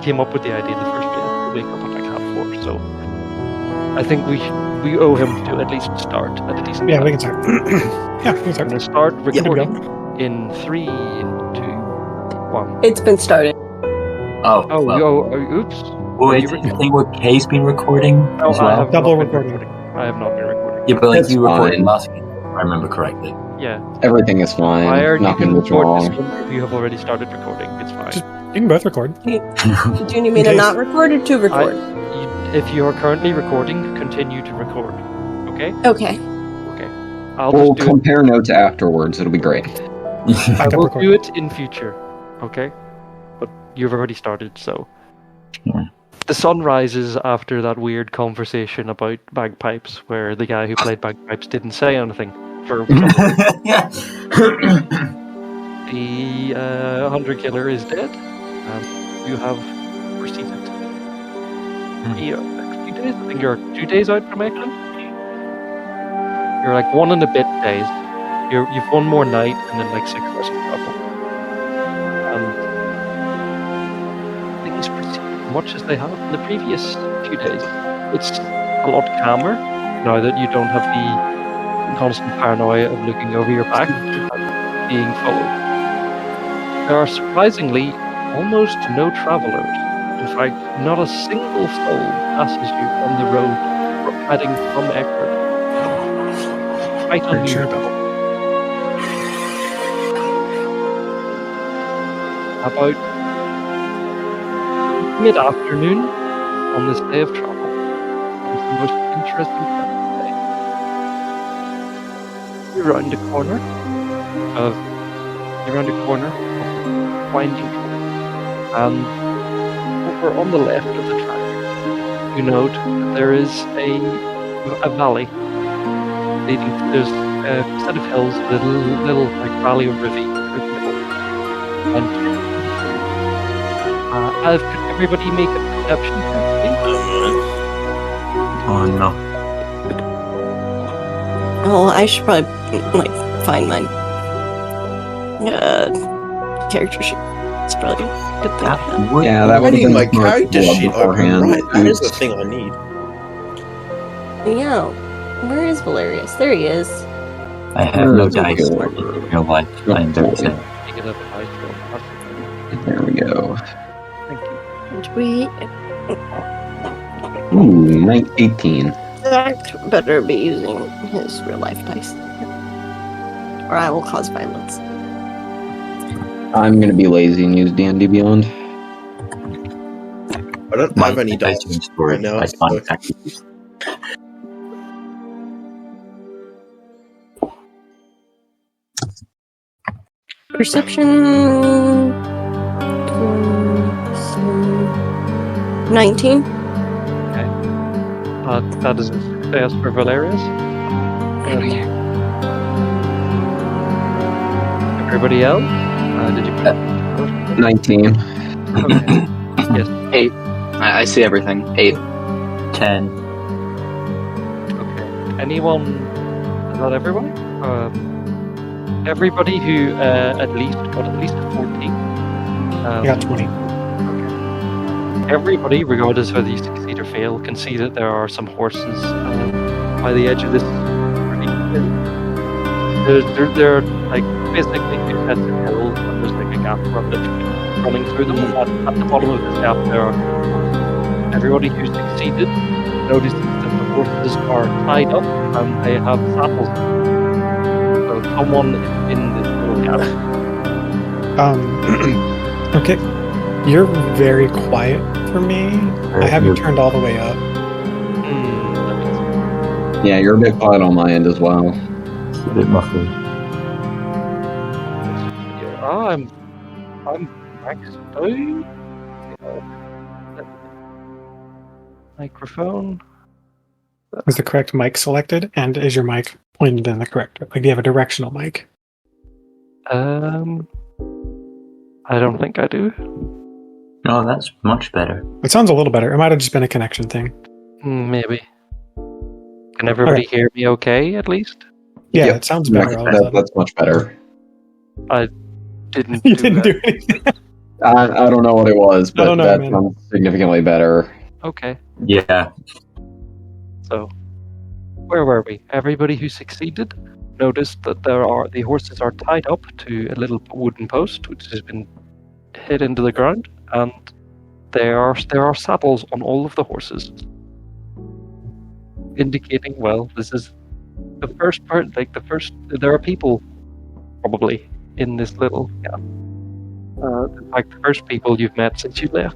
came up with the idea in the first place to wake up at like 4:30. So I think we owe him to at least start at a decent time. We can start. Yeah, we can start. We're going to start recording in 3, 2, 1. It's been started. Oops. Wait, do you think what Kay's been recording as well? I have Double not been recording. I have not been recording. Yeah, but like That's you recorded fine. last week, if I remember correctly. Yeah. Everything is fine. Fire, you Nothing can was record this wrong. one if you have already started recording. It's fine. You can both record. Do you need me to not record or to record? If you are currently recording, continue to record. Okay? Okay. I'll We'll just do it. compare notes afterwards. It'll be great. I Backup will record. do it in future. Okay? But you've already started, so. Yeah. The sun rises after that weird conversation about bagpipes, where the guy who played bagpipes didn't say anything. Yeah. The hunter killer is dead. You have proceeded. A few days. I think you're 2 days out from Ekland. You're like 1 and a bit days. You've 1 more night and then like 6 hours of travel. And things proceed much as they have in the previous few days. It's a lot calmer now that you don't have the constant paranoia of looking over your back and being followed. There are surprisingly almost no travelers. In fact, not a single soul passes you on the road heading from Accardi. Quite Very sure unusual. about About mid-afternoon on this day of travel is the most interesting part of the day. You're around the corner of winding track, and over on the left of the track, you note that there is a valley leading. There's a set of hills, a little like valley or ravine through the middle, and could everybody make a perception check, please? Oh no. Oh, I should probably find my character sheet. It's probably a good thing. Yeah, that I would have need been my more character club sheet open. beforehand. Right, that is the thing I need. Yeah. Where is Valerius? There he is. I have no Where dice is in it? real life. I'm very sad. Make it up a high roll. There we go. Thank you. And we Ooh, 18. Zach better be using his real life dice. Or I will cause violence. I'm gonna be lazy and use D&D Beyond. I don't have any dice right now. I So can't actually. Perception 19. That is a success for Valerius. Everybody else? Did you? 19. Okay. Yes. 8. I see everything. 8. 10. Okay. Anyone? Is that everybody? Everybody who got at least a 14. You got 20. Everybody, regardless of whether you succeed or fail, can see that there are some horses by the edge of this. They're like basically 2 sets of hills, and there's like a gap running through them. And at the bottom of this gap, there are everybody who succeeded notices that the horses are tied up and they have saddles. So someone in this little gap. Okay. You're very quiet for me. I have you turned all the way up. Yeah, you're a bit quiet on my end as well. It's a bit muffled. I'm maxed out. Microphone. Is the correct mic selected? And is your mic pointed in the correct? Like, do you have a directional mic? I don't think I do. No, that's much better. It sounds a little better. It might have just been a connection thing. Maybe. Can everybody hear me okay, at least? Yeah, Yep. it sounds better. all of a sudden. That's much better. I didn't You do didn't that. do anything. I don't know what it was, I but don't know, that man. sounds significantly better. Okay, Yeah. so where were we? Everybody who succeeded noticed that the horses are tied up to a little wooden post which has been hit into the ground, and there are saddles on all of the horses, indicating, well, this is the first part. There are people probably in this little in fact, the first people you've met since you left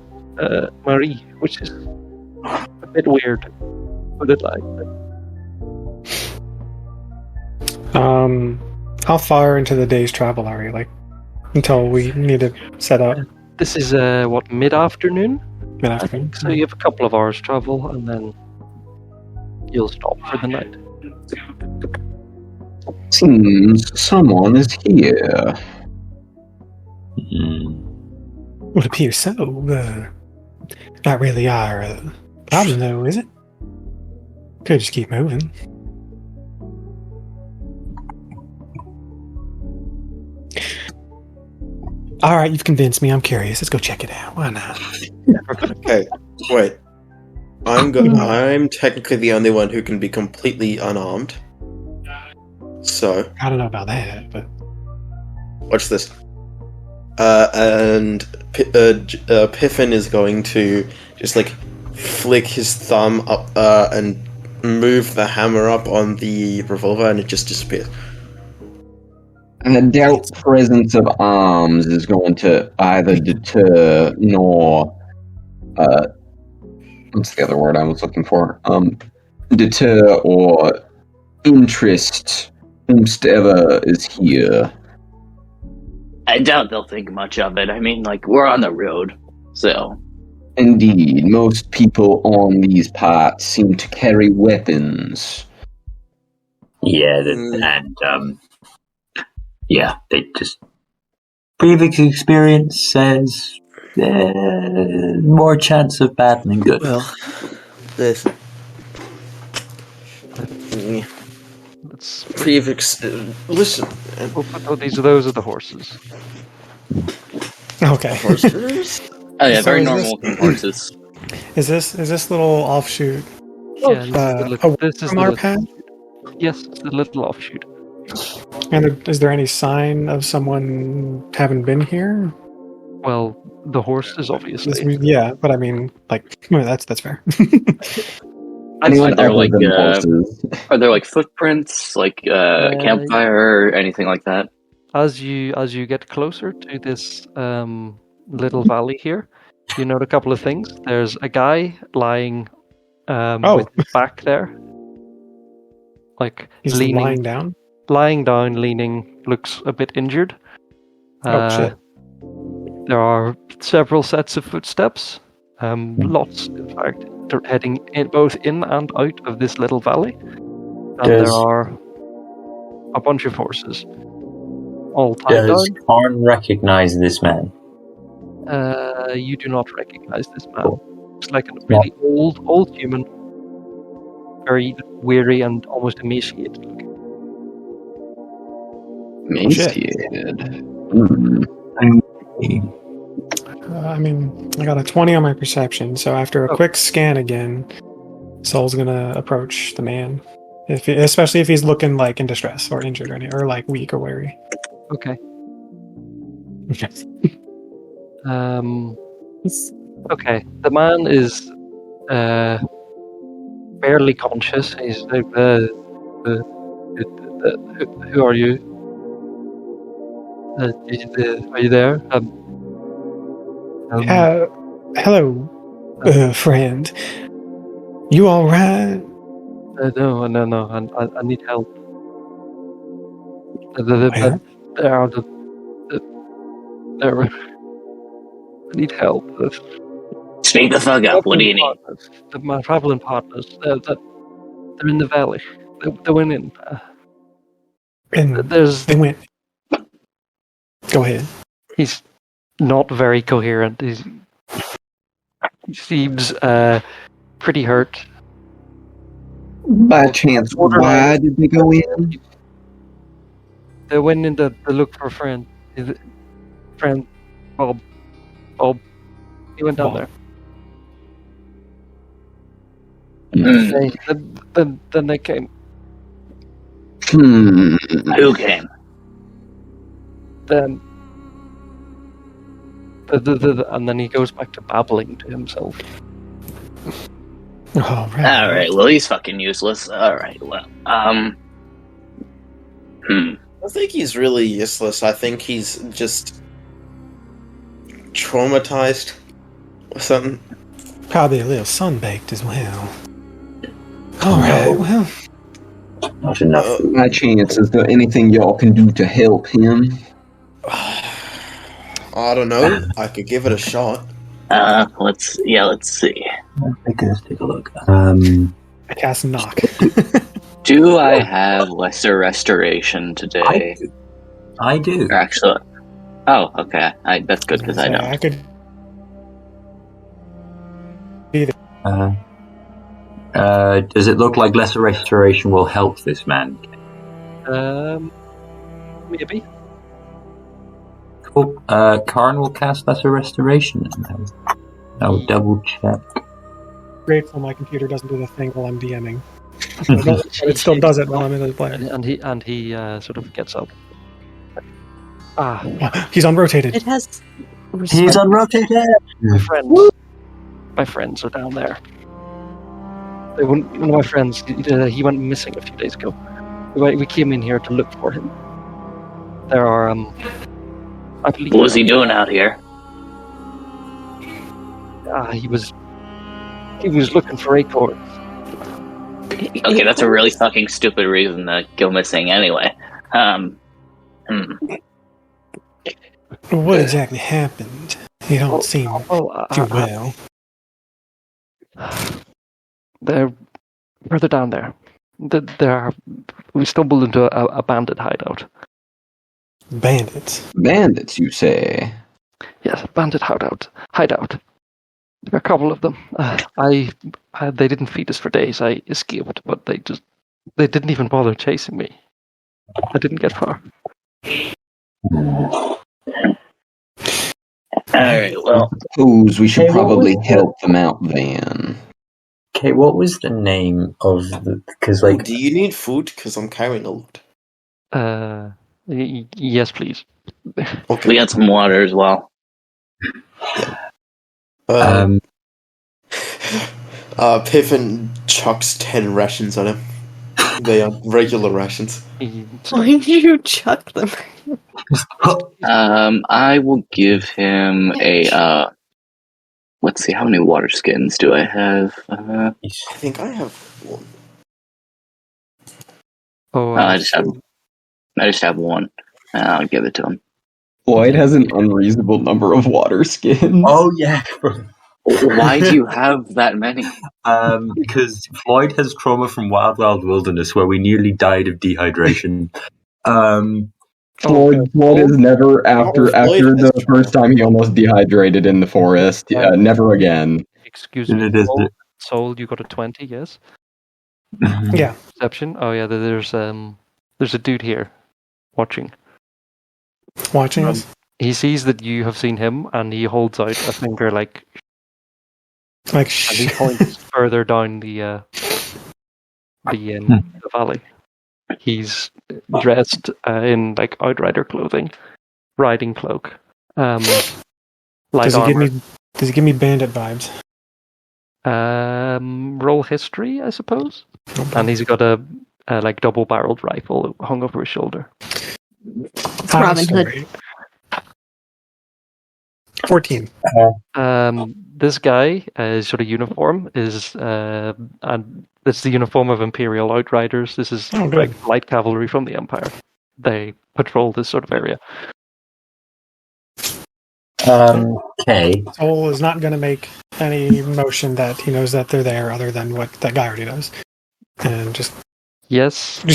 Marie, which is a bit weird, put it like that. How far into the day's travel are we? Like, until we need to set up This is mid-afternoon. mid-afternoon? So you have a couple of hours travel, and then you'll stop for the night. Seems someone is here. Would appear so. Not really our problem, though, is it? Could just keep moving. All right, you've convinced me. I'm curious. Let's go check it out. Why not? Okay, wait. I'm technically the only one who can be completely unarmed. So, I don't know about that, but watch this. And Piffin is going to just like flick his thumb up and move the hammer up on the revolver, and it just disappears. And I doubt presence of arms is going to either deter nor what's the other word I was looking for? Deter or interest whomsoever is here. I doubt they'll think much of it. I mean, like, we're on the road, so. Indeed, most people on these parts seem to carry weapons. Yeah, yeah, they just previous experience says more chance of bad than good. Well, this Let's listen. we'll put those are the horses. okay. Horses? Oh yeah, So very is normal this- looking horses. Is this little offshoot Yeah, this is from the our little, path? yes, it's the little offshoot. And is there any sign of someone having been here? Well, the horses, obviously. Yeah, but I mean, like, well, that's fair. Anyone Are there other like than horses? are there like footprints, like a campfire or anything like that? As you get closer to this little valley here, you note a couple of things. There's a guy lying with his back there, like He's lying down. lying down, leaning, looks a bit injured. Oh shit! There are several sets of footsteps, lots, in fact. They're heading both in and out of this little valley, and there are a bunch of horses, all tied Does down. Karn recognize this man? You do not recognize this man. Looks like a really old human, very weary and almost emaciated looking. Emaciated. I mean, I got a 20 on my perception, so after a quick scan again, Soul's gonna approach the man, especially if he's looking like in distress or injured or, or like weak or weary. Okay. Okay. Okay. The man is barely conscious. He's like who are you? Are you there? Hello, friend. You all right? No. I need help. I need help. Speak the fuck up. What do you need? My traveling partners. They're in the valley. They went in. And they went. Go ahead. He's not very coherent. He seems pretty hurt. By chance, why did they go in? They went in to look for a friend. Friend Bob. Bob. He went down Bob. there. Then they came. Who came? Then and then he goes back to babbling to himself. Oh, right. Alright, well, he's fucking useless. Alright, well, I think he's really useless. I think he's just traumatized or something. Probably a little sunbaked as well. Alright, well. Not enough. My chance, is there anything y'all can do to help him? I don't know. I could give it a shot. let's see. Let's take a look. I cast knock. Do I have lesser restoration today? I do. Or actually, oh, okay. That's good because I don't. I could. Does it look like lesser restoration will help this man? Maybe. Cool. Karn will cast lesser restoration. I'll double check. Grateful my computer doesn't do the thing while I'm DMing. But it still does it while I'm in the player. And he sort of gets up. He's unrotated. It has. He's unrotated. My friends are down there. One of my friends, he went missing a few days ago. We came in here to look for him. There are, I believe. What was he doing out here? He was looking for acorns. Okay, that's a really fucking stupid reason to go missing anyway. What exactly happened? You don't seem too well. They're further down there. We stumbled into a bandit hideout. Bandits? Bandits, you say? Yes, bandit hideout. There are a couple of them. They didn't feed us for days. I escaped, but they didn't even bother chasing me. I didn't get far. Alright, well. Suppose we should probably help them out then. Okay, what was the name of the... Because, like... Do you need food? Because I'm carrying a lot. Yes, please. Okay. We got some water as well. Piffin chucks 10 rations on him. They are regular rations. Why did you chuck them? I will give him a, let's see, how many water skins do I have? I think I have one. I just have one. I'll give it to him. Floyd has an unreasonable number of water skins. Oh, yeah. Why do you have that many? Because Floyd has trauma from Wild Wild Wilderness, where we nearly died of dehydration. Floyd is never after Floyd the has first time he almost dehydrated in the forest. Never again. Excuse me. Soul, you got a 20, yes? Yeah. Perception? Oh yeah, there's a dude here watching. Watching us? He sees that you have seen him, and he holds out a finger like and he points further down the valley. He's dressed in like outrider clothing, riding cloak. Light armor. Does he give me bandit vibes? Roll history, I suppose. And he's got a like double-barreled rifle hung over his shoulder. It's Robin Hood. 14. This guy, his sort of uniform is, and it's the uniform of Imperial Outriders. This is like light cavalry from the Empire. They patrol this sort of area. Okay. Soul is not going to make any motion that he knows that they're there, other than what that guy already does, and just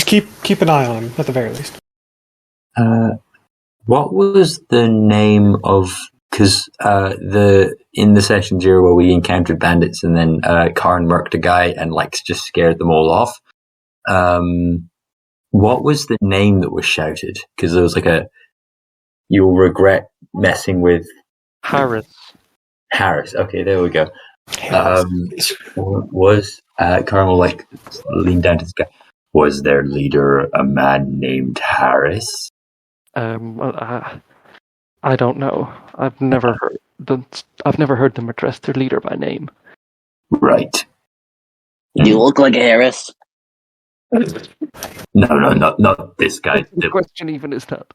keep an eye on him at the very least. What was the name of? Because in the session 0 where we encountered bandits and then Karn murked a guy and like just scared them all off. What was the name that was shouted? Because there was like you'll regret messing with Harris. Harris. Okay, there we go. Harris. Was Carmel like leaned down to this guy? Was their leader a man named Harris? Well, I don't know. I've never heard them address their leader by name. Right. You look like Harris. No, not this guy. The question even is that.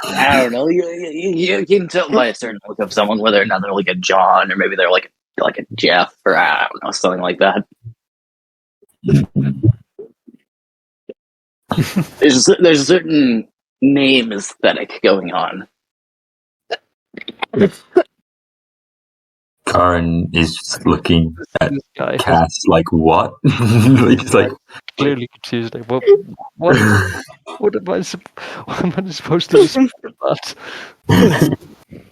I don't know. You can tell by a certain look of someone whether or not they're like a John or maybe they're like a Jeff or I don't know, something like that. There's a certain name aesthetic going on. Karn is just looking at This guy Cass like, what? He's like, clearly confused. Like, what am I supposed to do with that?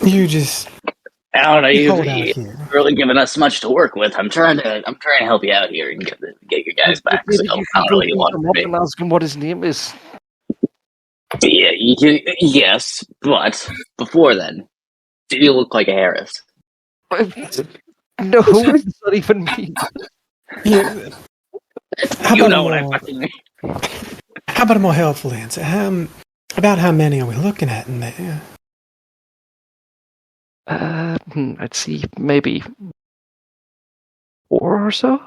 You just I don't know. hold out You've here. really given us much to work with. I'm trying to help you out here and get your guys back. So I don't really want to be. I'm asking what his name is. Yeah, yes, but before then, do you look like a Harris? No, what does that even mean? How You about know a what I more- fucking mean. How about a more helpful answer? About how many are we looking at in there? I'd see maybe 4 or so.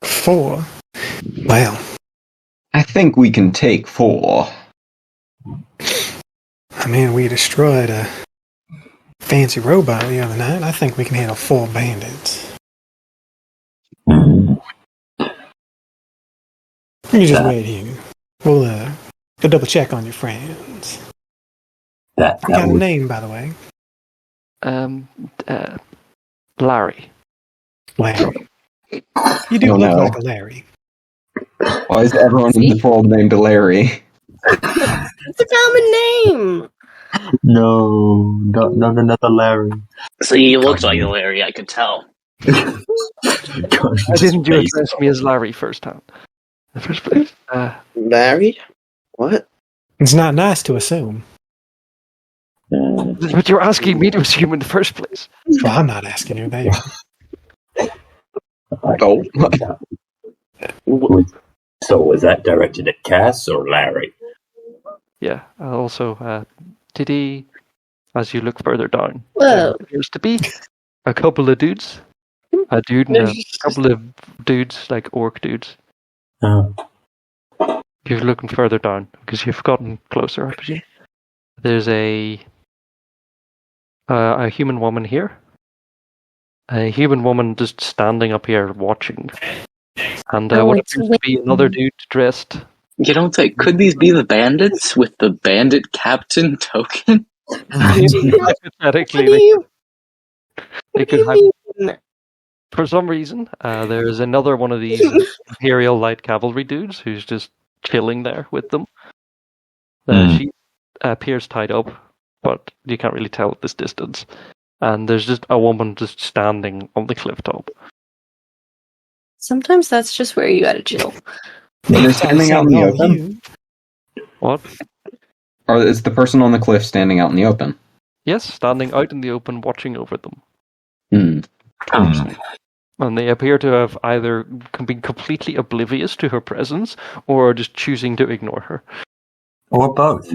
4. Well, I think we can take 4. I mean, we destroyed a fancy robot the other night. I think we can handle 4 bandits. You just wait here. We'll double check on your friends. that You got a would, name, by the way. Larry. Larry. You do Oh, look no. like a Larry. Why is everyone in the world named Larry? It's a common name. no, not another Larry. So you looked like a Larry, I could tell. Why didn't you address me as Larry first time? In the first place. Married? What? It's not nice to assume. But you're asking me to assume in the first place. Well, I'm not asking you. There you Oh, So was that directed at Cass or Larry? Yeah. Also, Diddy, as you look further down, Whoa. there appears to be a couple of dudes. A dude and a couple of dudes, like orc dudes. You're looking further down because you've gotten closer, I presume. There's a human woman here. A human woman just standing up here watching. And what it's appears to be another dude dressed. You don't think? Could these be the bandits with the bandit captain token? Hypothetically, they could have. For some reason, there's another one of these Imperial Light Cavalry dudes who's just chilling there with them. She appears tied up, but you can't really tell at this distance. And there's just a woman just standing on the cliff top. Sometimes that's just where you gotta chill. they're standing out in the open? You. What? Or is the person on the cliff standing out in the open? Yes, standing out in the open, watching over them. And they appear to have either been completely oblivious to her presence, or just choosing to ignore her. Or both.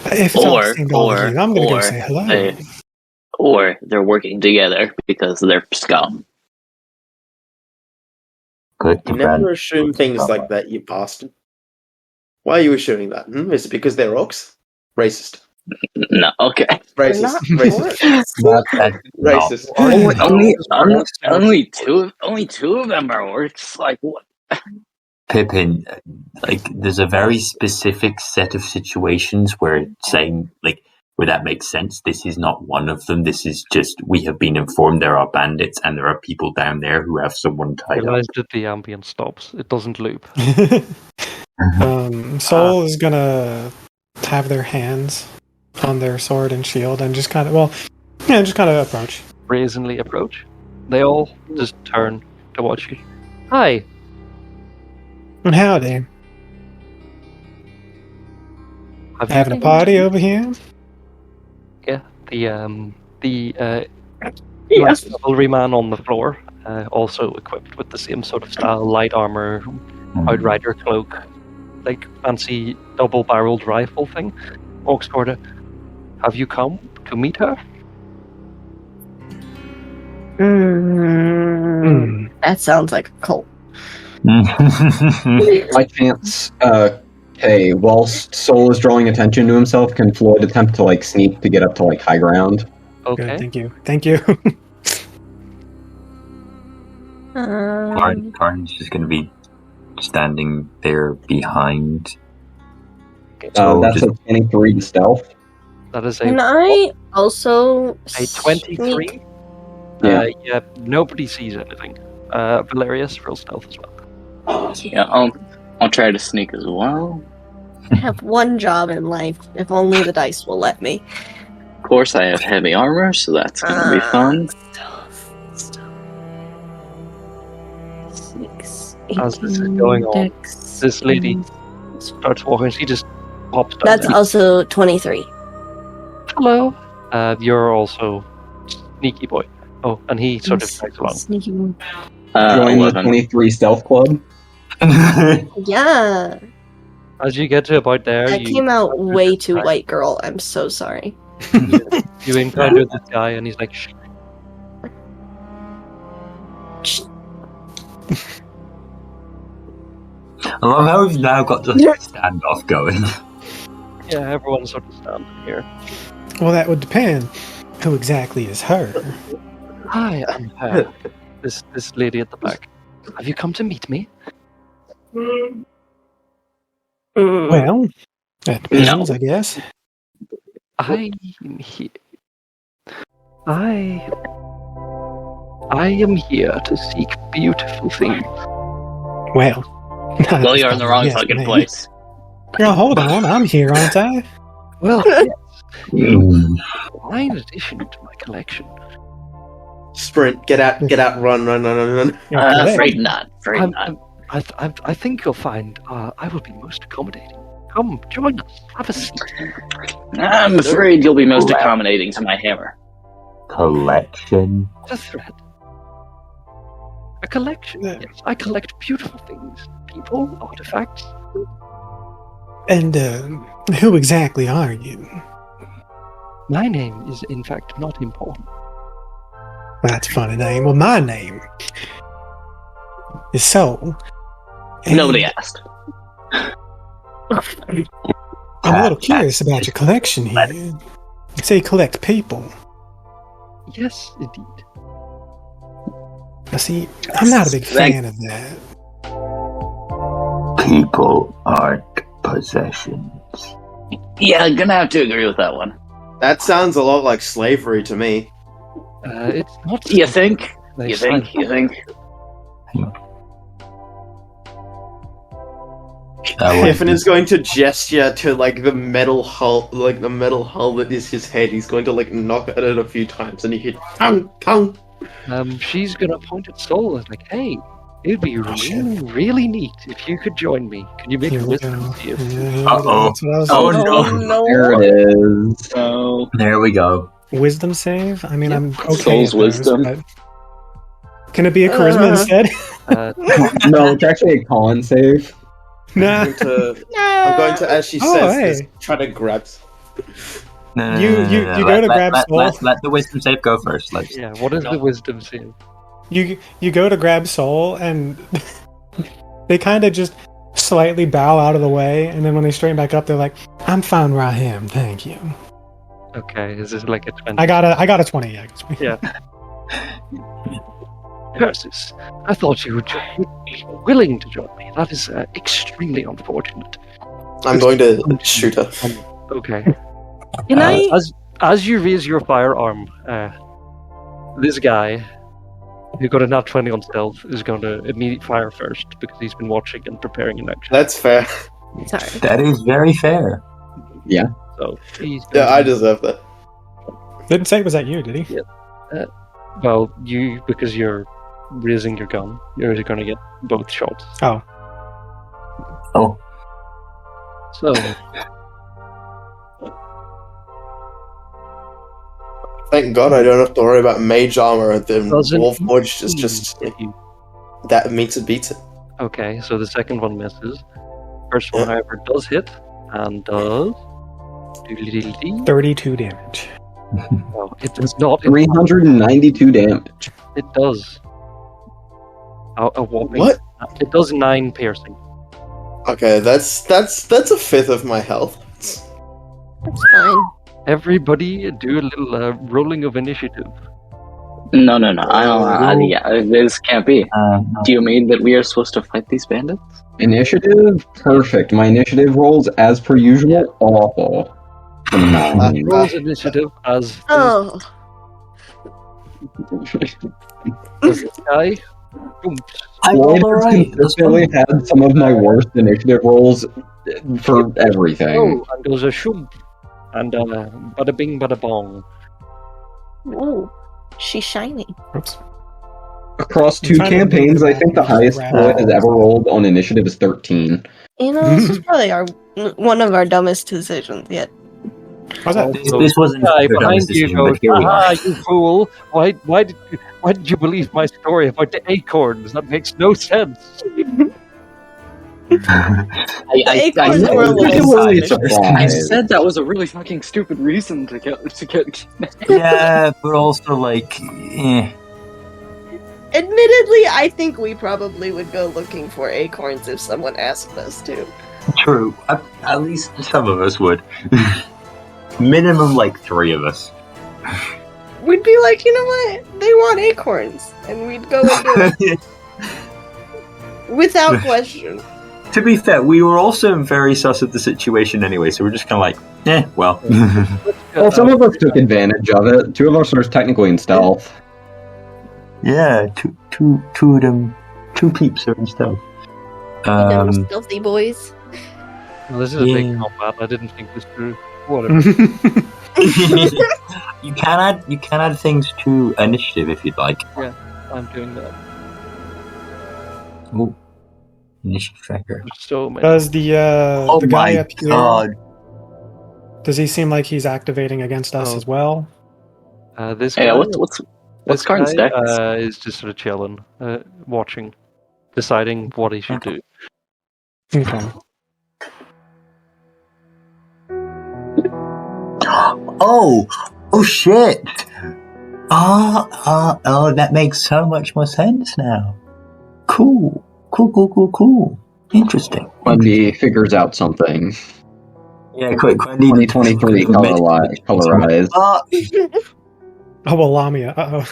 If it's all the same dog as you, I'm going to go say hello. Or they're working together because they're scum. Good. You never assume things like that, you bastard. Why are you assuming that? Is it because they're orcs? Racist. No, okay. They're Racist. not Racist. Racist. Only two of them are orcs. Like what? Pippin, like, there's a very specific set of situations where saying, like, where that makes sense. This is not one of them. This is just, we have been informed there are bandits and there are people down there who have someone tied up. Realize that the ambient stops. It doesn't loop. Soul is going to have their hands on their sword and shield and just kind of, approach. Brazenly approach. They all just turn to watch you. Hi. And howdy. Have you Having a party over here? Yeah, the the Yes. cavalryman on the floor, also equipped with the same sort of style, light armor, outrider cloak, like fancy double-barreled rifle thing, walks toward her. Have you come to meet her? That sounds like a cult. By chance, hey, whilst Soul is drawing attention to himself, can Floyd attempt to like sneak to get up to like high ground? Okay. Good, thank you. Thank you. Karn's just going to be standing there behind. That's a 23 stealth. That is Can I also a 23. sneak? Yeah, nobody sees anything. Valerius, real stealth as well. Yeah, I'll try to sneak as well. I have one job in life. If only the dice will let me. Of course, I have heavy armor, so that's gonna be fun. Stealth. 6, As this is 18, going on, dex, this lady starts walking. She just pops down. That's also 23. Hello. You're also sneaky boy. Oh, and he sort of tags along. Sneaky one. Join the 11. 23 stealth club. Yeah. As you get to about there, I came out way too white girl. I'm so sorry. You encounter this guy, and he's like, "Shh." I love how we've now got the standoff going. Yeah, everyone's sort of standing here. Well, that would depend. Who exactly is her? Hi, I'm her. This lady at the back. Have you come to meet me? Well, that depends, I guess. I am here to seek beautiful things. Well, Well, you're in the wrong yes, fucking man. place. Girl, hold on. I'm here, aren't I? Well, yes, you fine addition to my collection. Sprint, get out, run. You're correct. Afraid not. Afraid not. I think you'll find I will be most accommodating. Come, join us. Have a seat. I'm afraid you'll be most accommodating to my hammer. Collection. A thread. A collection. Yeah. Yes, I collect beautiful things. People, artifacts. And who exactly are you? My name is, in fact, not important. That's a funny name. Well, my name is Soul. And Nobody asked. I'm a little curious about your collection here. You say you collect people. Yes, indeed. Now, see, I'm not a big fan of that. People aren't possessions. Yeah, I'm gonna have to agree with that one. That sounds a lot like slavery to me. It's not. You think? They You think? sign- You think? Piffin is going to gesture to like the metal hull that is his head. He's going to like knock at it a few times, and you hear tongue. She's gonna point at Soul and like, hey, it'd be really neat if you could join me. Can you make Here a we wisdom go. save? Yeah, Uh-oh. that's what I was Oh, thinking. no. There it is. So There we go. Wisdom save? I mean, I'm okay. Soul's at those, wisdom. but- Can it be a charisma instead? No, it's actually a con save. Nah. I'm going to, as she Oh, says, hey. this, try to grab. No, You go to grab Soul. Let the wisdom save go first. Let's. Yeah, what is the wisdom save? You go to grab Soul, and they kind of just slightly bow out of the way, and then when they straighten back up, they're like, "I'm fine where I am, thank you." Okay, is this like a 20? I got a 20. Yeah. Yeah. Curses. I thought you would be willing to join me. That is extremely unfortunate. I'm going to shoot her. Okay. Can I? As you raise your firearm, this guy, who got a nat 20 on stealth, is going to immediately fire first because he's been watching and preparing an action. That's fair. Sorry. That is very fair. So he's Yeah, I deserve that. Didn't say it was at you, did he? Well, you, because you're raising your gun, you're going to get both shots. Oh. Oh. So, Thank God I don't have to worry about mage armor. The Doesn't Warforged is just hit you. that meets it beats it. Okay, so the second one misses. First one, Yeah. however, does hit and does 32 damage. No, it does not. 392 damage. It does. A whopping. What? It does 9 piercing. Okay, that's a fifth of my health. That's fine. Everybody do a little rolling of initiative. No. I don't. Yeah, this can't be. No. Do you mean that we are supposed to fight these bandits? Initiative, perfect. My initiative rolls, as per usual, awful. Nine. Rolls initiative as Oh, this guy. Boom. Floyd has consistently had some of my worst initiative rolls for everything. Oh, and goes a shoom. And bada bing, bada bong. ooh, she's shiny. Oops. Across I'm 2 trying to campaigns, move I think the around. highest Floyd has ever rolled on initiative is 13. You know, this is probably one of our dumbest decisions yet. How's that? This wasn't Guy a good behind you decision, goes, but here we "Ah, are. you fool! Why did you believe my story about the acorns? That makes no sense." I Acorns said- were a little Really suspicious. I surprised. said that was a really fucking stupid reason to get. Yeah, but also like, Admittedly, I think we probably would go looking for acorns if someone asked us to. true. At least some of us would. Minimum like 3 of us. We'd be like, you know what? They want acorns, and we'd go and do it without question. To be fair, we were also very sus of the situation anyway, so we're just kind of like, well. Well, some of us took advantage of it. 2 of us are technically in stealth. Yeah, two of them, 2 peeps are in stealth. Them stealthy boys. Well, this is a big Yeah. combat. I didn't think this through. Whatever. you can add things to initiative if you'd like. I'm doing that. Ooh. Initiative tracker. There's so many. Does the guy my up here? god! Does he seem like he's activating against us Oh. as well? This Hey, guy, what's this Karn's guy, dex? is just sort of chilling, watching, deciding what he should do. Okay. Oh shit! Oh, that makes so much more sense now. Cool. Interesting. Quendi figures out something. Yeah, quick, Quendi. 2023 colorized. Oh, well, Lamia. Uh-oh.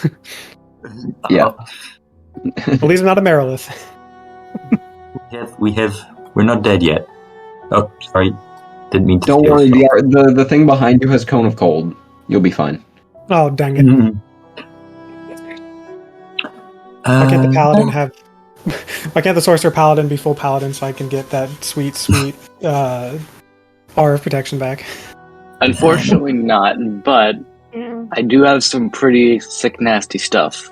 Yeah. Well, he's not a Merilith. We're not dead yet. Oh, sorry. Didn't mean to. Don't steal worry, stuff. the thing behind you has Cone of Cold. You'll be fine. Oh, dang it. Mhm. Why can't the Paladin have... Why can't the Sorcerer Paladin be full Paladin so I can get that sweet aura of protection back? Unfortunately, not. But I do have some pretty sick, nasty stuff.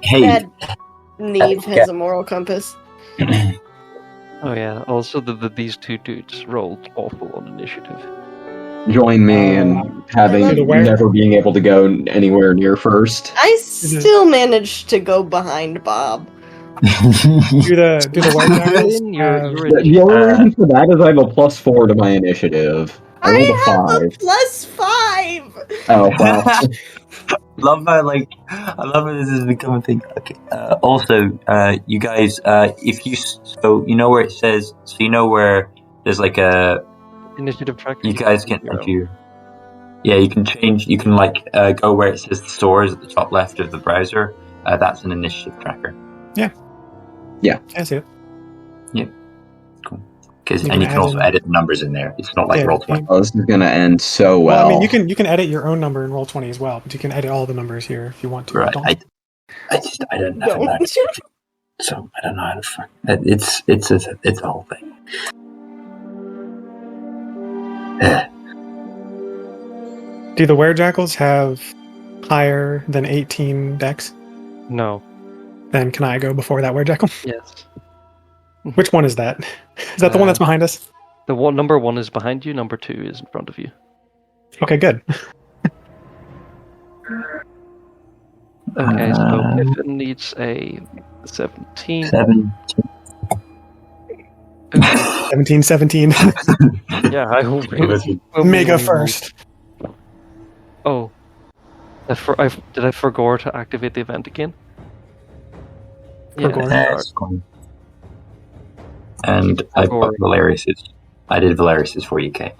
Hey, Bad Neve has a moral compass. Oh yeah. Also, these 2 dudes rolled awful on initiative. Join me in having I love- never being able to go anywhere near first. I still managed to go behind Bob. Do the White Jackals You're The only reason for that is I have a +4 to my initiative. I I rolled a have 5. a +5! Oh, wow. love how I love how this has become a thing. Okay. Also, you guys, if you you know where it says, so you know where there's like a initiative tracker. you guys can Zero. enter. Yeah, you can change. You can go where it says the stores at the top left of the browser. That's an initiative tracker. I see it. Because You and can you can add also in- edit the numbers in there. It's not like Yeah, Roll20. Oh, this is gonna end so well. Well, I mean, you can edit your own number in Roll20 as well, but you can edit all the numbers here if you want to. Right. Don't- I don't know. No. So I don't know how to fuck. It's a whole thing. Do the Werejackals have higher than 18 dex? No. Then can I go before that Werejackal? Yes. Which one is that? Is that the one that's behind us? The one number 1 is behind you. Number 2 is in front of you. Okay, good. Okay, so Piffin needs a 17. 7. 17. Yeah, I will really. Mega first. Oh. Did I forget to activate the event again? Forgot. That's fine. And I put Valerius's. I did Valerius's for you, Kay.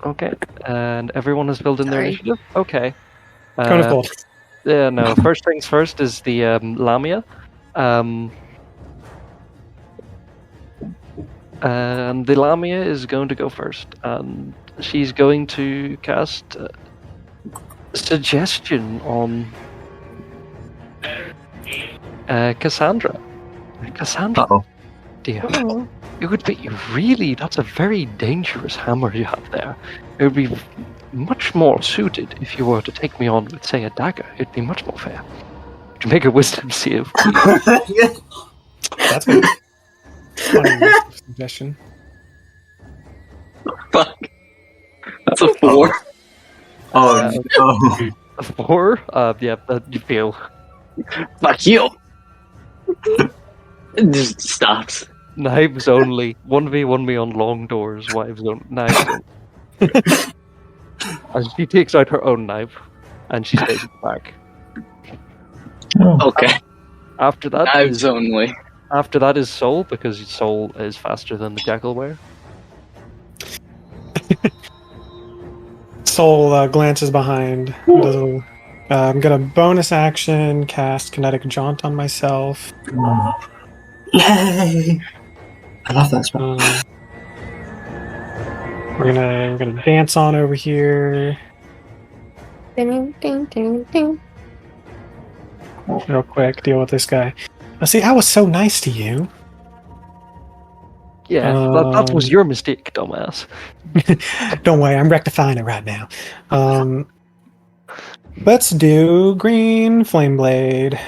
Okay, and everyone has filled in their Sorry. initiative? Okay. Cone of gold. Yeah, no. First things first is the Lamia. And the Lamia is going to go first. And she's going to cast Suggestion on Cassandra. Cassandra, Uh-oh. dear. It would be really, that's a very dangerous hammer you have there. It would be much more suited if you were to take me on with, say, a dagger. It'd be much more fair. To make a wisdom save. That's a funny suggestion. Fuck. That's a 4. Oh, no. A 4? Yeah, you fail. Fuck you. It just stops. Knives only. 1v1 me on long doors. Wives only. Knives only. And she takes out her own knife, and she stays back. Okay. After that, Knives only. After that is Soul, because Soul is faster than the Jackalware. Soul glances behind. Does a, I'm gonna bonus action cast Kinetic Jaunt on myself. Yay! I love that spell. We're gonna dance on over here. Ding, ding, ding, ding. Real quick, deal with this guy. See, I was so nice to you. Yeah, that was your mistake, dumbass. Don't worry, I'm rectifying it right now. Let's do Green Flame Blade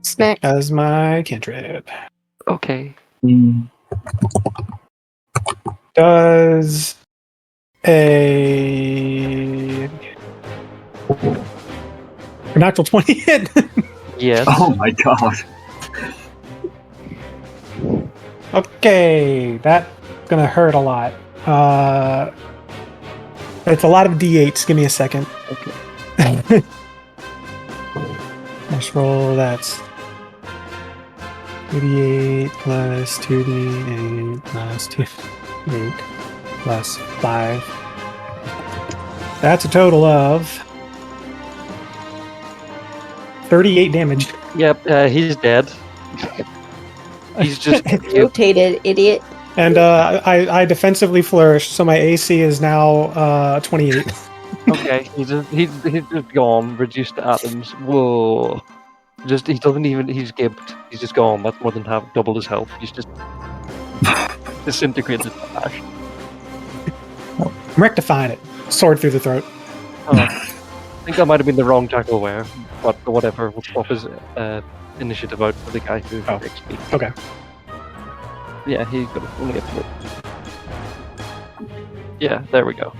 Smack. as my cantrip. Okay. Does a natural 20 hit? Yes. Oh my god. Okay, that's gonna hurt a lot. It's a lot of d8s. Give me a second. Okay. Let's roll. That's 2d8 plus 2d8 plus 2d8 plus 5. That's a total of 38 damage. Yep, he's dead. He's just... Rotated, idiot. And I defensively flourished, so my AC is now 28. Okay, he's just gone, reduced to atoms. Whoa. He doesn't even, he's gimped. He's just gone. That's more than double his health. He's just disintegrated to ash. I'm rectifying it. Sword through the throat. I think that might have been the wrong Jackalware, but whatever. We'll swap his initiative out for the guy who XP. Okay. Yeah, he's got only a 4. Yeah, there we go.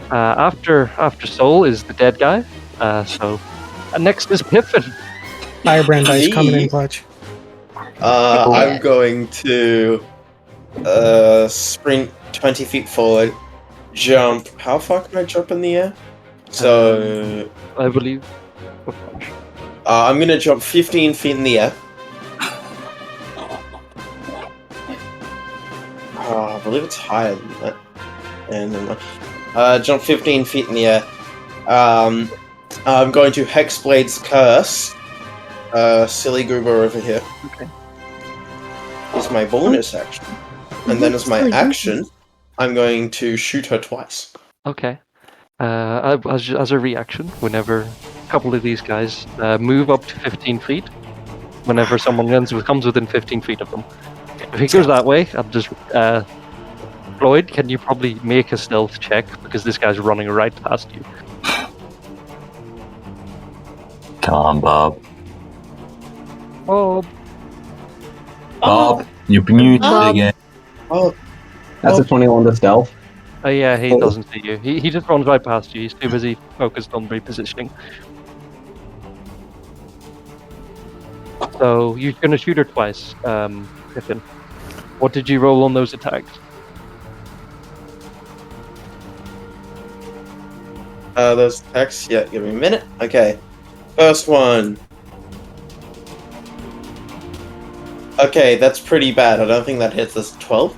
After Soul is the dead guy. Next is Piffin. Firebrand dice coming in clutch. I'm going to sprint 20 feet forward, jump. How far can I jump in the air? So I believe. I'm going to jump 15 feet in the air. I believe it's higher than that. And jump 15 feet in the air. I'm going to Hexblade's Curse. Silly goober over here. Okay. Is my bonus action. And then as my action, I'm going to shoot her twice. Okay. As a reaction, whenever a couple of these guys move up to 15 feet, whenever someone comes within 15 feet of them, if he goes that way, I'm just... Floyd, can you probably make a stealth check? Because this guy's running right past you. Come on, Bob. Oh, Bob, you're muted again. That's a 21 to stealth. Yeah, he doesn't see you. He just runs right past you. He's too busy focused on repositioning. So you're going to shoot her twice, Piffin. What did you roll on those attacks? Those attacks. Yeah, give me a minute. Okay. First one. Okay, that's pretty bad. I don't think that hits us. 12.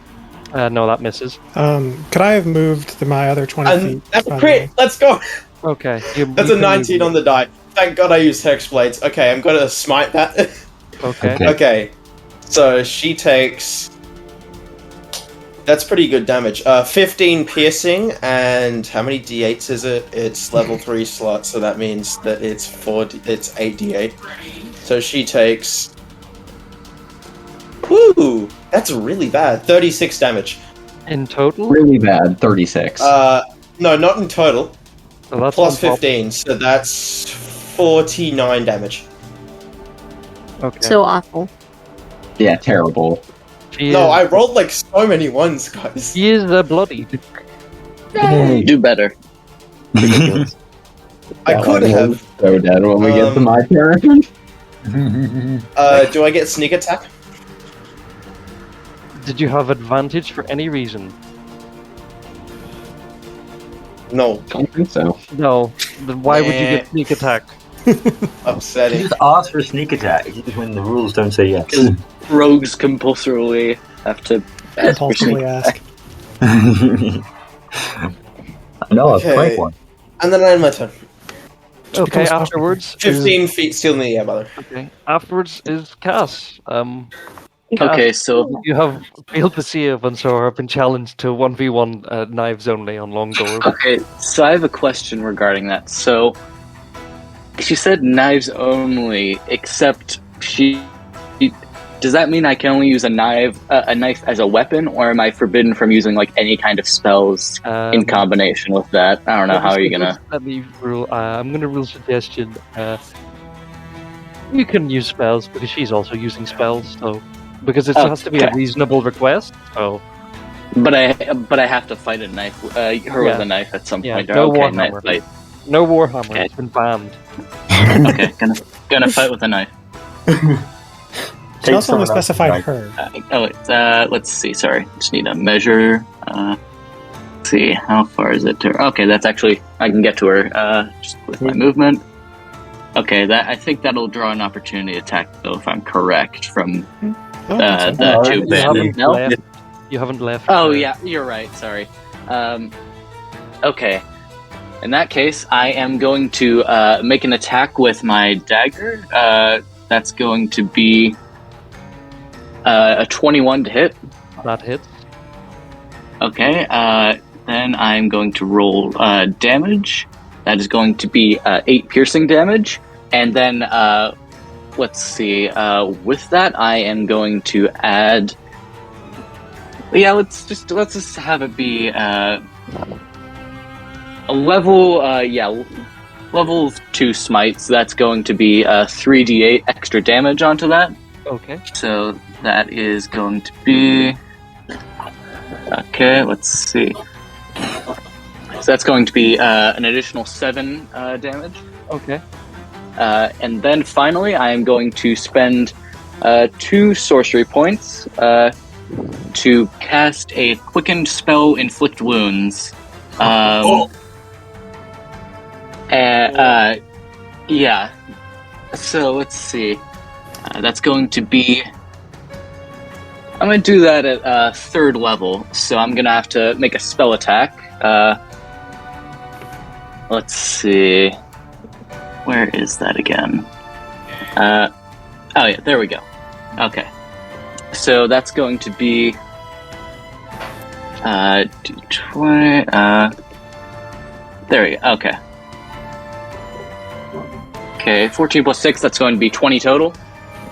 No, that misses. Could I have moved my other 20 feet? That's a by the crit. way? Let's go. Okay. That's a 19 on the die. Thank God I used Hex Blades. Okay, I'm gonna smite that. Okay. Okay. So she takes. That's pretty good damage. 15 piercing, and how many d8s is it? It's level 3 slot, so that means that it's 8 d8. So she takes. Woo! That's really bad. 36 damage. In total? Really bad. 36. No, not in total. So that's Plus on top. 15, so that's 49 damage. Okay. So awful. Yeah, terrible. No, I rolled like so many ones, guys. He is bloody. Do better. I could have. So dead when we get to my turn. Do I get sneak attack? Did you have advantage for any reason? No. Don't think so. No. Then why would you get sneak attack? Upsetting. Just ask for a sneak attack when the rules don't say yes. Because rogues compulsorily have to ask for Compulsively sneak ask. I know, I've Okay. played one. And then I end my turn. Okay, becomes afterwards. 15 feet still in the air, brother. Okay. Afterwards is Cass. Okay, so You have failed to see it, and so have been challenged to 1v1 knives only on long door. okay, so I have a question regarding that. So she said knives only, except does that mean I can only use a knife as a weapon, or am I forbidden from using like any kind of spells in combination with that? I don't know. How are you gonna? Let me rule. I'm gonna rule suggestion. You can use spells because she's also using spells, so because it has to be a Okay. reasonable request. So But I have to fight a knife. Her with Yeah. a knife at some Yeah, point. no Okay, knife Warhammer. fight. no Warhammer. Okay. It's been banned. Okay, gonna fight with a knife. She also only someone else's specified knife. her. Let's see. Sorry, just need a measure. Let's see, how far is it to her? Okay, that's actually I can get to her just with my movement. Okay, I think that'll draw an opportunity attack though, if I'm correct from Oh, that's the okay. two You bandits. haven't No. left. You haven't left. Oh yeah, you're right. Sorry. Okay. In that case, I am going to make an attack with my dagger. That's going to be a 21 to hit. That hits. Okay. Then I'm going to roll damage. That is going to be 8 piercing damage, and then let's see. With that, I am going to add. Yeah, let's just have it be a level. Level 2 smites. That's going to be 3d8 extra damage onto that. Okay. So that is going to be. Okay, let's see. So that's going to be an additional 7 damage. Okay. And then finally, I am going to spend 2 sorcery points to cast a quickened spell, Inflict Wounds. Yeah. So let's see. That's going to be. I'm going to do that at 3rd level, so I'm going to have to make a spell attack. Let's see. Where is that again? Oh yeah, there we go. Okay. So that's going to be D20. There we go. Okay. Okay, 14 plus 6, that's going to be 20 total.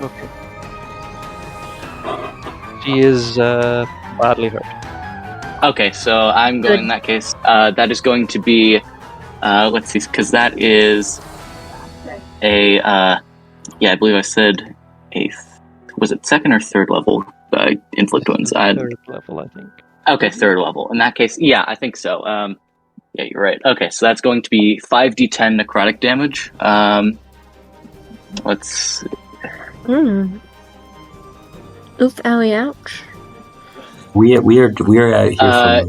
Okay. She is badly hurt. Okay, so I'm going in that case. That is going to be, let's see, because that is a, yeah, I believe I said was it 2nd or 3rd level inflict wounds? Third level, I think. Okay, third level. In that case, yeah, I think so. Yeah, you're right. Okay, so that's going to be 5d10 necrotic damage. Let's. Oof, owie, ouch. We are out here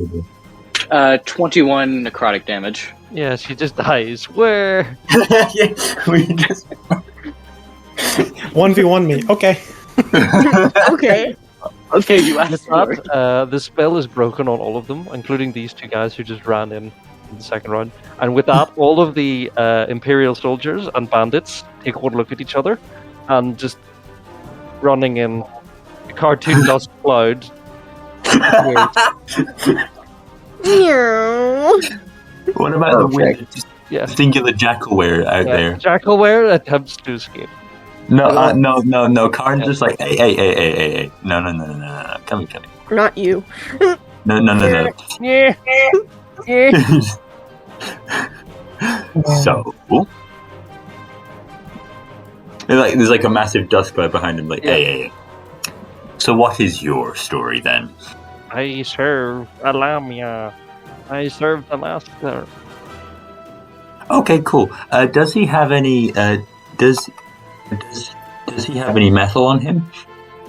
for 21 necrotic damage. Yeah, she just dies. Where? yeah, we just 1v1 me. Okay. Okay. Okay, you asked for it. The spell is broken on all of them, including these two guys who just ran in the second round. And with that, all of the Imperial soldiers and bandits take one look at each other and just running in a cartoon dust cloud. What about the weird Yeah. singular jackalware out there? Jackalware attempts to escape. No, no. Karn's just like, hey. No. Come here. Not you. No. Yeah. So, there's like a massive dust cloud behind him. Like, hey. So, what is your story then? I serve Alamia. I serve the master. Okay, cool. Does he have any? Does he have any metal on him?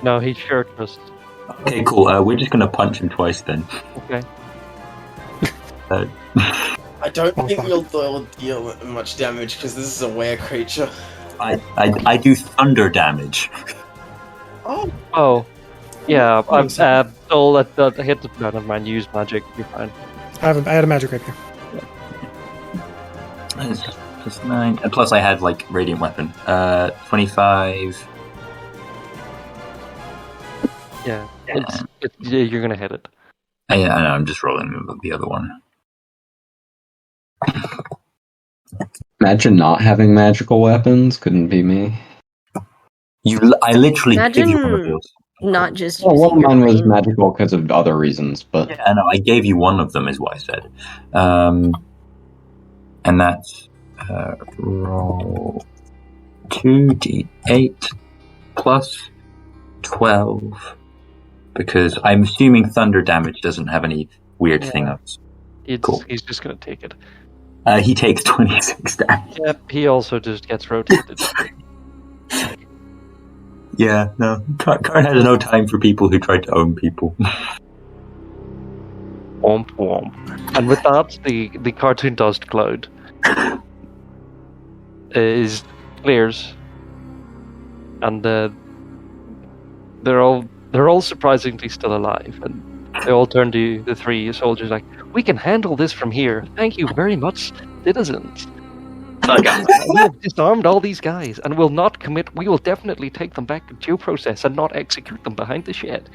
No, he's shirtless. Okay, cool. We're just gonna punch him twice then. Okay. I don't think we'll deal much damage because this is a were creature. I do thunder damage. Oh. Yeah, I've stole that hit the no, never mind, use magic, you're fine. I had a magic rapier. Plus 9. And plus I had like radiant weapon. 25. Yeah. You're gonna hit it. I know, I'm just rolling the other one. Imagine not having magical weapons. Couldn't be me. I literally give you one of those. Not just. Well, one of using mine your was brain. magical because of other reasons, but Yeah, I know. I gave you one of them, is what I said. And that's roll 2d8 plus 12, because I'm assuming thunder damage doesn't have any weird thing ups. Cool. He's just gonna take it. He takes 26 damage. Yep, he also just gets rotated. Yeah, no. Karn has no time for people who try to own people. Womp womp. And with that, the cartoon dust cloud clears, and they're all surprisingly still alive, and they all turn to the three soldiers like, "We can handle this from here. Thank you very much, citizens. We have disarmed all these guys, and will not commit. We will definitely take them back to due process and not execute them behind the shed."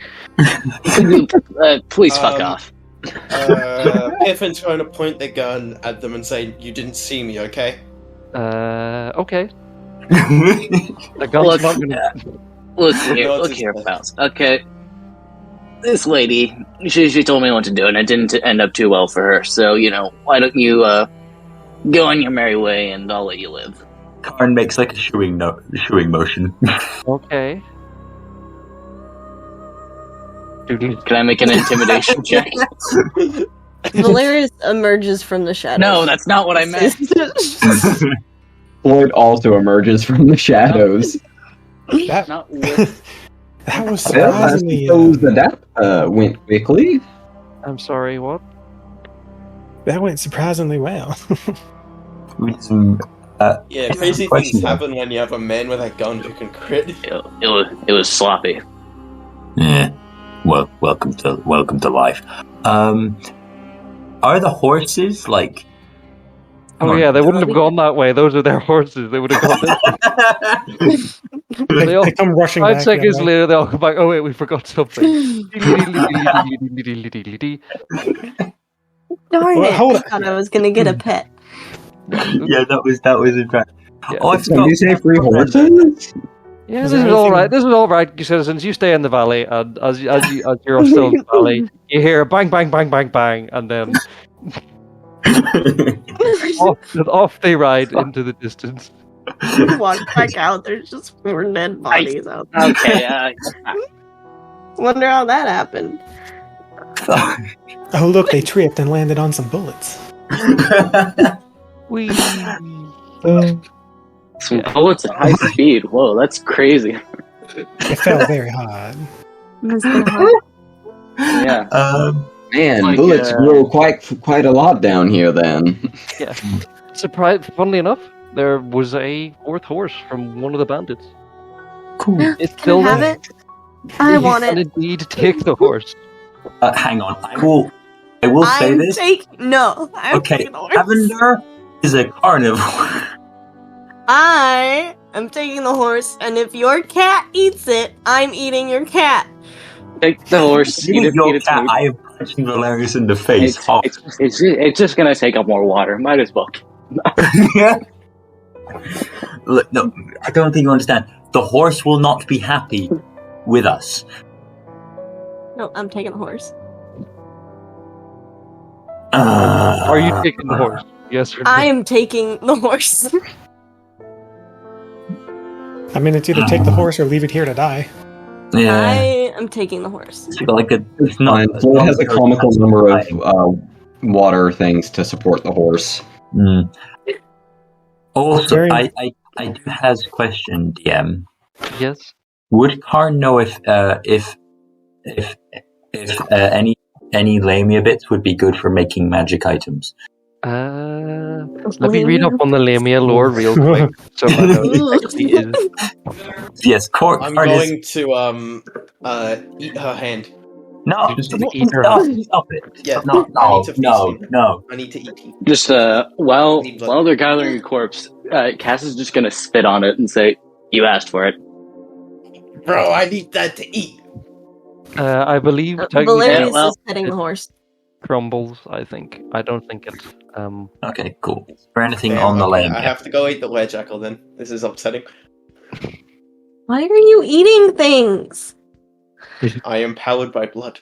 Please fuck off. Piffin's going to point their gun at them and say, "You didn't see me, okay?" Okay. The gun's not gonna. Look here, pals. Okay. This lady, she told me what to do, and it didn't end up too well for her. So, why don't you go on your merry way, and I'll let you live. Karn makes like a shooing motion. Okay. Can I make an intimidation check? Valerius emerges from the shadows. No, that's not what I meant. Floyd also emerges from the shadows. That, Not with... that was I surprisingly. suppose that went quickly. I'm sorry. What? That went surprisingly well. Yeah, crazy things happen when you have a man with a gun who can crit. It was sloppy. Yeah. Well, welcome to life. Are the horses like? Oh yeah, they wouldn't have gone that way. Those are their horses. They would have gone this way. They come rushing 5 back. seconds yeah, later, they all come back. Oh wait, we forgot something. Darn Well, it! hold I on. thought I was gonna get a pet. Yeah, that was in fact. Yeah. Oh, I Did forgot. you say free horses? Yeah, Is this there is all anything- right. This is all right, you citizens. You stay in the valley, and as you're still in the valley, you hear bang, bang, bang, bang, bang, and then off they ride into the distance. Walk back out. There's just 4 dead bodies out there. Okay, Wonder how that happened. Oh, look, they tripped and landed on some bullets. Whee! Some bullets at high speed. Whoa, that's crazy. It fell very hard. Yeah. Man, Like, bullets grow quite a lot down here. Then. Yeah. Funnily enough, there was a fourth horse from one of the bandits. Cool. It's Can still I have there. it? I You want can it. indeed take the horse. Hang on. I will say this. I'm Okay, taking the horse. Lavender is a carnivore. I am taking the horse, and if your cat eats it, I'm eating your cat. Take the horse. Eat it. Your Eat cat, it. I am punching Valerius in the face. It's just gonna take up more water. Might as well. Look, no, I don't think you understand. The horse will not be happy with us. No, I'm taking the horse. Are you taking the horse? Yes or no? I am taking the horse. I mean, it's either take the horse or leave it here to die. Yeah. I am taking the horse. It's not. It has a comical number of water things to support the horse. Mm. Also, Very- I do have a question, DM. Yes. Would Karn know if any lamia bits would be good for making magic items? Let me read up on the Lamia lore real quick, so I know what it actually is. Yes, Karn I'm is. going to eat her hand. No, Just gonna eat her up. stop it. Yeah, No, I need to feast him. no. I need to eat him. Just while they're gathering a corpse, Cass is just gonna spit on it and say, "You asked for it." Bro, I need that to eat. I believe technically Valerius well, is petting the horse. crumbles. I think. I don't think it. Okay, cool. Is there anything Damn, on the okay, lamia? I have to go eat the werejackal then. This is upsetting. Why are you eating things? I am powered by blood.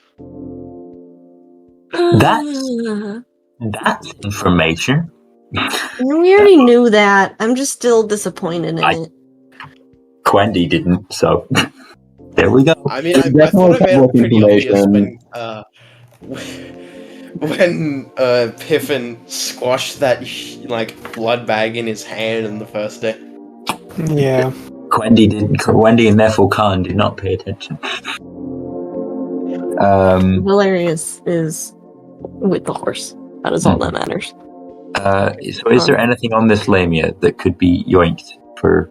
That's information. We already knew that. I'm just still disappointed in it. Quendi didn't, so there we go. I mean, I thought Definitely I made it pretty public obvious when Piffin squashed that blood bag in his hand in the first day. Yeah. Quendi and therefore Karn did not pay attention. Valerius is with the horse. That is all that matters. So is there anything on this lamia that could be yoinked for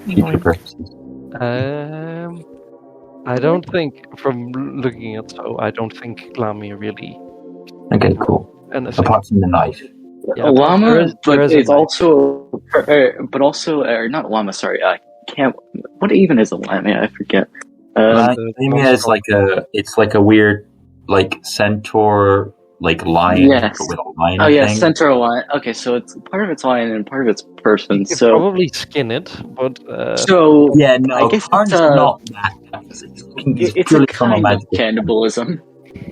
future purposes? I don't think, from looking at I don't think Lamia really. Okay, cool. Anything. Apart from the knife. Yeah, llama, there is but a it's knife. also, not llama. Sorry, I can't. What even is a lamia? I forget. Lamia is like a weird centaur lion, Yes. but with a lion Oh yeah, thing. centaur lion. Okay, so it's part of it's lion and part of it's person. You could So probably skin it, but so Yeah, no, I guess Karn's it's not that. It's it's a purely from kind of magical. cannibalism.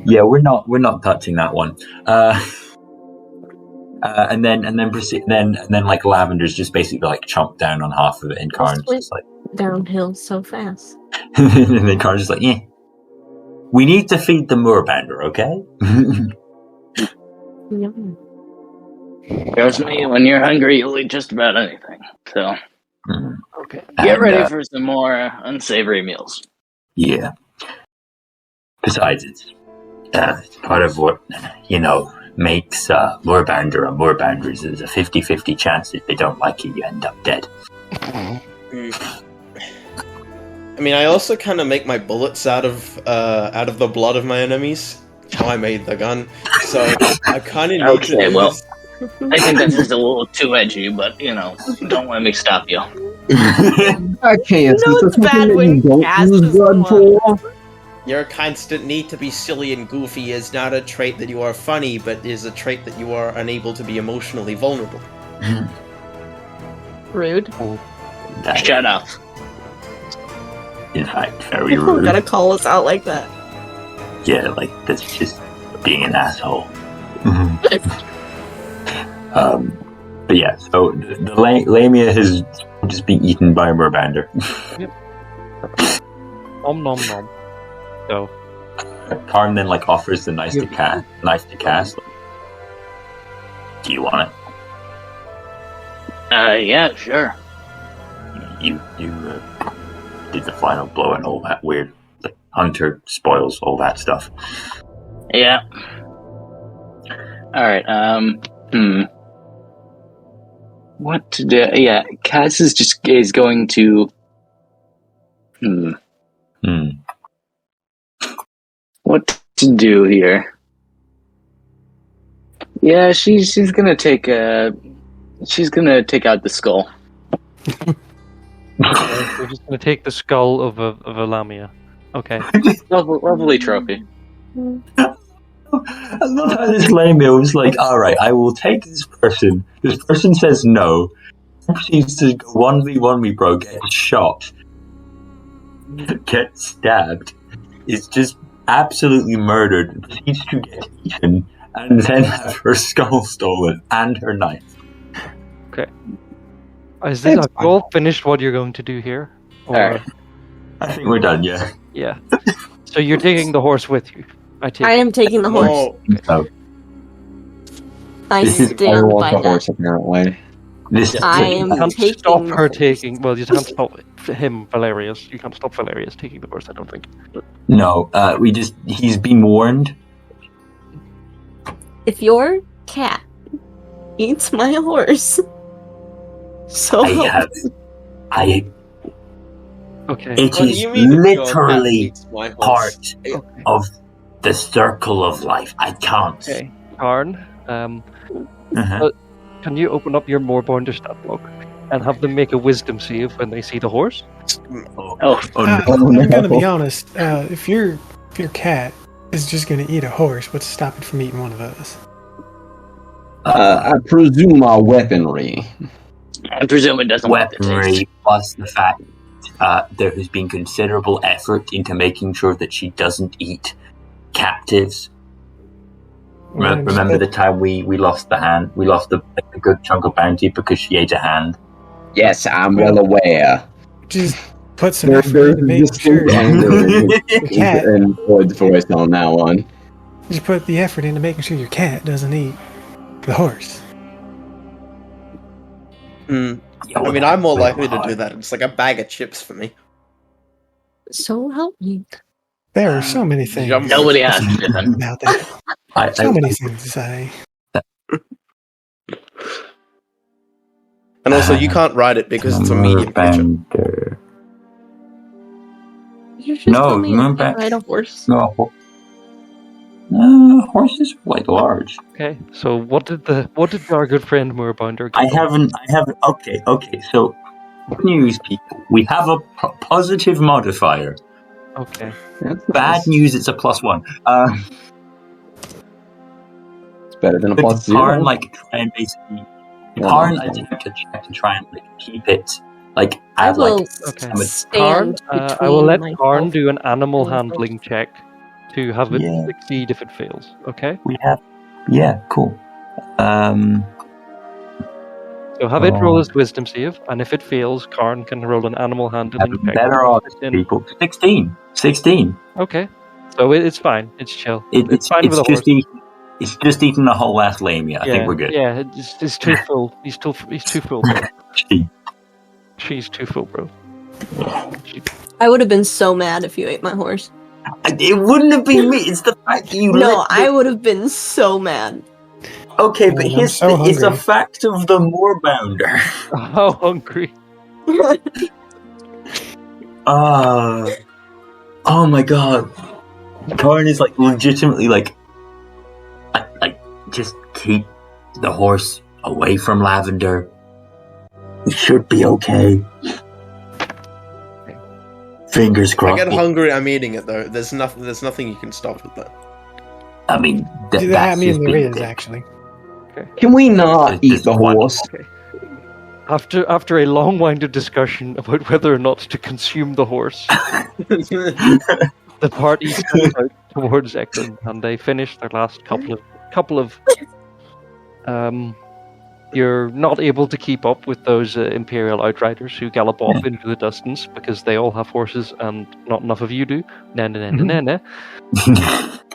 Yeah, we're not touching that one. And then proceed. Then Lavender's just basically chomped down on half of it, and Karn's just Downhill so fast. and then Karn's just like, yeah. We need to feed the Moorbander, okay? Yum. Trust me, when you're hungry, you'll eat just about anything. So okay. get ready for some more unsavory meals. Yeah. Besides, it's part of what makes Moorbander a Moorbander. There's a 50-50 chance if they don't like you, you end up dead. I mean, I also kind of make my bullets out of the blood of my enemies. How I made the gun, so I kind of need Okay, to do well. this. I think that's just a little too edgy, but don't let me stop you. I can't. You know it's bad when Cass is the one. Your constant need to be silly and goofy is not a trait that you are funny, but is a trait that you are unable to be emotionally vulnerable. Rude. Shut up. In fact, very People rude. gotta call us out like that. Yeah, that's just being an asshole. But yeah, so the Lamia has just been eaten by a Moorbander. Nom nom nom. Go. Karn then offers the knife to Cass. Do you want it? Yeah, sure. You did the final blow and all that weird hunter spoils, all that stuff. Yeah. All right. What to do? Yeah, Cass is going to. What to do here? Yeah, she's gonna take out the skull. We're just going to take the skull of a lamia. Okay. Lovely trophy. I love how this lamia was like, alright, I will take this person. This person says no. Proceeds to go 1v1 me, bro, get shot. Get stabbed. Is just absolutely murdered. Proceeds to get eaten. And then have her skull stolen. And her knife. Okay. Have you all finished what you're going to do here? Or... Alright. I think we're done, yeah. Yeah. So you're taking the horse with you. I am taking the horse. Oh, So, I This is- I stand want by the that. horse, apparently. I am You can't taking stop the her horse. taking... Well, you can't stop him, Valerius. You can't stop Valerius taking the horse, I don't think. no, he's been warned. If your cat eats my horse, so Okay. It what do is you mean your cat literally eats my horse? part Okay. of the circle of life. I can't. Okay. Karn, Uh-huh. can you open up your Moorbinder stat block and have them make a wisdom save when they see the horse? Oh. no. I'm gonna be honest. If your cat is just gonna eat a horse, what's to stop it from eating one of us? I presume our weaponry. I presume it doesn't want the taste. Weaponry plus the fact there has been considerable effort into making sure that she doesn't eat captives. Remember the time we lost the hand? We lost a good chunk of bounty because she ate a hand. Yes, I'm well aware. Just put some There's effort into making sure. cat. and Floyd's voice on that one. Just put the effort into making sure your cat doesn't eat the horse. I mean, I'm more likely to do that. It's like a bag of chips for me. so help me. There are so many things Nobody asked, Piffin. about that. So many things to say. And also, you can't ride it because it's a medium creature. Moorbinder. You just No, tell me remember- I can ride a horse. No, horses are large. Okay. So what did our good friend Moorbinder get? I haven't. Okay. So, good news, people. We have a positive modifier. Okay. Bad news. It's a +1. It's better than a But plus Karn, zero. try and basically. Yeah. Karn attempt to try and keep it I as will Okay. I'm a stand I will let between Karn myself do an animal and the handling check to have it Yeah. succeed if it fails. Okay. we have. Yeah, cool. So have it roll his wisdom save, and if it fails, Karn can roll an animal handling check. Better odds, people. 16. Okay. So it's fine. It's chill. It's fine with a horse. It's just eating a whole ass lamia. I think we're good. Yeah, it's too full. He's too full, bro. She's too full, bro. I would have been so mad if you ate my horse. It wouldn't have been me. It's the fact that you. No, I would have been so mad. Okay, but I'm here's so it's a hungry. fact of the Moorbounder. How hungry? Oh my god. Karn is legitimately just keep the horse away from Lavender. We should be okay. Fingers I crossed. get hungry, I'm eating it though. There's nothing you can stop with that. I mean, I that's mean, just there being is dick. actually. Can we not eat the one. horse? Okay. After a long-winded discussion about whether or not to consume the horse, the party goes out towards Ekron, and they finish their last couple of You're not able to keep up with those Imperial Outriders who gallop off into the distance because they all have horses and not enough of you do. Nah.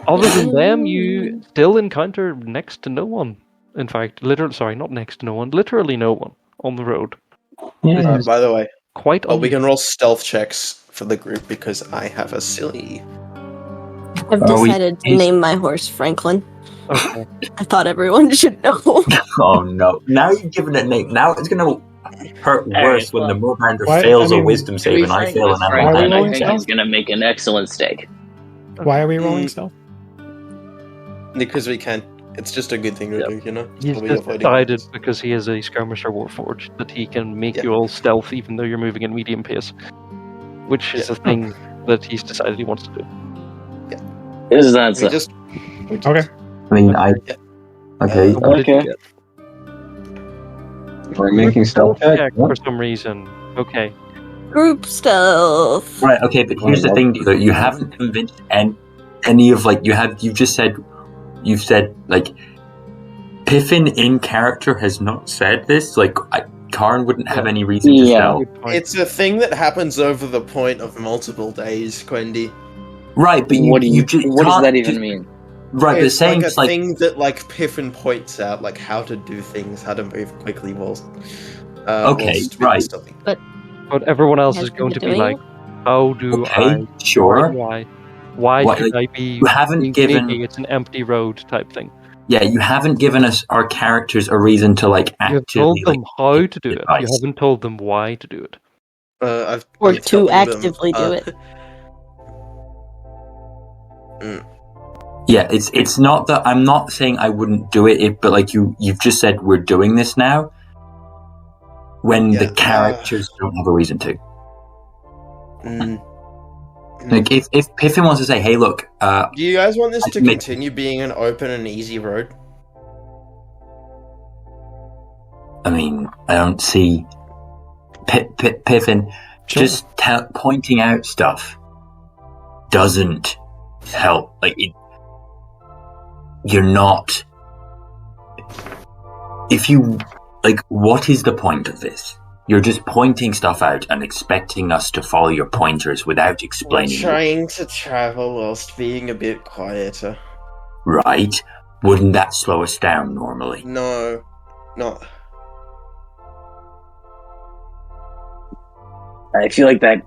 Other than them, you still encounter next to no one. In fact, not next to no one, literally no one on the road. Yeah. By the way, Quite we can roll stealth checks for the group because I have a silly. I've decided to name my horse Franklin. Okay. I thought everyone should know. Oh no! Now you've given it a name. Now it's gonna hurt worse when the Moorbinder fails a wisdom save and I fail an Franklin, I rolling think stealth? he's gonna make an excellent steak. Why are we rolling stealth? Because we can. It's just a good thing to do, you know? He's While we just avoid it. decided, because he is a skirmisher warforged, that he can make you all stealth even though you're moving at medium pace. Which is a thing that he's decided he wants to do. Is that We just Okay. I mean, okay. What did you get? We're making stealth check. for some reason. Okay. Group stealth. Right. Okay, but here's the thing: though, you haven't convinced any of you've said like Piffin in character has not said this. Like Karn wouldn't have any reason to tell. Good point. It's a thing that happens over the point of multiple days, Quendi. Right, but what does that can't even just- mean? Right, but It's saying like a thing that like Piffin points out, like how to do things, how to move quickly whilst. Okay, whilst right. stealthing. But everyone else Has is going to been be doing like, how do Okay, I... sure. Why What, should like, I be... you haven't being given- sneaky? It's an empty road type thing. Yeah, you haven't given us our characters a reason to like You have actively. told them how to do it. You advice. haven't told them why to do it. I've Or told to them, actively do it. Yeah, it's not that I'm not saying I wouldn't do it, but like you've just said we're doing this now. When the Yeah, characters don't have a reason to. Mm. Like if Piffin wants to say, "Hey, look, Do you guys want this I to can make- continue being an open and easy road? I mean, I don't see Piffin Sure. just pointing out stuff doesn't help. Like you're not. If you like, what is the point of this? You're just pointing stuff out and expecting us to follow your pointers without We're explaining. trying to travel whilst being a bit quieter. Right? Wouldn't that slow us down normally? No, not. I feel like that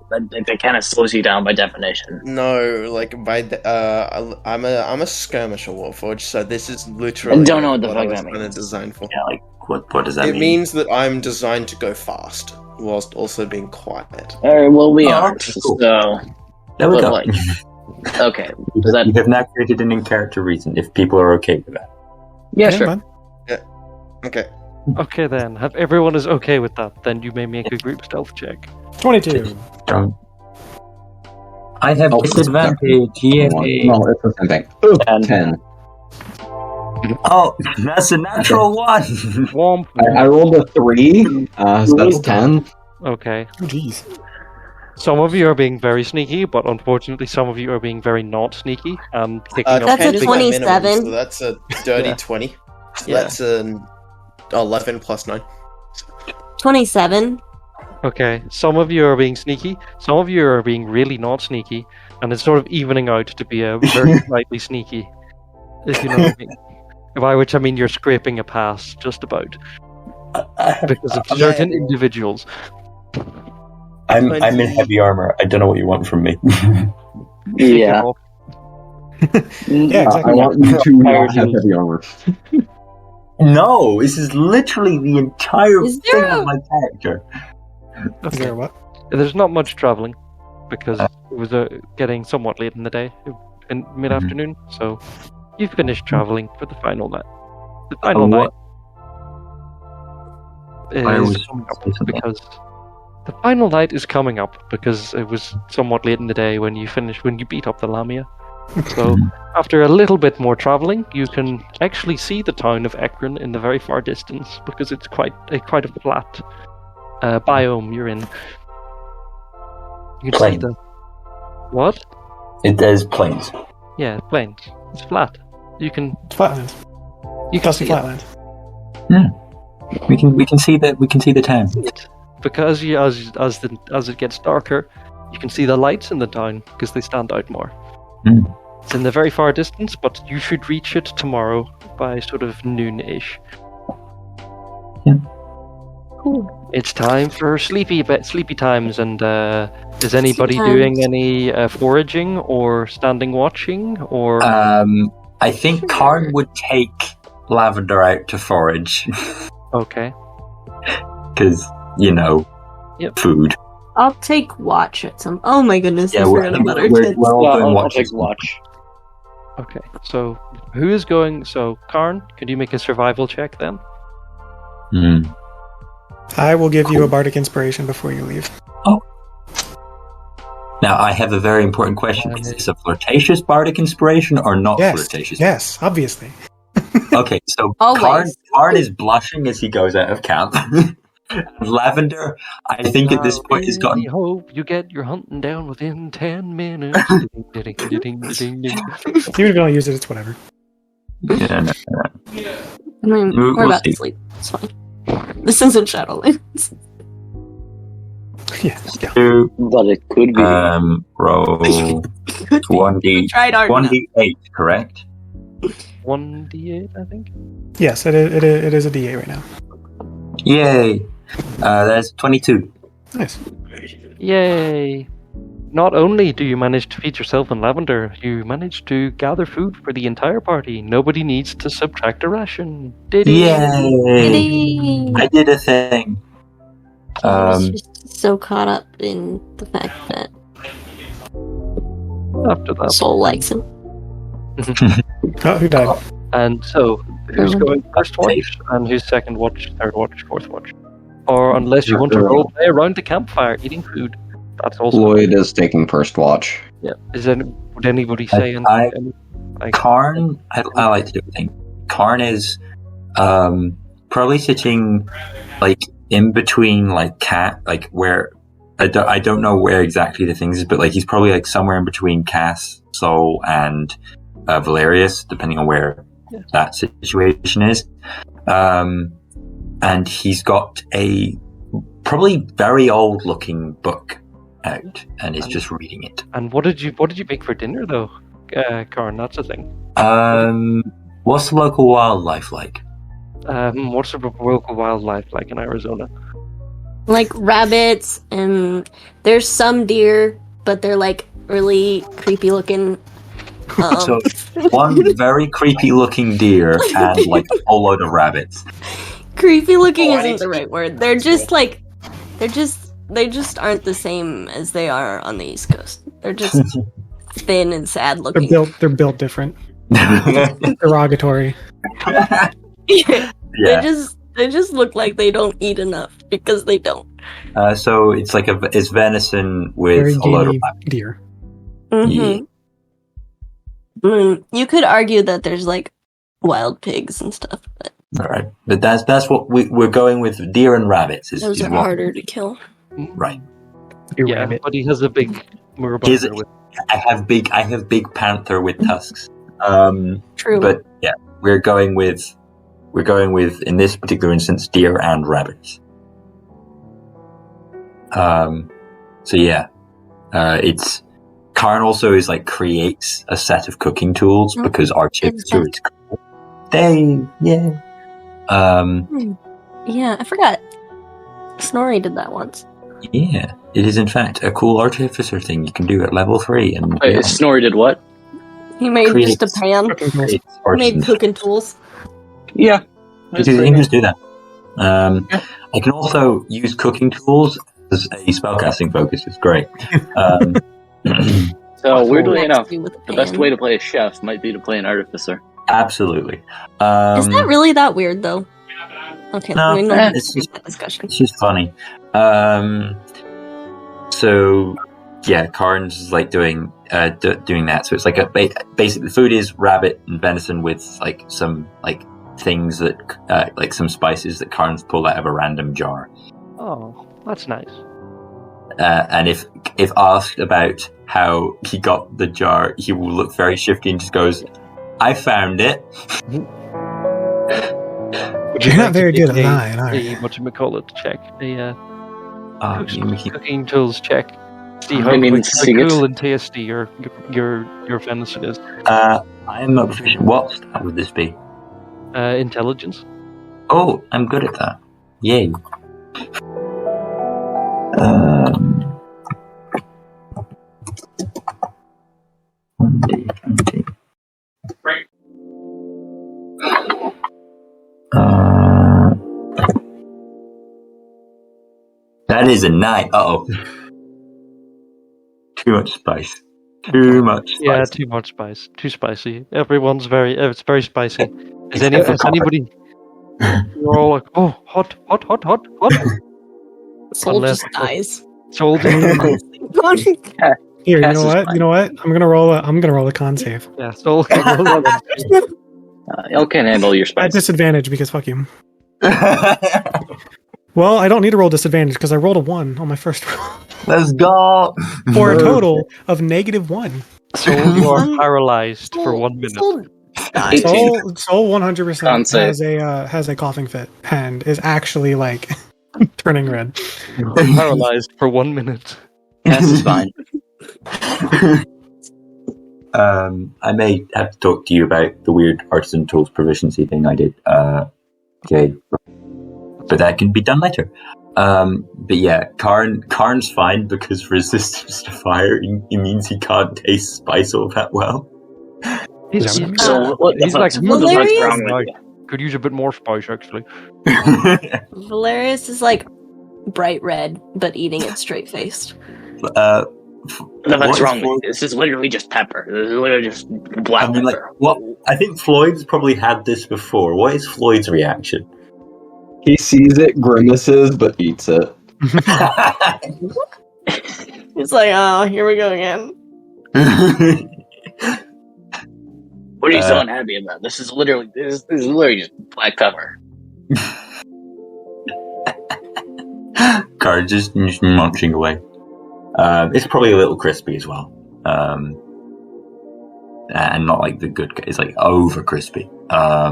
kind of slows you down by definition. No, like I'm a skirmisher warforged, so this is literally. I don't know what the fuck I was that kinda means. designed for. Yeah, like what does that It mean? means that I'm designed to go fast whilst also being quiet. Alright, well, we Oh, aren't. okay, cool. So, There we but go. like, okay. Does that? You have now created an in-character reason. If people are okay with that. Yeah, sure. man. Okay. Okay then, if everyone is okay with that, then you may make a group stealth check. 22. I have disadvantage. Yay. No, it's the same thing. And 10. Oh, that's a natural one. Womp. I rolled a 3, so that's 10. Okay. Oh, jeez. Some of you are being very sneaky, but unfortunately some of you are being very not sneaky and picking up... That's a 10 is my minimum, 27. so that's a dirty Yeah. 20. So Yeah. that's an 11 plus 9. 27. Okay, some of you are being sneaky, some of you are being really not sneaky, and it's sort of evening out to be a very slightly sneaky, if you know what I mean. By which I mean you're scraping a pass, just about, because of certain individuals. I'm in heavy armor. I don't know what you want from me. Take it yeah. off. Yeah, exactly. I want you to not have heavy armor. No, this is literally the entire Is thing there of a- my character. Is there a what? There's not much traveling, because it was getting somewhat late in the day, in mid-afternoon, so you've finished traveling for the final night. The final night I is was coming up saying something. because the final night is coming up because it was somewhat late in the day when you beat up the Lamia. So after a little bit more traveling, you can actually see the town of Ekron in the very far distance because it's quite a flat biome you're in. You can see Plain. the what? It is plains. Yeah, plains. It's flat. You can Flatland. you can Dusty see it. Flatland. We can see the town. Because as it gets darker, you can see the lights in the town because they stand out more. Mm. It's in the very far distance, but you should reach it tomorrow by sort of noon-ish. Yeah. Cool. It's time for sleepy times, and is anybody Sleepy doing times. any foraging or standing watching or? I think Karn would take Lavender out to forage Okay. because Yep. food. I'll take watch at some. Oh my goodness, I we're forgot about our we're tents. all Yeah, doing I'll watches. take watch. Okay. So who is going? So Karn, could you make a survival check then? Hmm. I will give you a bardic inspiration before you leave. Now, I have a very important question. Is this a flirtatious bardic inspiration or not flirtatious? Yes, obviously. Okay, so Always. Karn is blushing as he goes out of camp. Lavender, I think at this point, has gotten... I hope you get your hunting down within 10 minutes. Even if you don't use it, it's whatever. Yeah, no. I mean, We'll we're about see. to sleep. It's fine. This isn't Shadowlands. Yeah. But it could be. Roll Could be. 1d... Tried hard enough. 1d8, correct? 1d8, I think. Yes, it is a D8 right now. Yay! That's 22. Nice. Yay! Not only do you manage to feed yourself and Lavender, you manage to gather food for the entire party. Nobody needs to subtract a ration. Diddy! Yay! Yay! I did a thing. I was just so caught up in the fact that After that. Soul likes him. Oh, who died? And so, who's Mhm. going first watch, and who's second watch, third watch, fourth watch? Or unless you want to role play around the campfire eating food, that's also. Floyd is taking first watch. Yeah. Would anybody say anything? Karn, I like to do a thing. Karn is probably sitting like in between like cat, like where I don't know where exactly the things is, but like he's probably like somewhere in between Cass, Soul, and Valerius, depending on where that situation is. And he's got a probably very old looking book out and is just reading it. And what did you make for dinner though, Karn? That's the thing. What's the local wildlife like? What's the local wildlife like in Arizona? Like rabbits, and there's some deer, but they're like really creepy looking. So one very creepy looking deer and like a whole load of rabbits. Creepy looking Oh, I isn't need the to- right word. They're just like, they just aren't the same as they are on the East Coast. They're just thin and sad looking. They're built different. Derogatory. Yeah. They just look like they don't eat enough because they don't. So it's like it's venison with Very a load of gamey deer. Mm-hmm. You could argue that there's like wild pigs and stuff, but all right, but that's what we're going with. Deer and rabbits is those are what, harder to kill. right? You Yeah, rabbit. but he has a big Here's Murabunker it. with. I have big panther with tusks. True. But yeah, we're going with in this particular instance deer and rabbits. So yeah, it's Karn also is like creates a set of cooking tools because artificer is cool. Yeah. Yeah, I forgot. Snorri did that once. Yeah, it is in fact a cool artificer thing you can do at level 3 and Wait, Snorri did what? He made Creates- just a pan. Cooking tools. creates He made artisans. cooking tools. Yeah. Because you can just do that. I can also use cooking tools as a spellcasting focus. It's great. So weirdly What enough, to do with a the best pan. way to play a chef might be to play an artificer. Absolutely. Is that really that weird though? Okay, No, we know it's just- that discussion. It's just funny. So yeah, Karn's like doing that. So it's like basically the food is rabbit and venison with like some like things that like some spices that Karn's pulled out of a random jar. Oh, that's nice. And if asked about how he got the jar, he will look very shifty and just goes, "I found it." Would You're you not like to very make good at lying, are you? whatchamacallit check? You Cooking tools check. See how, I mean, like, see how it. cool and tasty your venison is. I'm not proficient. What stat would this be? Intelligence. Oh, I'm good at that. Yay. One day, 20. That is a 9. Uh-oh. Too much spice. Too much spice. Yeah, too much spice. Too spicy. Everyone's it's very spicy. Has anybody? We're all like, oh, hot. Soul Unless- just dies. Soul just Here, you Cass know is what? fine. You know what? I'm gonna roll a con save. yeah, Soul. You can handle your At spice. disadvantage because fuck you. Well, I don't need to roll disadvantage because I rolled a 1 on my first roll. Let's go. For a total of -1. Soul, you are paralyzed for Soul- 1 minute. Soul dies. Soul 100% Con save. has a coughing fit and is actually like turning red. You are paralyzed for 1 minute. Cass is fine. I may have to talk to you about the weird artisan tools proficiency thing I did. Okay. But that can be done later. But yeah, Karn's fine because resistance to fire it means he can't taste spice all that well. He's, Yeah, he's, So what the he's like, fuck's Valerius? wrong with you? could use a bit more spice, actually. Valerius is like bright red, but eating it straight faced. What the What fuck's is wrong with Floyd- you? This is literally just pepper. This is literally just black I mean, like, pepper. what? I think Floyd's probably had this before. What is Floyd's reaction? He sees it, grimaces, but eats it. He's like, oh, here we go again. What are you so unhappy about? This is literally just black pepper. Karn just munching away. It's probably a little crispy as well. And not like the good. It's like over crispy. A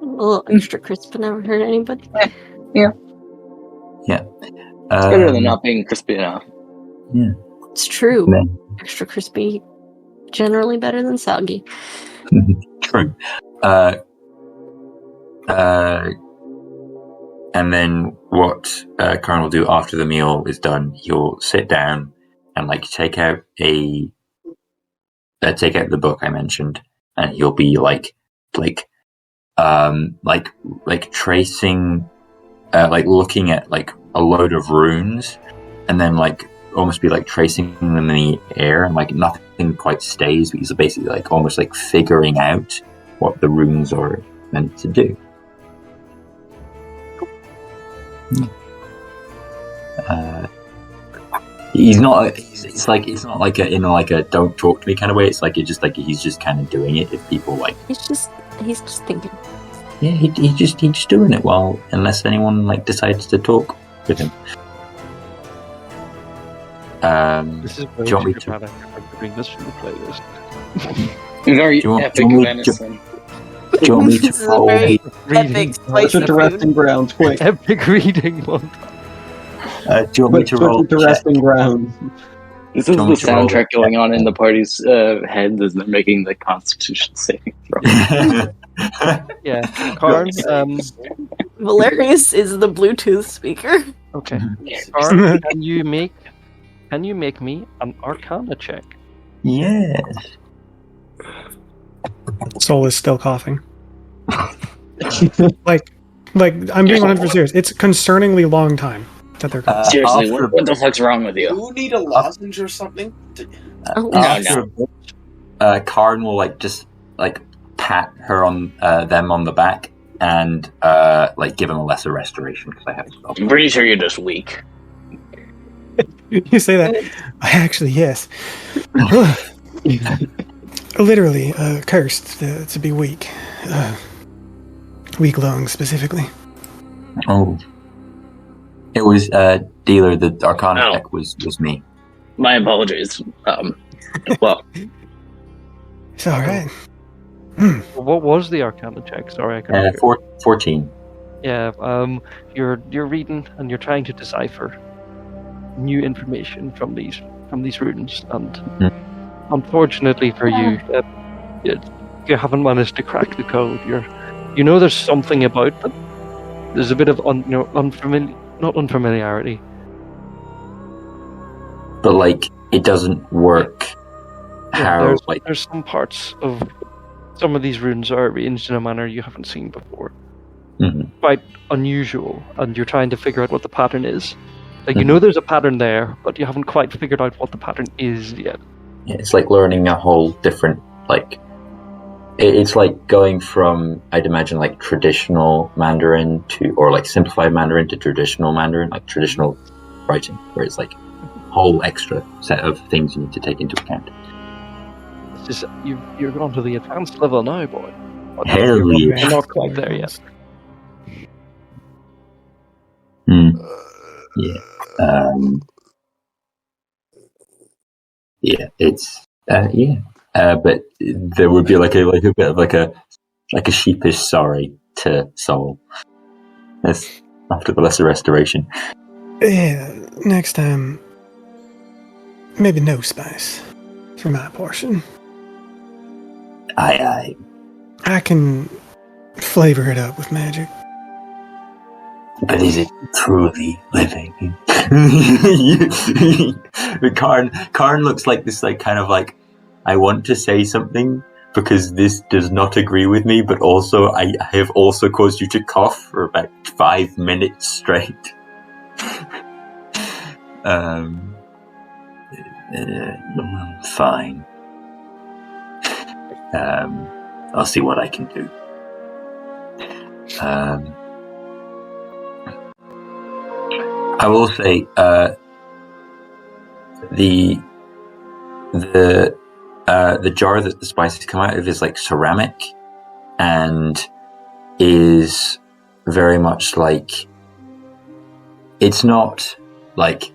little extra crisp never hurt anybody. It's better than not being crispy enough. It's true. Man. Extra crispy, generally better than soggy. True. And then what Karn will do after the meal is done, he'll sit down and like take out the book I mentioned, and he'll be tracing, looking at like a load of runes, and then like almost be like tracing them in the air, and like nothing quite stays, because they're basically like almost like figuring out what the runes are meant to do. He's not. It's not like a don't talk to me kind of way. It's like he's just kind of doing it. If people like, He's just thinking. yeah, he's just doing it. Well, unless anyone like decides to talk with him. This is do you want me to? dramatic. I'm putting this in the playlist. Very Do you want- epic do you want me to- venison. Do you want me This is to a roll? very Reading. epic slice Switch of to food. resting grounds, quick. Epic reading one. Do you want me to roll? Switch to check? resting grounds. This is Don't the you roll soundtrack it? going on in the party's heads as they're making the Constitution saving throw. Yeah, Karn. Valerius is the Bluetooth speaker. Okay, Karn, can you make me an Arcana check? Yes. Soul is still coughing. like I'm being 100% serious. It's a concerningly long time that they're coughing. Seriously, after what the fuck's wrong with you? Do you need a lozenge or something? Oh, After a bit, Karn will like just like pat her on them on the back and like give them a lesser restoration because I have to. I'm pretty sure you're just weak. You say that. I actually, yes. Literally, cursed to be weak. Weak lungs, specifically. Oh, it was dealer. The Arcana Oh. check was me. My apologies. Well, It's alright. What was the Arcana check? Sorry, I couldn't. 14. Yeah, you're reading and you're trying to decipher new information from these runes, and unfortunately for you, you haven't managed to crack the code. You know there's something about them. There's a bit of not unfamiliarity, but like it doesn't work. Yeah, there's some parts of some of these runes are arranged in a manner you haven't seen before. Mm-hmm. Quite unusual, and you're trying to figure out what the pattern is. Like, you know there's a pattern there, but you haven't quite figured out what the pattern is yet. Yeah, it's like learning a whole different, like, it's like going from, I'd imagine, like traditional Mandarin or like simplified Mandarin to traditional Mandarin, like traditional writing, where it's like a whole extra set of things you need to take into account. It's just, you're going to the advanced level now, boy. Hell yeah. You're not quite there yet. Yeah. Yeah, it's but there would be like a bit of like a sheepish sorry to Soul. That's after the Lesser Restoration. Yeah, next time, maybe no spice for my portion. Aye. I can flavor it up with magic. But is it truly living? Karn looks like this, like kind of like, I want to say something because this does not agree with me, but also I have also caused you to cough for about 5 minutes straight. Fine. I'll see what I can do. I will say, the jar that the spices come out of is like ceramic, and is very much like, it's not like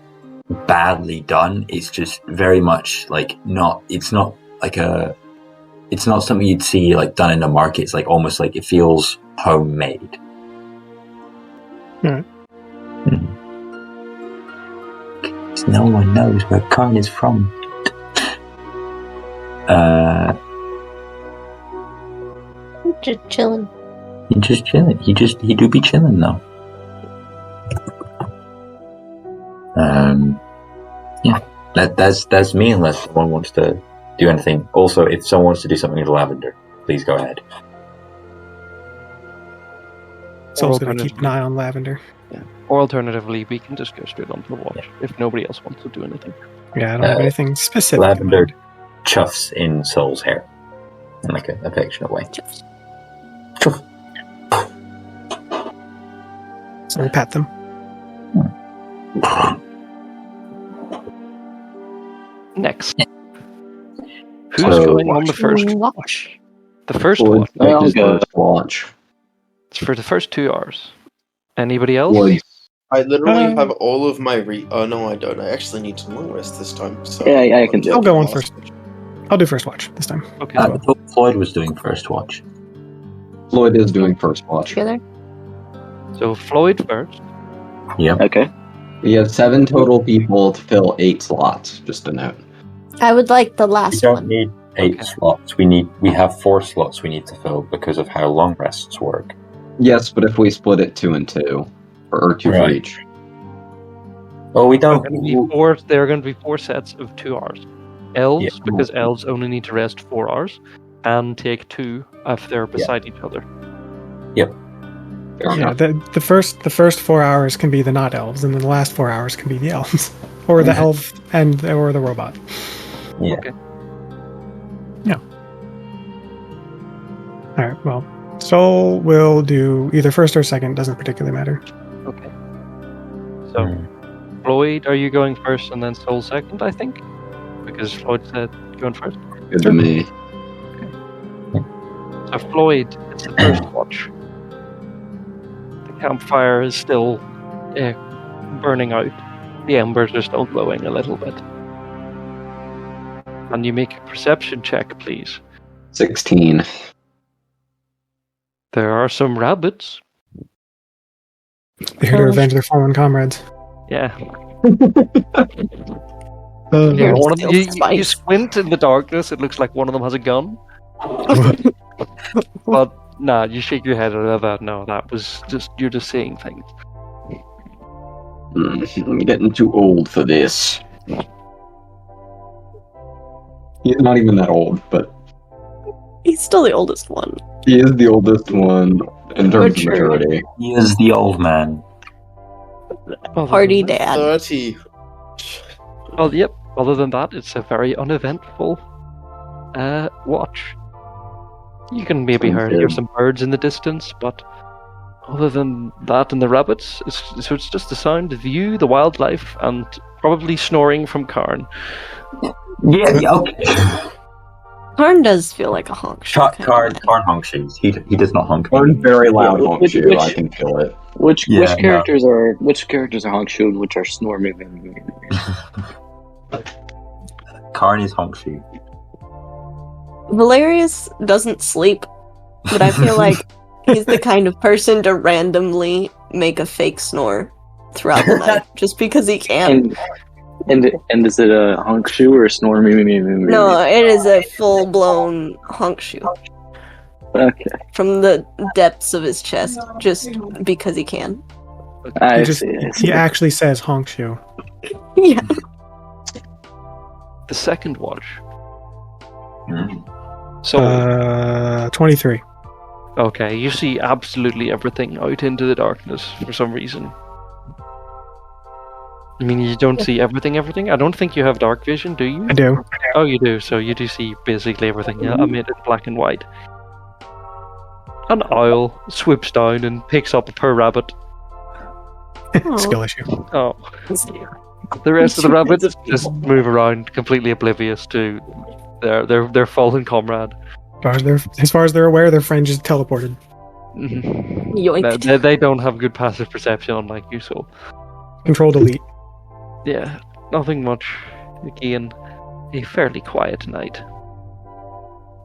badly done. It's just very much like it's not something you'd see like done in a market. It's like almost like it feels homemade. Right. No one knows where Karn is from. Just chilling. He's just chilling. He do be chilling though. Yeah, that's me. Unless someone wants to do anything. Also, if someone wants to do something in lavender, please go ahead. Soul's going to keep an eye on lavender. Yeah. Or alternatively, we can just go straight on to the watch if nobody else wants to do anything. Yeah, I don't have anything specific. Lavender chuffs in Soul's hair in like an affectionate way. Chuffs. Chuff. So we pat them. Next. Who's going on the first watch? The first watch. I'll go. Watch. It's for the first 2 hours. Anybody else? I literally have all of my oh no, I don't. I actually need to long rest this time. So Yeah, I can do it. I'll go on first. I'll do first watch this time. Okay. I thought Floyd was doing first watch. Floyd is doing first watch. Together? So Floyd first. Yeah. Okay. We have 7 total people to fill 8 slots. Just a note. I would like the We last don't one. need 8 slots. We have 4 slots we need to fill because of how long rests work. Yes, but if we split it 2 and 2, or 2 for Right. each. Well, we There are don't. going to be 4 sets of 2 hours. Elves, because elves only need to rest 4 hours, and take 2 if they're beside each other. Fair Yeah, enough. the first 4 hours can be the not elves, and then the last 4 hours can be the elves, or the elf or the robot. Yeah. Okay. Yeah. All right. Well, Soul will do either first or second. Doesn't particularly matter. Okay. So, Floyd, are you going first and then Soul second, I think? Because Floyd said going first. Good to me. So, Floyd, it's the first watch. The campfire is still burning out. The embers are still glowing a little bit. And you make a perception check, please. 16. There are some rabbits. They're here to avenge their fallen comrades. Yeah. Here, One of them, you spice. squint in the darkness, it looks like one of them has a gun. But nah, you shake your head at that. No, that was just, you're just seeing things. I'm getting too old for this. He's not even that old, but He's still the oldest one. he is the oldest one in terms Mature. of maturity. He is the old man. Party dad. 30. Well, yep. Other than that, it's a very uneventful watch. You can maybe hear some birds in the distance, but other than that and the rabbits, it's just the sound of you, the wildlife, and probably snoring from Karn. Yeah, okay. Karn does feel like a honk. Karn honk shoes. He does not honk. Learn very loud honk Which- shoe. I can feel it. Which Yeah, characters are honk shoe, which are snoring? Karn is honk shoe. Valerius doesn't sleep, but I feel like he's the kind of person to randomly make a fake snore throughout the night, just because he can. And is it a honk shoe or a snore? No, it is a full-blown honk shoe Okay. from the depths of his chest, just because he can. I He see. he actually says honk shoe. Yeah. The second watch. Mm. So, 23. okay, you see absolutely everything out into the darkness for some reason. I mean, you don't see everything. I don't think you have dark vision, do you? I do. Oh, you do. So you do see basically everything. Yeah, I made it black and white. An owl swoops down and picks up a poor rabbit. Skill issue. Oh, the rest of the rabbits just move around, completely oblivious to their fallen comrade. As far as they're aware, their friend just teleported. Mhm. Yoinked. They don't have good passive perception, unlike you. So Control delete. yeah, nothing much. Again, a fairly quiet night.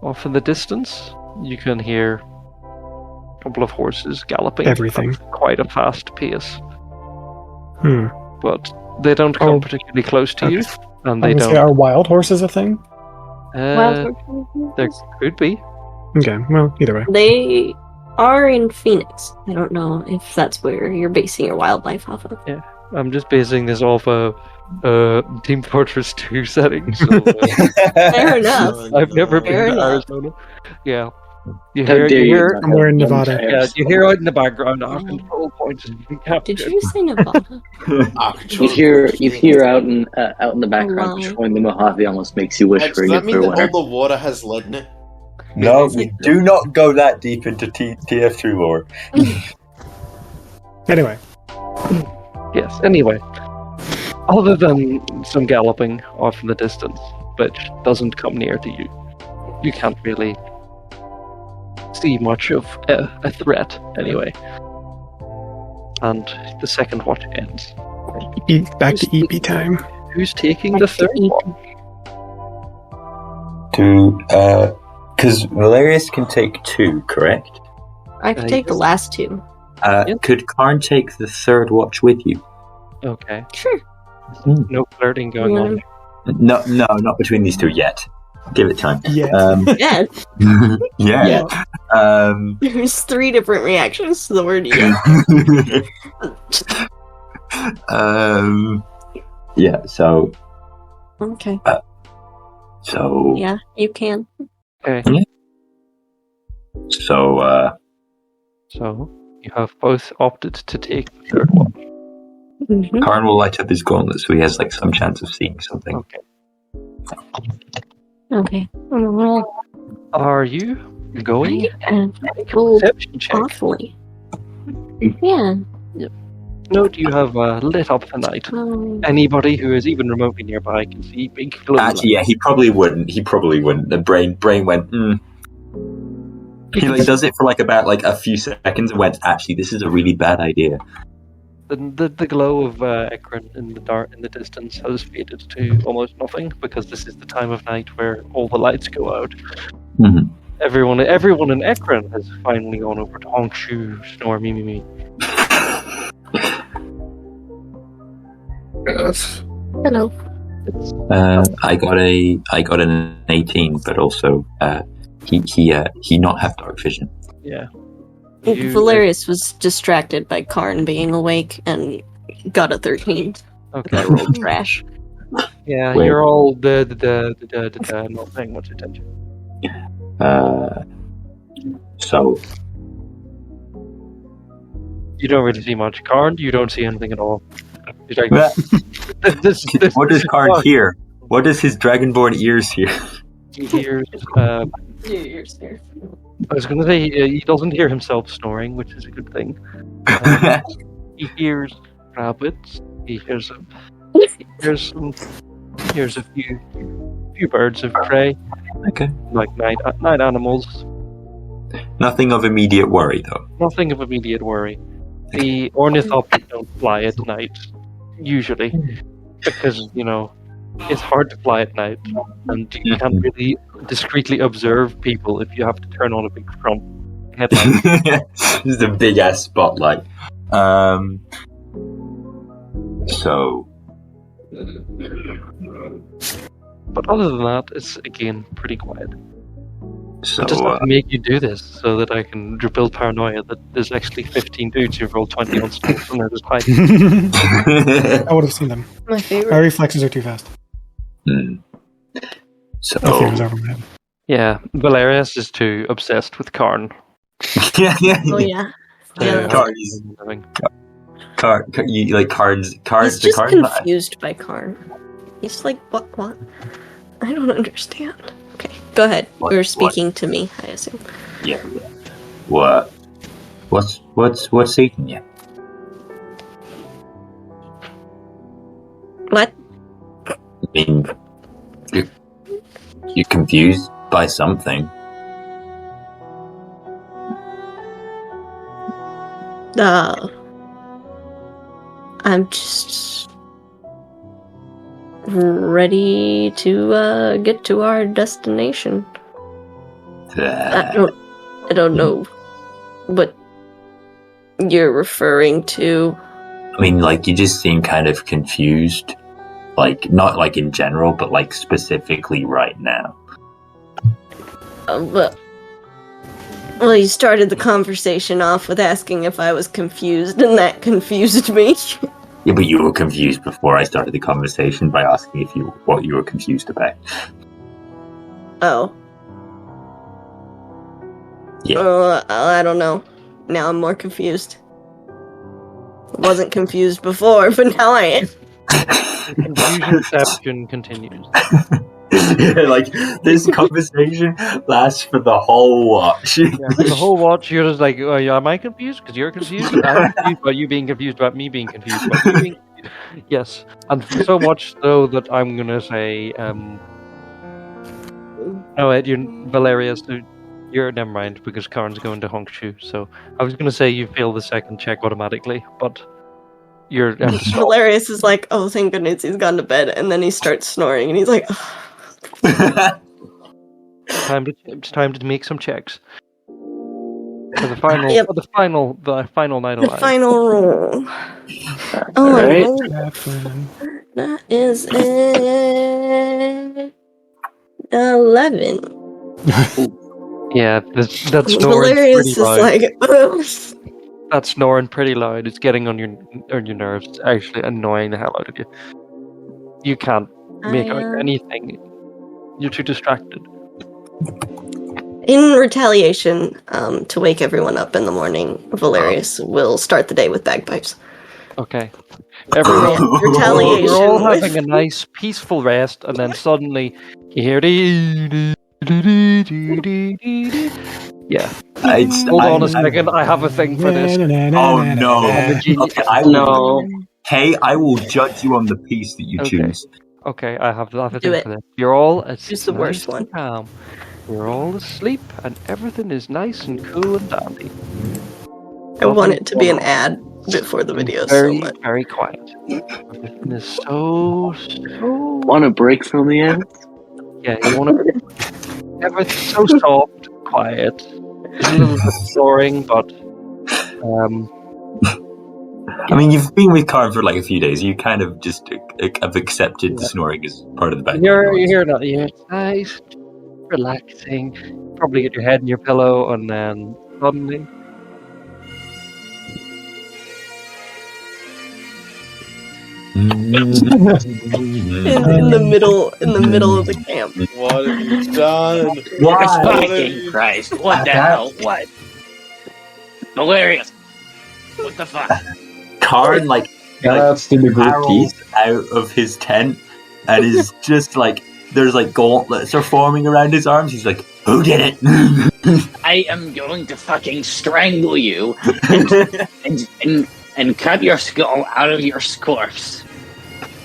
Off in the distance, you can hear a couple of horses galloping Everything. at quite a fast pace. Hmm. But they don't come Oh, particularly close to you, okay. and I they was gonna don't. say, are wild horses a thing? There could be. Okay, well, either way. They are in Phoenix. I don't know if that's where you're basing your wildlife off of. I'm just basing this off a Team Fortress 2 setting. So, Fair enough. I've never been Fair to enough. Arizona. Yeah, you How hear, dare you you hear, not Somewhere in have Nevada. one yeah, tire? you hear out in the background our control points. Did you say Nevada? You hear out in the background Wow. showing the Mojave almost makes you wish Does for a that mean nuclear that winter. all the water has lead in it? No, we do not go that deep into TF2 lore. Anyway, Yes. Anyway, other than some galloping off in the distance, which doesn't come near to you, you can't really see much of a threat. Anyway, and the second watch ends. back to EP time. Who's taking the third one? Because Valerius can take 2, correct? I could take the last two. Yeah. Could Karn take the third watch with you? Okay. Sure. No flirting going on. No, not between these two yet. Give it time. Yeah. Yeah. Yeah. There's 3 different reactions to the word yeah. Yeah. So. Okay. So. Yeah, you can. Okay. So. So you have both opted to take the third one. Mm-hmm. Karn will light up his gauntlet so he has like some chance of seeing something. Okay. Okay. I'm gonna roll Are you going? and roll Perception check. awfully. Yeah. Note you have lit up the night. Anybody who is even remotely nearby can see big glowing Actually, yeah, lights. he probably wouldn't. The brain went. He like does it for like about like a few seconds and went. Actually, this is a really bad idea. The glow of Ekron in the distance has faded to almost nothing because this is the time of night where all the lights go out. Mhm. Everyone in Ekron has finally gone over to honk, shoo, snore, me. Hello. I got an 18, but also he not have dark vision. Yeah. Valerius was distracted by Karn being awake and got a 13. Okay. I rolled trash. Yeah, Wait. you're all the not paying much attention. So You don't really see much. Karn, you don't see anything at all. He's like, what does Karn hear? What does his dragonborn ears hear? He hears. You're scared. I was going to say he doesn't hear himself snoring, which is a good thing. He hears rabbits. He hears a few birds of prey, Okay. like night animals. Nothing of immediate worry, though. Nothing of immediate worry. The ornithopters don't fly at night, usually, because, it's hard to fly at night, and you can't really discreetly observe people if you have to turn on a big front headlight. Just a big ass spotlight. So. But other than that, it's, again, pretty quiet. So, I just have to make you do this so that I can build paranoia that there's actually 15 dudes who rolled 20 on stilts and they're just hiding. I would have seen them. My favorite. My reflexes are too fast. So. My fear is over my head. Yeah, Valerius is too obsessed with Karn. yeah. Oh yeah. Yeah. Karn's. You like Karn's. He's just Karn. confused by Karn. He's like, what? I don't understand. Okay, go ahead. You're speaking to me, I assume. Yeah. What? What's eating you? What? I mean, you're confused by something. I'm just ready to get to our destination. I don't know what you're referring to. I mean, like, you just seem kind of confused. Like, not like in general, but like specifically right now. Well, you started the conversation off with asking if I was confused, and that confused me. Yeah, but you were confused before I started the conversation by asking what you were confused about. Oh. Yeah. I don't know. Now I'm more confused. Wasn't confused before, but now I am. Confusion continues. Like, this conversation lasts for the whole watch. Yeah, the whole watch, you're just like, oh, yeah, am I confused? Because you're confused? And I'm confused about you being confused about me being confused about you being confused. Yes. And so much so that I'm going to say, Valerius, you're never mind, because Karn's going to honk you. So I was going to say you fail the second check automatically, but you're... Valerius is like, oh, thank goodness he's gone to bed, and then he starts snoring, and he's like, oh. It's time to make some checks. For the final, the final night alive. The final roll. Oh, right. That is an 11. Yeah, that's snoring Valerius pretty is loud. like, ugh. That's snoring pretty loud. It's getting on your nerves. It's actually annoying the hell out of you. You can't make out anything. You're too distracted. In retaliation, to wake everyone up in the morning, Valerius will start the day with bagpipes. Okay. Everyone, retaliation. you're all having a nice, peaceful rest, and then suddenly you hear yeah. Hold on a second. I have a thing for this. Oh no! Okay, I will judge you on the piece that you choose. Okay, I have a Do thing it. for this. You're all Choose the worst one. Calm. You're all asleep, and everything is nice and cool and dandy. I want it to be an ad before the video Very, so much. very quiet. Everything is so. Want a break from the end? Yeah, you want to. Everything's so soft, quiet. It's a little bit boring, but I mean, you've been with Karn for like a few days. You kind of just have accepted the snoring as part of the background noise. You're not. You're nice, relaxing. Probably get your head in your pillow, and then suddenly. In the middle of the camp. What have you done? Fucking Christ! What the hell? What? Valerius! What the fuck? Karn That's to the group barrels piece. out of his tent and is just like there's like gauntlets are forming around his arms. He's like, "Who did it?" I am going to fucking strangle you and cut your skull out of your corpse.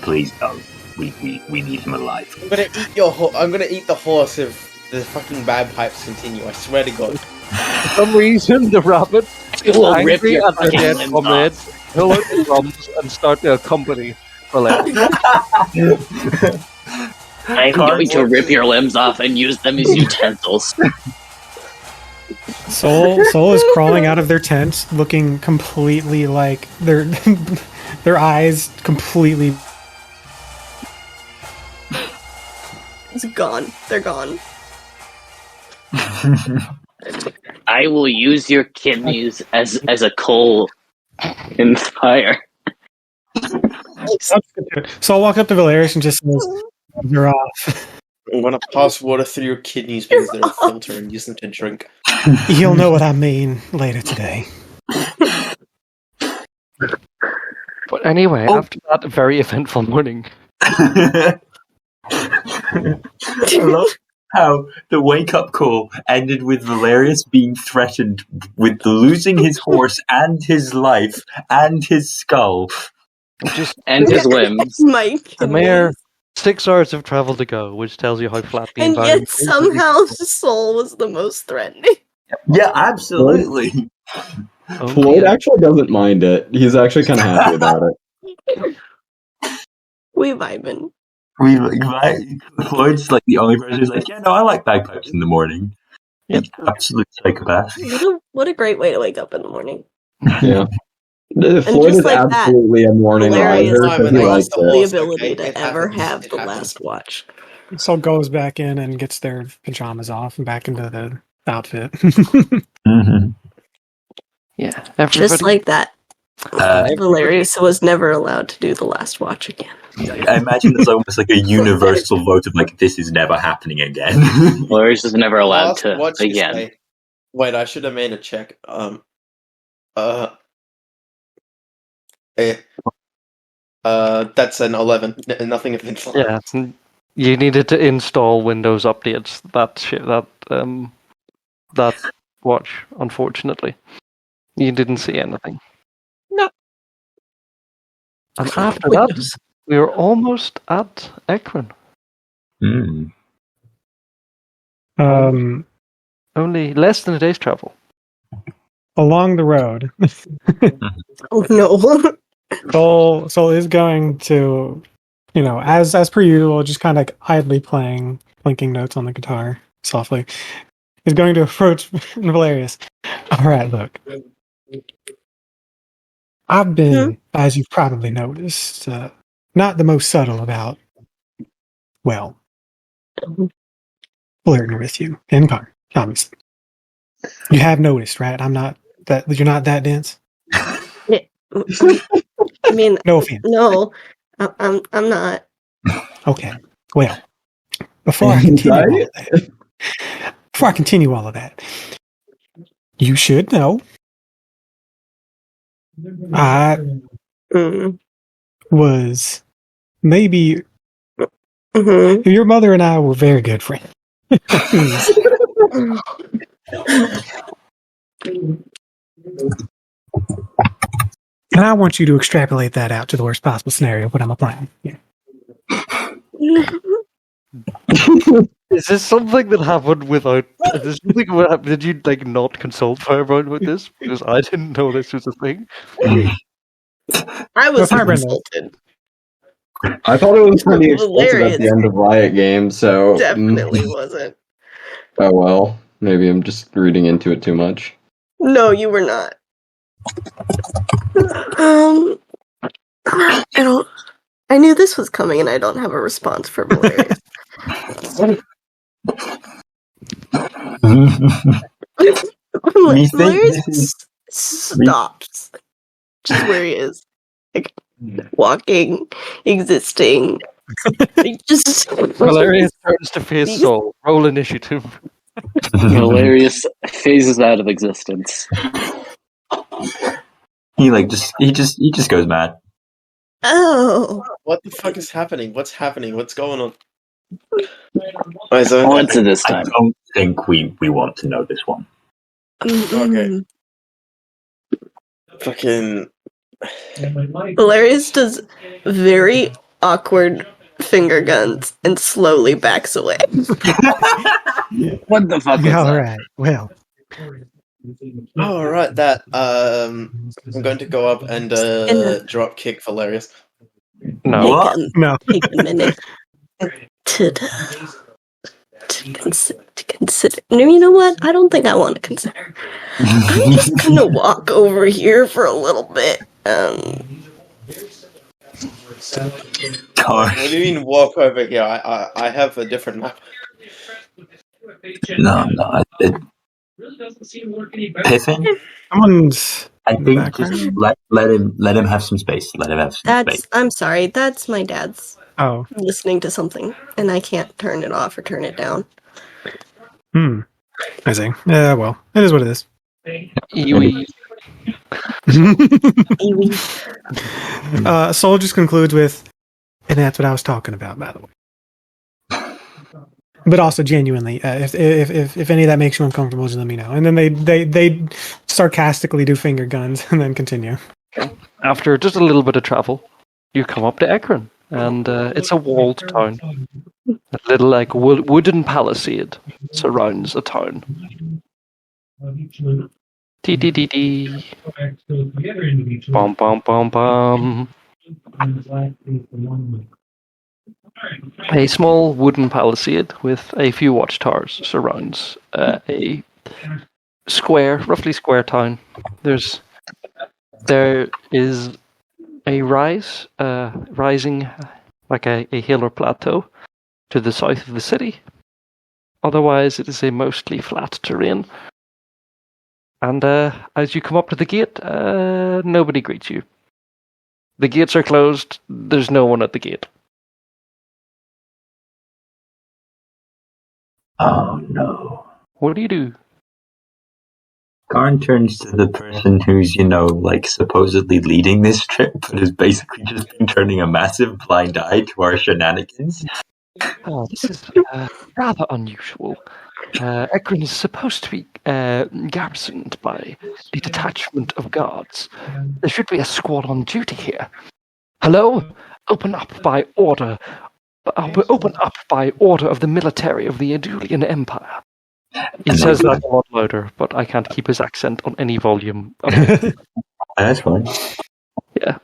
Please don't. We need him alive. I'm gonna eat I'm gonna eat the horse if the fucking bagpipes continue. I swear to God. For some reason, the rabbit It will angry rip your at their fucking dead limbs comrades, off. pull out the drums and start to accompany Valerius. I'm going to rip your limbs off and use them as utensils. Soul is crawling out of their tent, looking completely like their eyes completely. It's gone. They're gone. I will use your kidneys as a coal in fire. So I'll walk up to Valerius and just says, "You're off." I'm gonna pass water through your kidneys because they're a filter and use them to drink. You'll know what I mean later today. But anyway, after that very eventful morning, I love how the wake-up call ended with Valerius being threatened with losing his horse and his life and his skull. And his limbs. Mike. the mayor, 6 hours of travel to go, which tells you how flat the And environment yet is. somehow Soul was the most threatening. Yeah, absolutely. Oh, Floyd yeah. actually doesn't mind it. He's actually kind of happy about it. We vibing. Floyd's like the only person who's like, yeah, no, I like bagpipes in the morning. Yep. Absolute psychopath. What a great way to wake up in the morning. Yeah. Floyd just is like that, absolutely a morning Valerius riser, so he likes the it. ability Okay, it to ever happens. have It the happens. last watch. Soul goes back in and gets their pajamas off and back into the outfit. Mm-hmm. Yeah, Just everybody. like that. Uh, Valerius was never allowed to do the last watch again. I imagine there's almost like a universal vote of like, this is never happening again. Valerius is never allowed Last to watch you again. say. Wait, I should have made a check. That's an 11. Nothing eventful. Yeah, you needed to install Windows updates. That watch. Unfortunately, you didn't see anything. No. And after that, Windows. we were almost at Ekron. Mm. Only less than a day's travel. Along the road, Oh no. Soul is going to, as per usual, just kind of idly blinking notes on the guitar softly. Is going to approach Valerius. All right, look. I've been, as you've probably noticed, not the most subtle about, flirting with you in Karn, obviously. You have noticed, right? You're not that dense. I mean, No offense. no, I'm not. Okay. Well, before I continue all of that, you should know I was maybe your mother and I were very good friends. And I want you to extrapolate that out to the worst possible scenario, what I'm applying. Yeah. Is this something that happened without? Is this something that happened, did you not consult Firebrand with this? Because I didn't know this was a thing. I was Firebrand insulted. I thought it was pretty explosive Hilarious. at the end of Riot game, so Definitely wasn't. Oh well, maybe I'm just reading into it too much. No, you were not. I don't. I knew this was coming, and I don't have a response for Valerius. Valerius stops just where he is, like walking, existing. Just Valerius turns to face Soul. Roll initiative. Valerius phases out of existence. He just goes mad. Oh, What the fuck is happening? What's happening? What's going on? I'll answer this I time. don't think we want to know this one. Okay. Fucking. Valerius does very awkward finger guns and slowly backs away. What the fuck was Yeah, all that? right. Well, Oh, right, that. I'm going to go up and drop kick Valerius. No. What? no. Take a minute to consider. No, you know what? I don't think I want to consider. I'm just gonna walk over here for a little bit. Karn. What do you mean walk over here? I have a different map. No. Piffin? Someone's I think background? just let him have some space. Let him have some space. I'm sorry. That's my dad's Oh. listening to something, and I can't turn it off or turn it down. I see. Yeah, well, it is what it is. Iwi. Soul just concludes with, and that's what I was talking about, by the way. But also genuinely, if any of that makes you uncomfortable, just let me know. And then they sarcastically do finger guns and then continue. After just a little bit of travel, you come up to Ekron, and it's a walled town. A little like wooden palisade surrounds a town. Dee. Bum bum bum bum. A small wooden palisade with a few watchtowers surrounds a roughly square town. There is a rising like a hill or plateau to the south of the city. Otherwise, it is a mostly flat terrain. And as you come up to the gate, nobody greets you. The gates are closed. There's no one at the gate. Oh no. What do you do? Karn turns to the person who's, supposedly leading this trip, but has basically just been turning a massive blind eye to our shenanigans. Oh, this is rather unusual. Ekron is supposed to be garrisoned by a detachment of guards. There should be a squad on duty here. Hello? Open up by order. Open up by order of the military of the Adulian Empire. He says that a lot louder, but I can't keep his accent on any volume. That's fine. Yeah.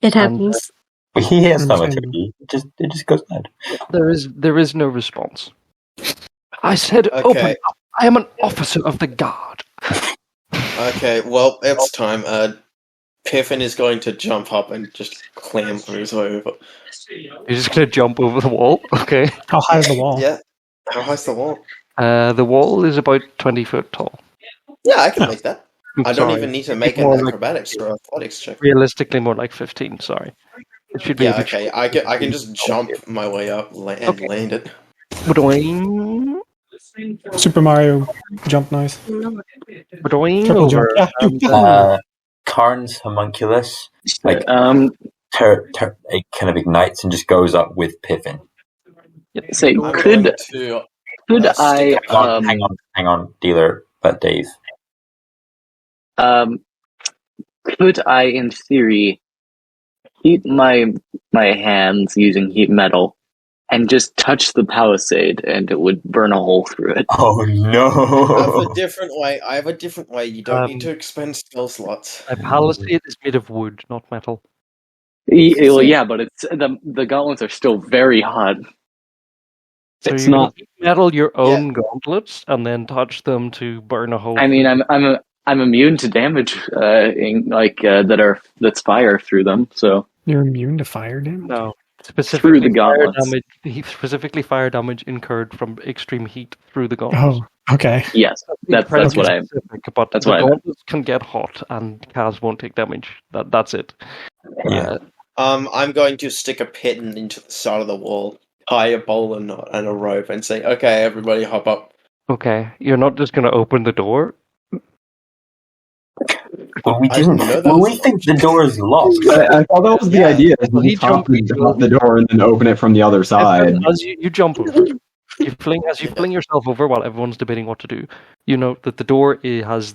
It happens. He has stomach turkey. It just goes mad. There is no response. I said open up. I am an officer of the guard. Okay, well, it's time. Piffin is going to jump up and just clamber his way over. You're just going to jump over the wall? Okay. How high is the wall? Yeah. How high's the wall? The wall is about 20 foot tall. Yeah, I can make that. I don't Sorry. even need to make an acrobatics or athletics check. Realistically, more like 15, sorry. It should be Yeah, okay. I can just jump my way up and land it. Boing. Super Mario jump noise. Boing Triple over. jump. Karn's homunculus, It kind of ignites and just goes up with Piffin. Say, I'm could going to, I Hang on, dealer, but Dave. could I, in theory, heat my hands using heat metal and just touch the palisade and it would burn a hole through it? Oh no! I have a different way. You don't need to expend spell slots. A palisade is made of wood, not metal. Well, yeah, but it's the gauntlets are still very hot. So It's you not. metal your own gauntlets and then touch them to burn a hole. I mean, I'm I'm immune to damage, that's fire through them. So You're immune to fire damage? No. through the gauntlets. Specifically fire damage incurred from extreme heat through the gauntlets. Oh, okay. Yes, that's what I. Specific, but that's the what I meant. gauntlets can get hot, and Kaz won't take damage. That's it. Yeah. I'm going to stick a pin into the side of the wall, tie a bowler knot and a rope, and say, "Okay, everybody, hop up." Okay, you're not just going to open the door. Well, we I didn't know didn't. that Well, was we think the door is locked. I thought that was the Yeah. idea. Well, He he jumped hop the door and then open it from the other side. As you jump over, you fling yourself over while everyone's debating what to do. You know that the door is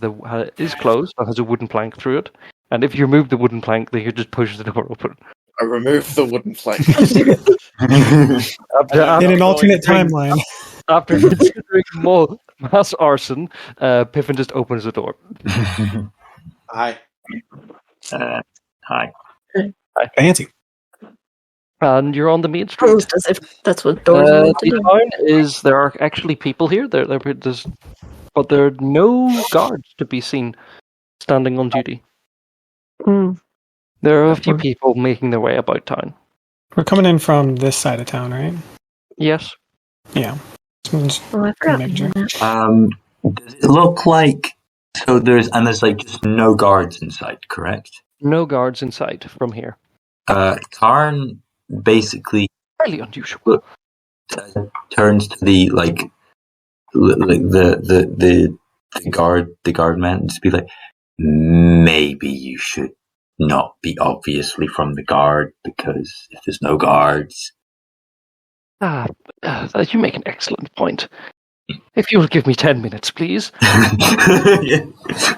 closed and has a wooden plank through it. And if you remove the wooden plank, then you just push the door open. I remove the wooden plank. In an alternate timeline. After considering mass arson, Piffin just opens the door. Hi. Hi. Fancy. And you're on the main street. Almost as if that's what doors are meant to The do. town there are actually people here. But there are no guards to be seen standing on duty. Hmm. There are a few people making their way about town. We're coming in from this side of town, right? Yes. Yeah. Just Oh, I forgot. Make sure. Does it look like there's like just no guards inside, correct? No guards in sight from here. Karn basically Fairly unusual. turns to the guard man and just be like, maybe you should not be obviously from the guard, because if there's no guards. You make an excellent point. If you'll give me 10 minutes, please. Yeah.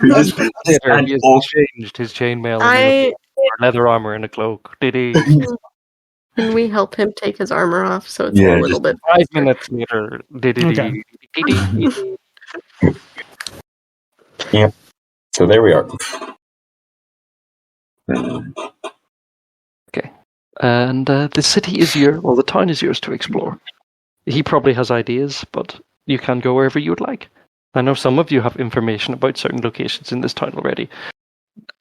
We just He stand has off. changed his chainmail I leather armor and a cloak. Did he? Can we help him take his armor off so it's Yeah, a little bit 5 minutes later. Did he? Okay. So there we are. Okay. And the city is the town is yours to explore. He probably has ideas, but you can go wherever you would like. I know some of you have information about certain locations in this town already.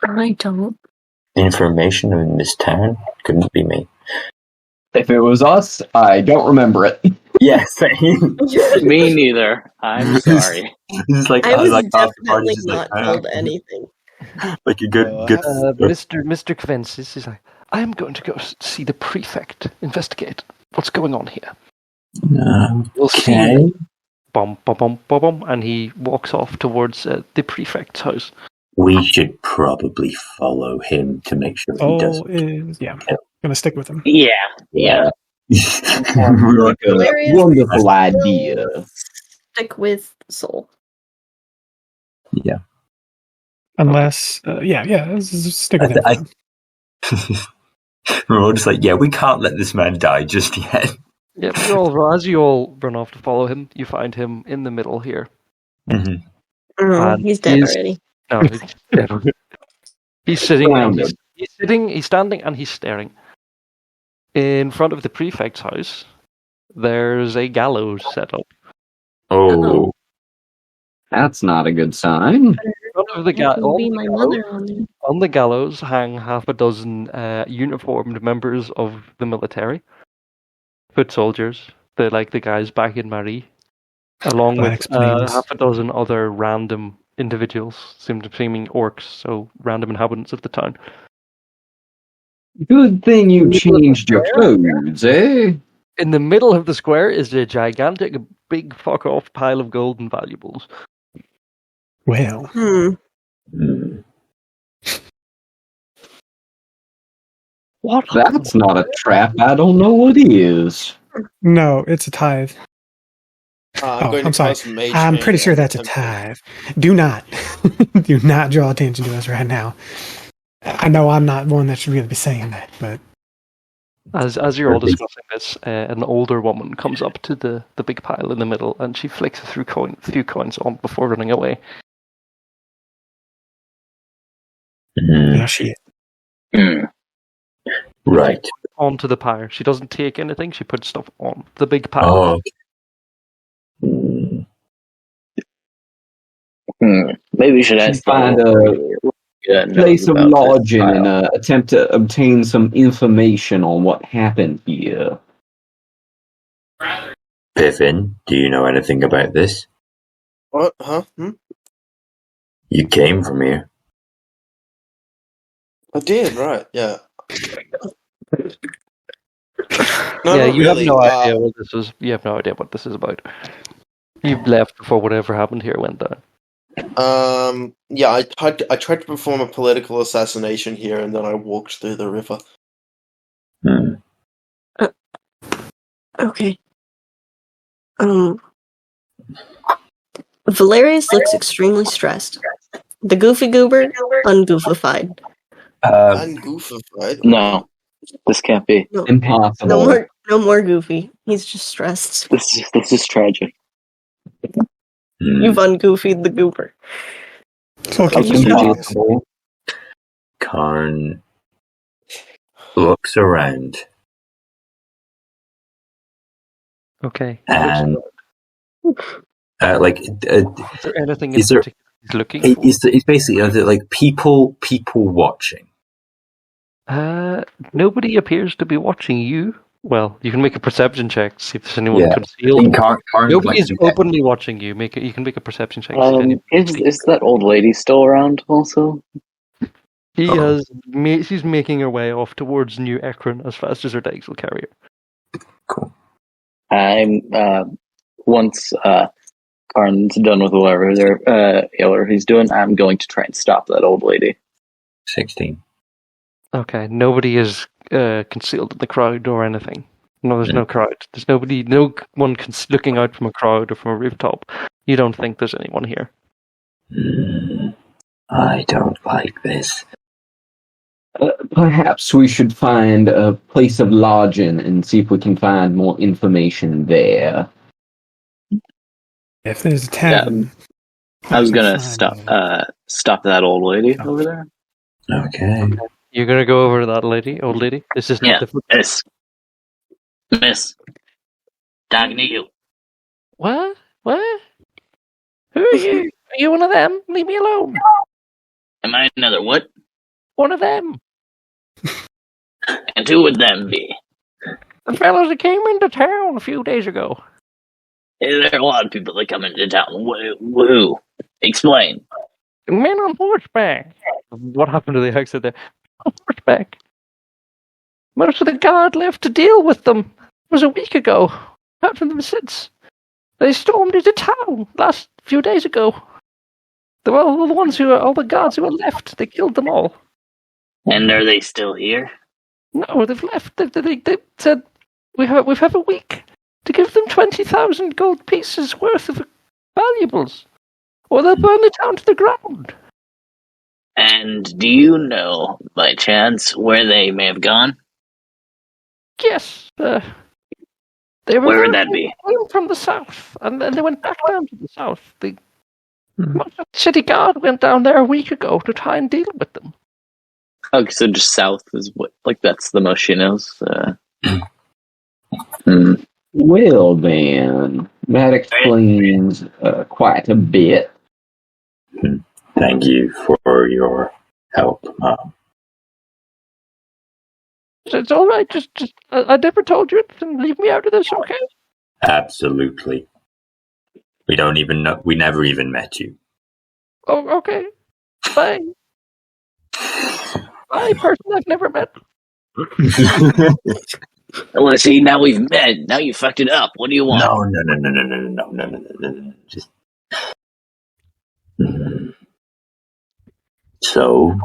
I don't. Information in this town couldn't be me. If it was us, I don't remember it. Yeah, same. Me neither. I'm sorry. It's like, I was after definitely parties, it's not like, told anything. like a good. Mr. Kvensis is like, I am going to go see the prefect, investigate what's going on here. We'll Okay. see. Bum, bum, bum, bum, bum, and he walks off towards the prefect's house. We should probably follow him to make sure he Soul doesn't. is, gonna stick with him. Yeah. Like a Valerius wonderful will idea. Stick with Soul. Yeah. Unless, stick with him. We're all just like, we can't let this man die just yet. Yeah, as you all run off to follow him, you find him in the middle here. Mm-hmm. He's dead already. No, he's dead. He's sitting. He's standing, and he's staring. In front of the prefect's house, there's a gallows set up. Oh. That's not a good sign. In front of the On the gallows hang half a dozen uniformed members of the military, foot soldiers. They're like the guys back in Marie, along with explains. half a dozen other random individuals, seeming orcs, so random inhabitants of the town. Good thing you changed your clothes, eh? In the middle of the square is a gigantic, big fuck off pile of gold and valuables. Well, What? That's not a trap. I don't know what is. no, it's a tithe. I'm sorry. I'm pretty sure that's a tithe. Do not draw attention to us right now. I know I'm not one that should really be saying that, but As you're all discussing this, an older woman comes up to the big pile in the middle, and she flicks a few coins on before running away. oh, shit. Right. Onto the pyre. She doesn't take anything. She puts stuff on the big pile. Oh. Maybe we should Should ask the find whole place of lodging and and attempt to obtain some information on what happened here. Piffin, do you know anything about this? What? Huh? You came from here. I did, right? Yeah. Yeah, not you have really. no idea what this is. You have no idea what this is about. You've left before whatever happened here went down. Yeah, I tried to perform a political assassination here, and then I walked through the river. Okay. Valerius looks extremely stressed. The Goofy Goober, ungoofified. Ungoofified? No, this can't be. No, Impossible. no more Goofy. He's just stressed. This is tragic. You've ungoofied the Goober. So How could you do this? Impossible. Karn looks around Okay. and Is there anything in is there- particular he's looking for? it's basically like people watching. Nobody appears to be watching you. Well, you can make a perception check to see if there's anyone Yeah. concealed. Karn Nobody is like to get- openly watching you. You can make a perception check. To see if anyone Is that old lady still around also? she's making her way off towards New Ekron as fast as her legs will carry her. Cool. I'm once Karn's done with whatever he's doing, I'm going to try and stop that old lady. 16. Okay, nobody is concealed in the crowd or anything. No, there's no crowd. There's nobody, no one looking out from a crowd or from a rooftop. You don't think there's anyone here. I don't like this. Perhaps we should find a place of lodging and see if we can find more information there. If there's a tavern, I was gonna fine. stop that old lady over there. Okay. You're gonna go over to that old lady. This is not Yeah, difficult. Miss, talking to you. What? What? Who are you? Are you one of them? Leave me alone. Am I another what? One of them. And who would them be? The fellas that came into town a few days ago. There are a lot of people that come into town. Who? Explain. Men on horseback. What happened to the exit there? On horseback. Most of the guard left to deal with them. It was a week ago. Haven't from them since. They stormed into town last few days ago. They were all the guards who were left. They killed them all. And are they still here? No, they've left. They said we have a week to give them 20,000 gold pieces worth of valuables, or they'll burn the town to the ground. And do you know, by chance, where they may have gone? Yes, they were. Where would that be? Came from the south, and then they went back down to the south. Most of the city guard went down there a week ago to try and deal with them. Okay, so just south is that's the most she knows. Well then, that explains quite a bit. Thank you for your help, Mom. It's all right. Just I never told you anything. Leave me out of this, okay? Absolutely. We don't even know. We never even met you. Oh, okay. Bye. Bye, person I've never met. Well, see, now we've met. Now you fucked it up. What do you want? No. Just. So,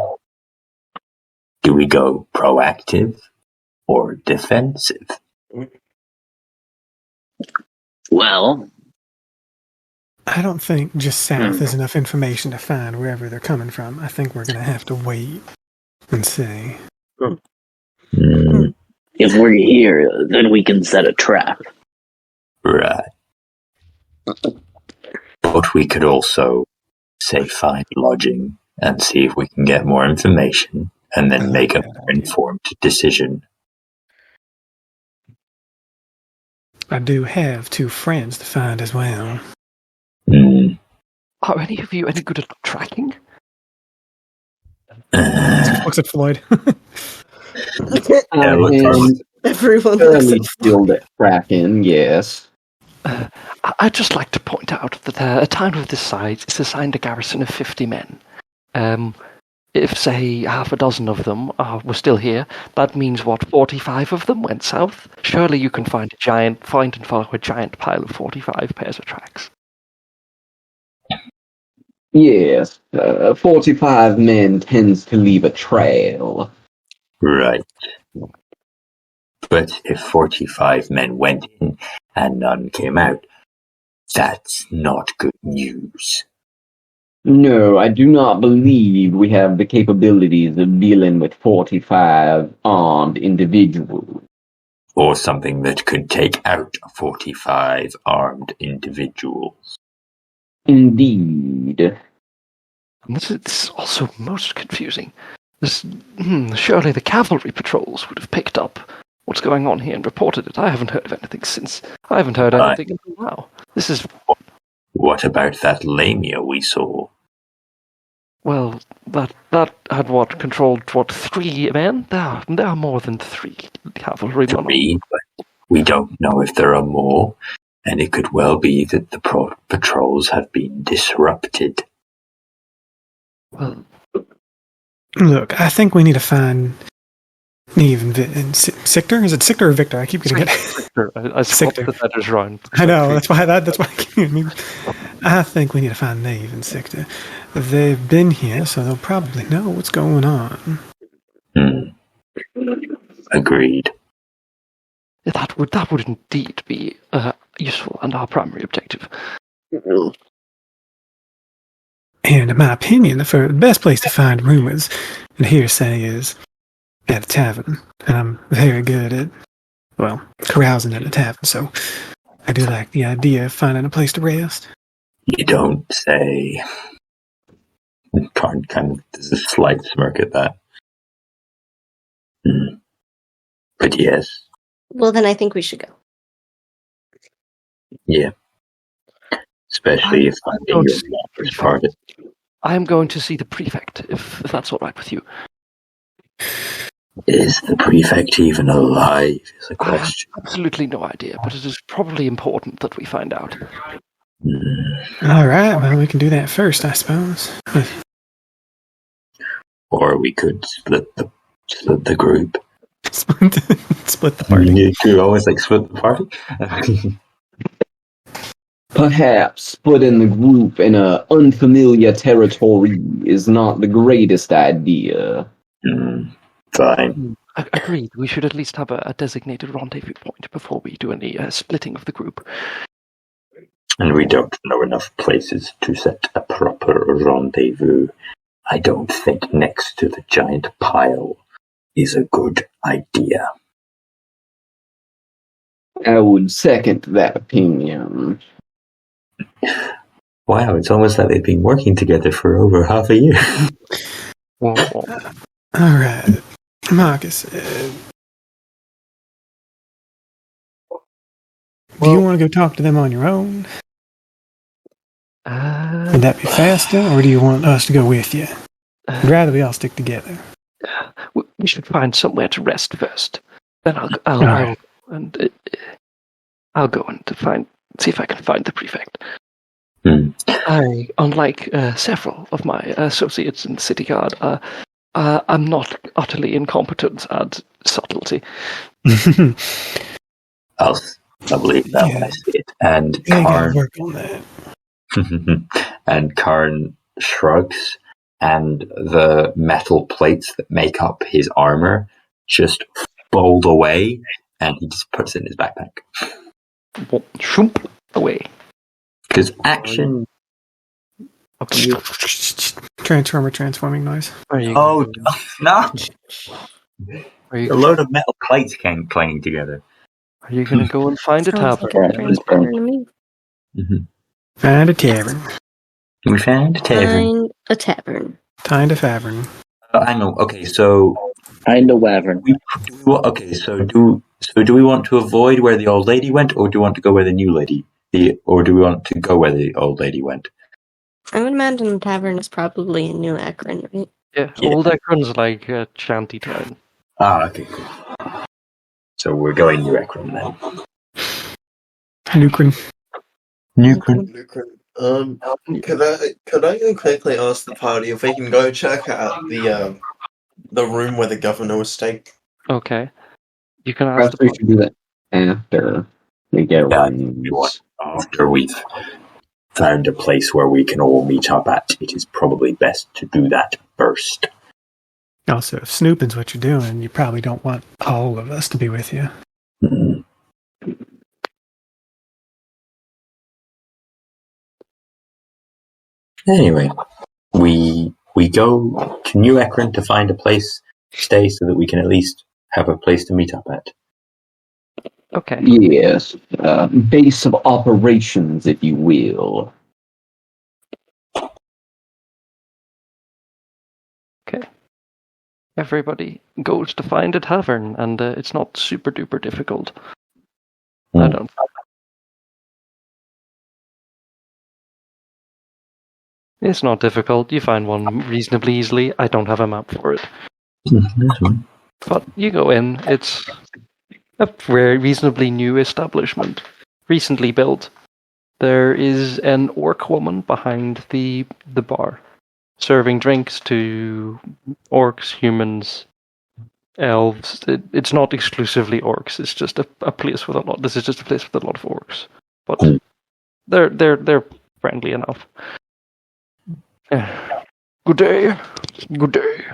do we go proactive or defensive? Well, I don't think just south is enough information to find wherever they're coming from. I think we're going to have to wait and see. if we're here, then we can set a trap. Right. But we could also, say, find lodging and see if we can get more information and then make a more informed decision. I do have 2 friends to find as well. Are any of you any good at tracking? Looks at Floyd. I let's am Everyone looks fairly at skilled at tracking, yes. I'd just like to point out that a town of this size is assigned a garrison of 50 men. If, say, half a dozen of them were still here, that means, 45 of them went south? Surely you can find and follow a giant pile of 45 pairs of tracks. Yes, 45 men tends to leave a trail. Right. But if 45 men went in and none came out, that's not good news. No, I do not believe we have the capabilities of dealing with 45 armed individuals. Or something that could take out 45 armed individuals. Indeed. And this is also most confusing. Surely the cavalry patrols would have picked up what's going on here and reported it. I haven't heard of anything since. I haven't heard anything until now. This is... What about that lamia we saw? Well, that had controlled 3 men? There are more than 3 cavalry. 3, but we don't know if there are more, and it could well be that the patrols have been disrupted. Well, Look, I think we need to find Neve and Sictor. Is it Sictor or Victor? I keep getting it. I swapped the letters around. I know, that's why I think we need to find Neve and Sictor. They've been here, so they'll probably know what's going on. Agreed. That would indeed be useful and our primary objective. And in my opinion, the best place to find rumors and hearsay is at a tavern. And I'm very good at, carousing at a tavern, so I do like the idea of finding a place to rest. You don't say. Karn kind of does a slight smirk at that. But yes. Well, then I think we should go. Yeah. Especially if I'm in your part. I am going to see the prefect, if that's all right with you. Is the prefect even alive? Is a question. I have absolutely no idea, but it is probably important that we find out. All right, well, we can do that first, I suppose. Or we could split the group. Split the party. You could always split the party. Perhaps splitting the group in an unfamiliar territory is not the greatest idea. Fine. Agreed. We should at least have a designated rendezvous point before we do any splitting of the group. And we don't know enough places to set a proper rendezvous. I don't think next to the giant pile is a good idea. I would second that opinion. Wow, it's almost like they've been working together for over half a year. All right, Marcus. Do you want to go talk to them on your own? Would that be faster, or do you want us to go with you? I'd rather we all stick together. We should find somewhere to rest first. Then I'll go and see if I can find the prefect. I, unlike several of my associates in the city guard, I'm not utterly incompetent at subtlety. I'll believe that when I see it. And Karn work on that. And Karn shrugs, and the metal plates that make up his armor just fold away, and he just puts it in his backpack. Shoop away. Because action. Transformer transforming noise. Oh no! A load of metal plates clanging together. Are you going to go and find a tavern? Like a transformer to me. Find a tavern. We found a tavern. Find a tavern. Find a tavern. I know. Okay, so Find a wyvern. Okay, so do we want to avoid where the old lady went, or do we want to go where the new lady? Or do we want to go where the old lady went? I would imagine the tavern is probably in New Akron, right? Yeah, Yeah. Old Akron's like a shanty town. Okay, cool. So we're going New Akron then. Nukrin. Could I go quickly ask the party if we can go check out the room where the governor was staying? Okay. You can ask Perhaps the we should do that after we get Yeah, rooms. after we've found a place where we can all meet up at, it is probably best to do that first. Also, if snooping's what you're doing, you probably don't want all of us to be with you. Mhm. Anyway, we go to New Akron to find a place to stay so that we can at least have a place to meet up at. Okay. Yes, base of operations, if you will. Everybody goes to find a tavern, and it's not super duper difficult. I don't. It's not difficult. You find one reasonably easily. I don't have a map for it. But you go in. It's a very reasonably new establishment, recently built. There is an orc woman behind the bar, serving drinks to orcs, humans, elves. It's not exclusively orcs. It's just a place with a lot. This is just a place with a lot of orcs, but they're friendly enough. Good day. Good day.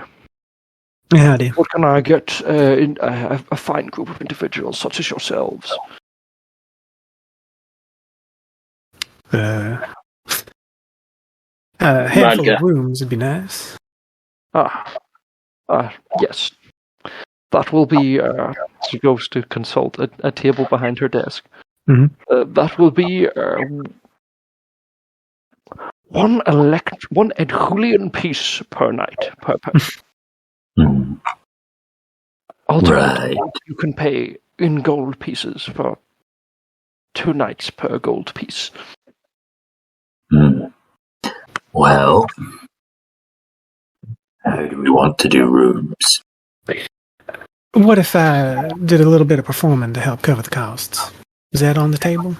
Howdy. What can I get in a fine group of individuals such as yourselves? A handful Vodka. of rooms would be nice. Yes. That will be, she goes to consult a table behind her desk. Mhm. That will be one Edhulian piece per night, per person. Mm. Alternatively, Right. you can pay in gold pieces for 2 nights per gold piece. Mm. Well, how do we want to do rooms? What if I did a little bit of performing to help cover the costs? Is that on the table?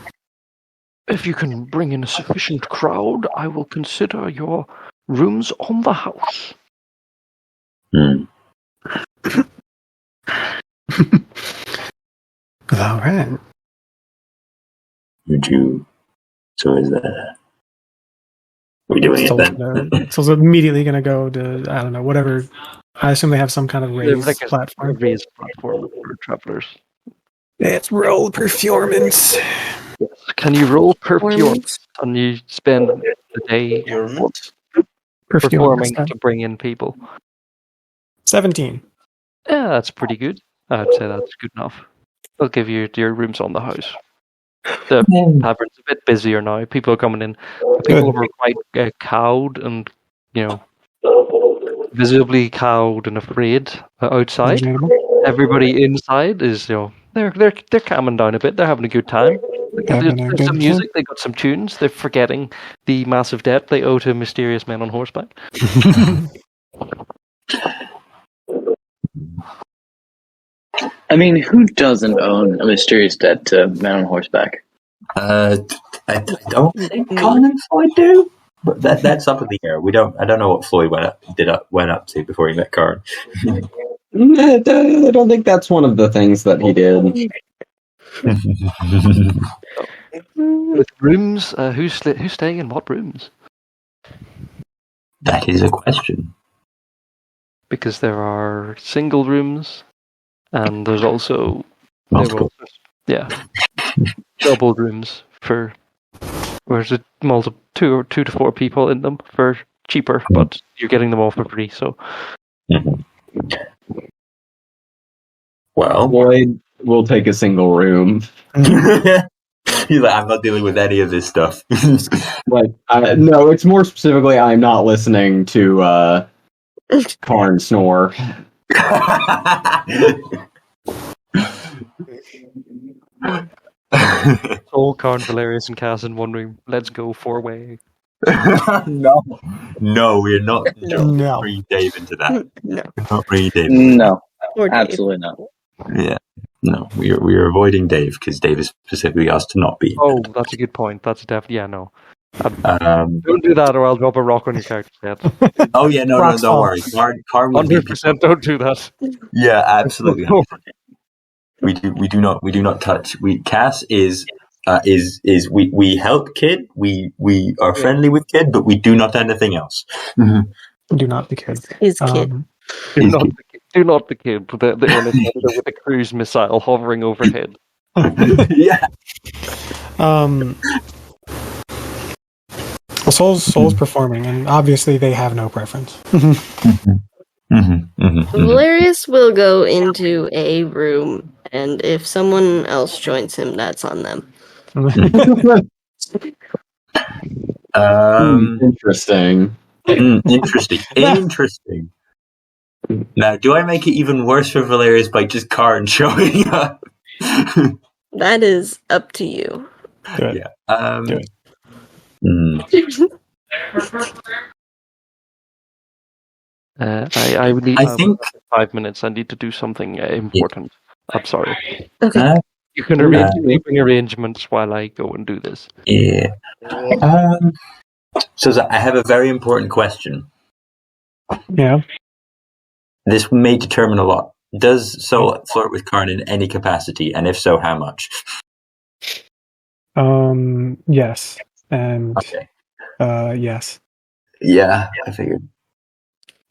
If you can bring in a sufficient crowd, I will consider your rooms on the house. Mm. All right. Would you? So is that? We doing it then? So immediately going to go to, I don't know, whatever. I assume they have some kind of raised Like a platform. raised platform for travelers. Let's roll performance. Can you roll performance Performance. and you spend the day performing to bring in people? 17. Yeah, that's pretty good. I'd say that's good enough. I'll give you your rooms on the house. The tavern's a bit busier now. People are coming in. People were quite cowed and, visibly cowed and afraid outside. Understandable. Everybody inside is, they're calming down a bit. They're having a good time. There's some music. They got some tunes. They're forgetting the massive debt they owe to mysterious men on horseback. I mean, who doesn't own a mysterious debt to man on horseback? I don't think Karn and Floyd do, but that's up in the air. I don't know what Floyd went up to before he met Karn. I don't think that's one of the things that he did. With rooms, who's staying in what rooms? That is a question. Because there are single rooms, and there's also Multiple. double rooms for where's it two to four people in them for cheaper, but you're getting them all for free. So, well, Lloyd will take a single room. He's like, I'm not dealing with any of this stuff. No, it's more specifically, I'm not listening to Karn snore. Soul, Karn, Valerius, and Cass in one room. Let's go 4-way. No, we're not. No. Bring Dave into that. No. We're not bringing Dave. No, Or Dave. absolutely not. Yeah, no, we are avoiding Dave because Dave is specifically asked to not be. Oh, that's a good point. That's definitely no. Don't do that, or I'll drop a rock on your character's head. Oh yeah, no, Rock don't worry. Karn will be 100% don't do that. Yeah, absolutely. we do not touch. Cass is we help Kid. We are friendly with Kid, but we do not anything else. Do not be kid. His kid. Do not the kid with the unattended with the cruise missile hovering overhead. Yeah. Well, Soul's performing, and obviously they have no preference. Valerius will go into a room, and if someone else joins him, that's on them. Interesting. Interesting. Now, do I make it even worse for Valerius by just Karn showing up? That is up to you. Do it. Yeah. Do it. I would need. I think 5 minutes. I need to do something important. I'm sorry. Okay. You can arrange sleeping arrangements while I go and do this. Yeah. So I have a very important question. Yeah. This may determine a lot. Does Soul flirt with Karn in any capacity, and if so, how much? Yes. And Okay. yes. Yeah, I figured.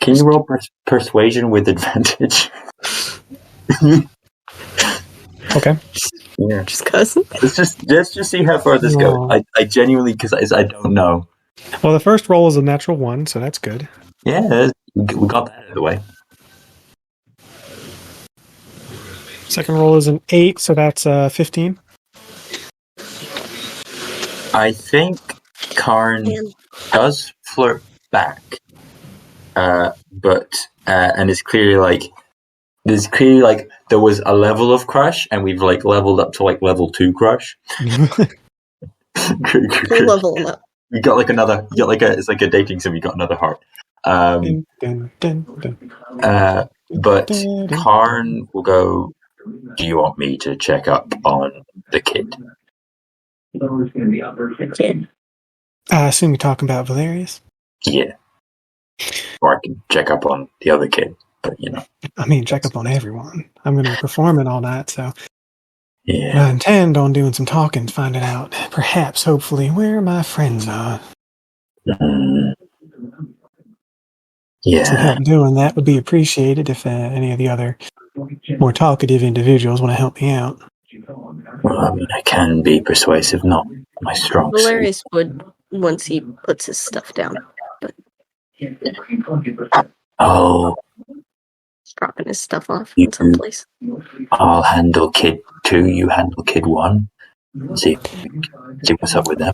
Can you roll persuasion with advantage? Okay. Yeah. Just cuz. Let's just see how far this goes. I genuinely, because I don't know. Well, the first roll is a natural 1, so that's good. Yeah, we got that out of the way. Second roll is an 8, so that's 15. I think Karn does flirt back, but and it's clearly like there was a level of crush, and we've like leveled up to like level 2 crush. We'll level him up. You got like another. You got like it's like a dating sim. You got another heart. Dun, dun, dun. But Karn will go. Do you want me to check up on the kid? Kid. I assume you're talking about Valerius? Yeah. Or I can check up on the other kid, but you know. I mean, check up on everyone. I'm going to be performing all night, so Yeah. I intend on doing some talking, finding out, perhaps, hopefully, where my friends are. Mm. Some Yeah. help doing that would be appreciated if any of the other more talkative individuals want to help me out. Well, I mean, I can be persuasive, not my strong suit. Valerius would once he puts his stuff down. But Oh, he's dropping his stuff off You in some place. I'll handle kid 2, you handle kid 1. See what's up with them.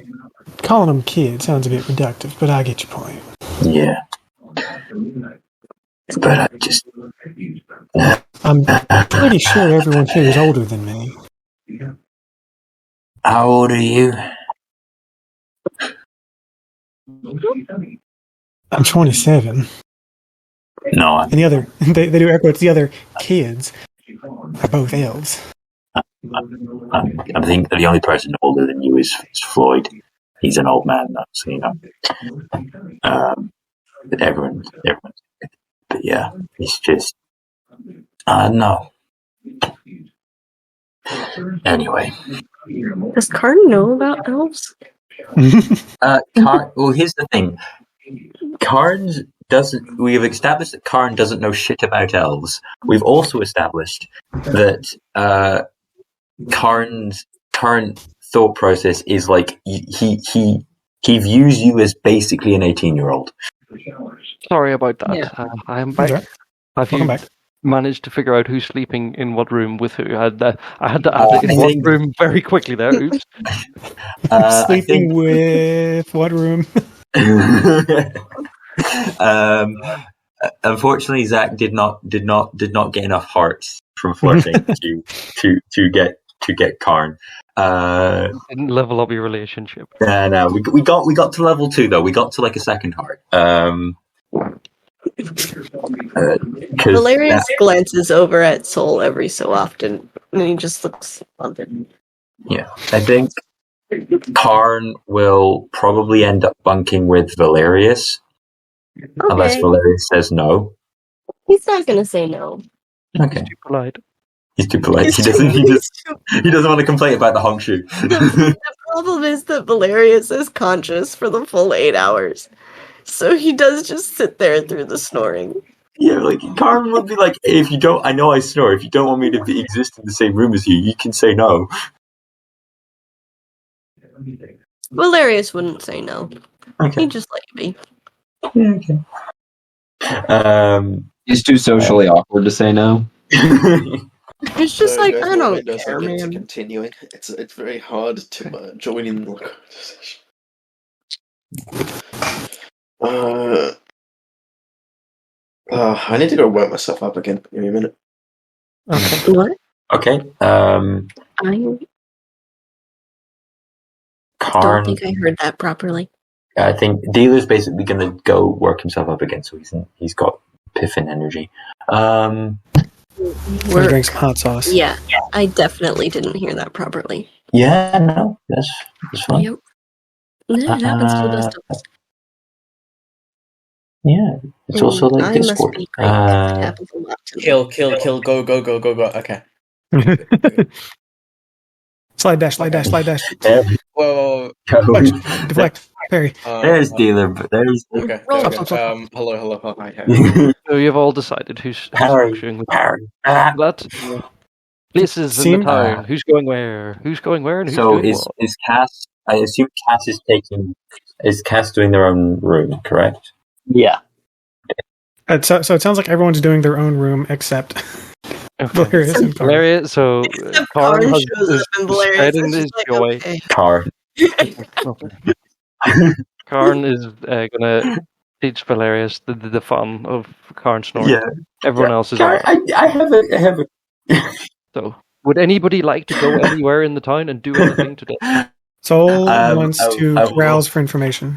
Calling them kids sounds a bit reductive, but I get your point. Yeah. But I just... I'm pretty sure everyone here is older than me. How old are you? I'm 27. No, And the other, they do air quotes, the other kids are both elves. I think the only person older than you is Floyd. He's an old man, though, so you know. But everyone. But yeah, it's just. No. Anyway. Does Karn know about elves? Well, here's the thing. We have established that Karn doesn't know shit about elves. We've also established that Karn's current thought process is like he views you as basically an 18-year-old. Sorry about that. Yeah. I am back. Right. Have Welcome you back. managed to figure out who's sleeping in what room with who? I had to add it in one room very quickly there. Oops. Sleeping with what room? Unfortunately, Zach did not get enough hearts from flirting to get Karn. Didn't level up your relationship. No, we got to level 2 though. We got to like a second heart. Valerius glances over at Soul every so often, and he just looks on Yeah, I think Karn will probably end up bunking with Valerius, unless Valerius says no. He's not gonna say no. Okay, He's too polite. he's too polite. He doesn't want to complain about the Hongshu. The problem is that Valerius is conscious for the full 8 hours, so he does just sit there through the snoring. Yeah, like Karn would be like, if you don't, I know I snore. If you don't want me to exist in the same room as you, you can say no. Valerius wouldn't say no. Okay. He'd just let you be. Yeah, okay. He's too socially awkward to say no. It's just like, there's I no don't windows care, open to man. continuing. It's very hard to join in the conversation. I need to go work myself up again. Give me a minute. Okay. What? Okay. I Karn. don't think I heard that properly. I think Dealer's basically going to go work himself up again, so he's got Piffin energy. He drinks some hot sauce. Yeah, I definitely didn't hear that properly. Yeah, no, that's fine. Yep. Yeah, it happens to the best of us. Yeah, it's also like I Discord. must be great. It happens a lot to me. Kill, go. Okay. Slide dash. There Whoa. we go. Deflect. Parry. There's Dealer, but there's... Okay. Stop. Hello. Hi. So you've all decided who's Harry. functioning with Harry. that. Places in Seem- the town. Who's going where? Who's going where? And who's So doing is what? Cass... I assume Cass is taking... Is Cass doing their own room, correct? Yeah. So it sounds like everyone's doing their own room except Okay. Valerius and Karn. Valerius, so Except Karn Karn has shows up and Valerius spreading is his just like, joy. okay. Car. Karn is gonna teach Valerius the fun of Karn snoring. Yeah. Everyone else is Car, alright. I have a... So, would anybody like to go anywhere in the town and do anything today? Soul wants to I will- browse for information.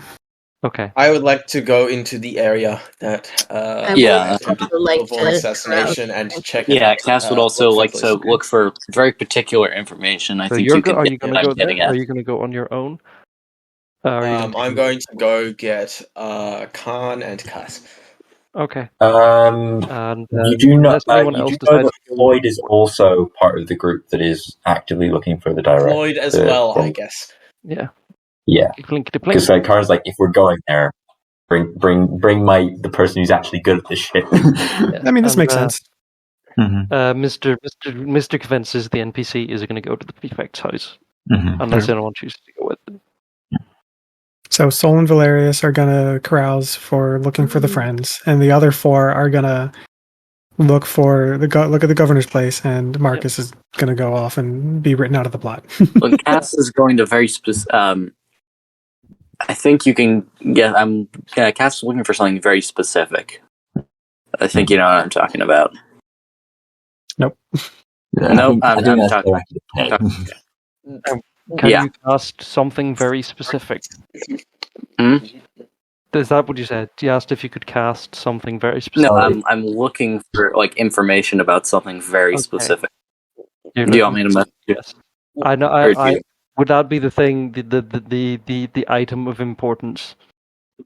Okay. I would like to go into the area that I Yeah. would also like avoid to assassination and check it Yeah, out. Cass would also like to look for very particular information. I So think you're you can are get you what going to I'm go there? getting at. Are you going to go on your own? Are you I'm going to go get Khan and Cass. Okay. And you do not. unless anyone You else do know decides that Floyd is also part of the group that is actively looking for the director. Floyd as well, I guess. Yeah. Yeah, Plink to plink. because like Karn's like, if we're going there, bring the person who's actually good at this shit. Yeah. I mean, this And, makes sense. Mr. Convinces the NPC is going to go to the prefect's house unless anyone chooses to go with them. So Soul and Valerius are gonna carouse for looking for the friends, and the other 4 are gonna look at the governor's place, and Marcus is gonna go off and be written out of the plot. Well, Cass is going to very specific. I think you can get. Cass is looking for something very specific. I think you know what I'm talking about. Nope. Nope, I'm talking. Can Yeah. you cast something very specific? Hmm? Is that what you said? You asked if you could cast something very No, specific. I'm looking for like information about something very Okay. specific. You're Do you want me to message you? Yes. I know. Or do you- Would that be the thing? The item of importance?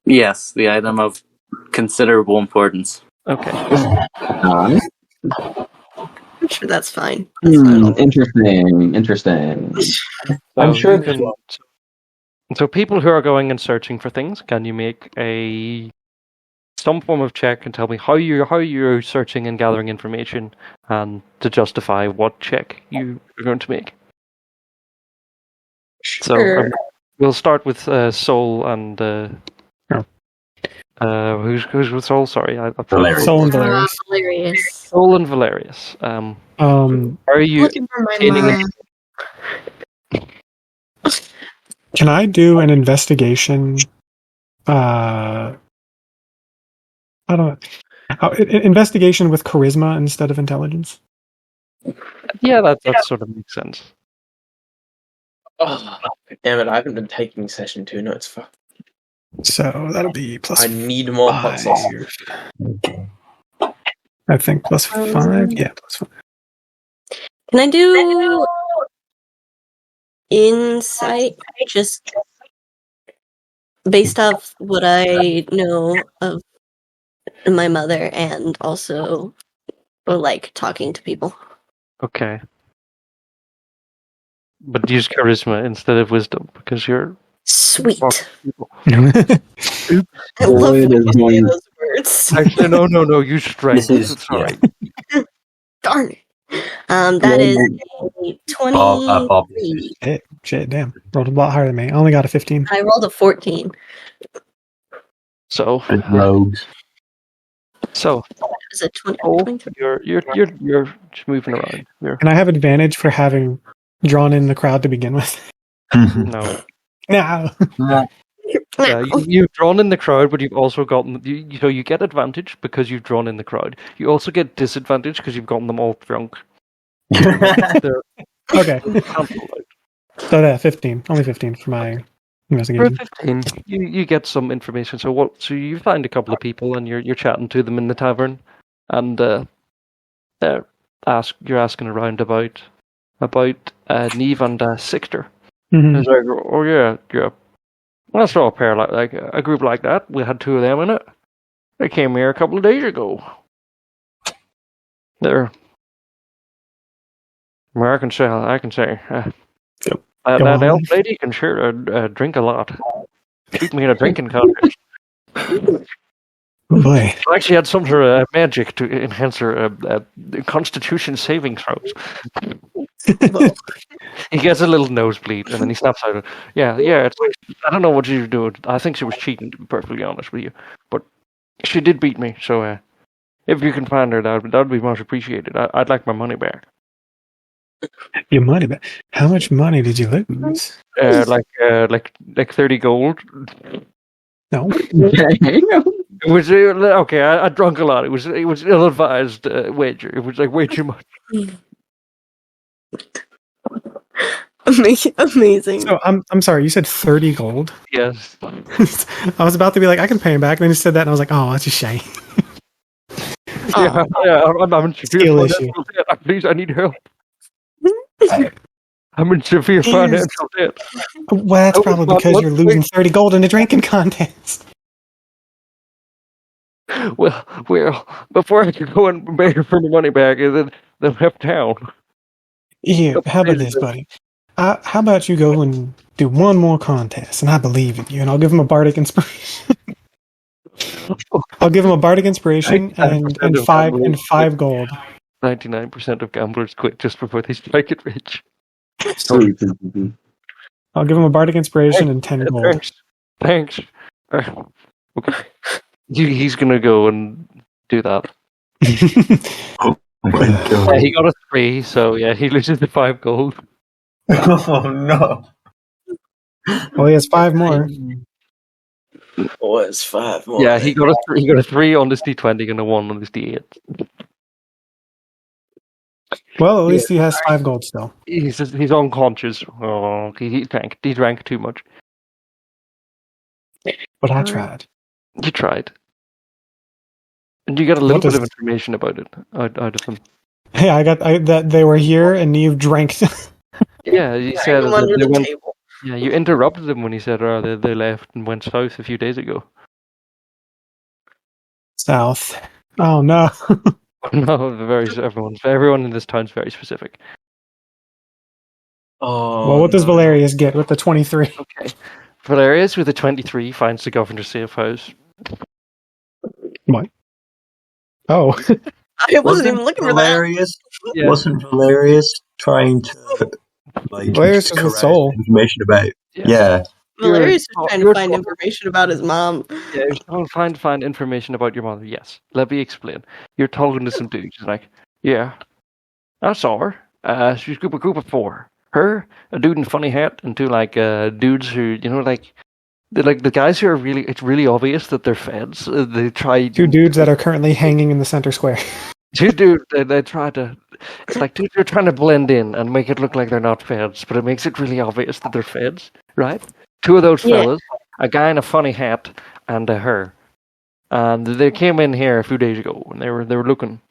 Yes, the item of considerable importance. Okay. I'm sure that's fine. That's fine at all. Interesting. I'm sure you can- So people who are going and searching for things, can you make some form of check and tell me how you're searching and gathering information, and to justify what check you are going to make? Sure. So we'll start with Soul and who's with Soul? Sorry, I Valerius. Soul and Valerius. Valerius. Soul and Valerius. Are you Looking for my gaining mom. Can I do an investigation? I don't know. Investigation with charisma instead of intelligence. Yeah, that sort of makes sense. Oh, damn it! I haven't been taking session 2 notes. Fuck. So that'll be plus I need more 5. pulses. I think plus 5. Yeah, plus 5. Can I do insight just based off what I know of my mother and also like talking to people? Okay. But use charisma instead of wisdom because you're Sweet. people. I love Boy, when there's you say going- those words. Actually, no. Use strength. This is- It's all right. Darn it. That is a 23. Bob. Shit, damn. Rolled a lot higher than me. I only got a 15. I rolled a 14. So, Rogues. so Is it 20? oh, 23? you're just moving around. And I have advantage for having drawn in the crowd to begin with. No. No. Yeah, you've drawn in the crowd, but you've also gotten so you get advantage because you've drawn in the crowd. You also get disadvantage because you've gotten them all drunk. They're Okay. cancelled out. So that 15. Only 15 for my For investigation. 15, you get some information. So you find a couple of people and you're chatting to them in the tavern, and you're asking around about Neve and Sixter. Mhm. It's like, oh yeah. I saw a pair like a group like that. We had 2 of them in it. They came here a couple of days ago. They're American style, I can say. Yep. That Go on. elf lady can sure drink a lot. Keep me in a drinking contest. Oh boy. She actually had some sort of magic to enhance her constitution saving throws. He gets a little nosebleed and then he snaps out. Yeah. It's like, I don't know what she was doing. I think she was cheating, to be perfectly honest with you. But she did beat me, so if you can find her, that would be much appreciated. I'd like my money back. Your money back. How much money did you lose? Like 30 gold. No. It was okay. I drunk a lot. It was ill-advised wager. It was like way too much. Amazing. So I'm sorry, you said 30 gold? Yes. I was about to be like, I can pay him back, and then you said that, and I was like, oh, that's a shame. Yeah. I'm in severe Skill financial debt. Please, I need help. I'm in severe financial debt. Well, that's probably because you're losing 30 gold in a drinking contest. Well, before I could go and pay her for my money back, and then they left town. Yeah, how about this, buddy? How about you go and do one more contest, and I believe in you, and I'll give him a bardic inspiration. I'll give him a bardic inspiration and 5 gold. 99% of gamblers quit just before they strike it rich. I'll give him a bardic inspiration and 10 gold. Thanks. Okay. He's gonna go and do that. Oh my god. Yeah, he got a 3, so yeah, he loses the 5 gold. Oh no. Well, he has 5 more. Oh, it's 5 more. Yeah, he got a 3 on this D20 and a 1 on this D8. Well, at least he has 5 gold still. He's unconscious. Oh, he drank too much. But I tried. You tried. And you got a little bit of information about it out of him. Hey, I got that they were here and you drank. Yeah, he said Him that under they the went. table. Yeah, you interrupted them when he said they left and went south a few days ago. South. Oh no. No, everyone in this town's very specific. Oh, Well, what does no. Valerius get with the 23? Okay. Valerius with a 23 finds the governor's safe house. What? Oh. I wasn't even looking for that. Valerius? Yeah. Wasn't Valerius trying to like Valerius is a corral soul. information about? Yeah. Yeah. Valerius was trying to you're find talking- information about his mom. Yeah, you're trying to find information about your mother. Yes. Let me explain. You're talking to some dudes. She's like, yeah, I saw her. She's a group of 4. Her, a dude in a funny hat, and 2 dudes who, they're like the guys who are really. It's really obvious that they're feds. They try 2 dudes that are currently hanging in the center square. Dude, they try to. It's like, dude, they're trying to blend in and make it look like they're not feds, but it makes it really obvious that they're feds, right? Two of those Yeah. fellas, a guy in a funny hat and her, and they came in here a few days ago and they were looking.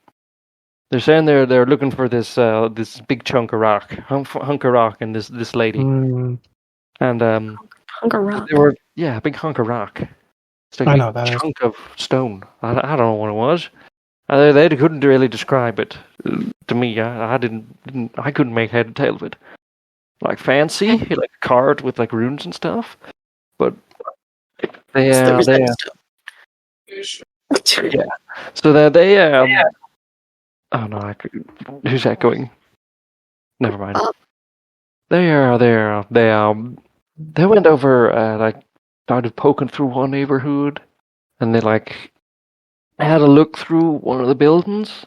They're saying they're looking for this this big chunk of rock, hunk of rock, and this lady, and Hunger Rock. they were a big hunk of rock. It's like I a know that is. chunk of stone. I don't know what it was. They couldn't really describe it to me. I couldn't make head and tail of it. Like fancy, like carved with like runes and stuff. But they It's the yeah. So they oh no, who's echoing? Never mind. They went over like started poking through one neighborhood, and they like had a look through one of the buildings.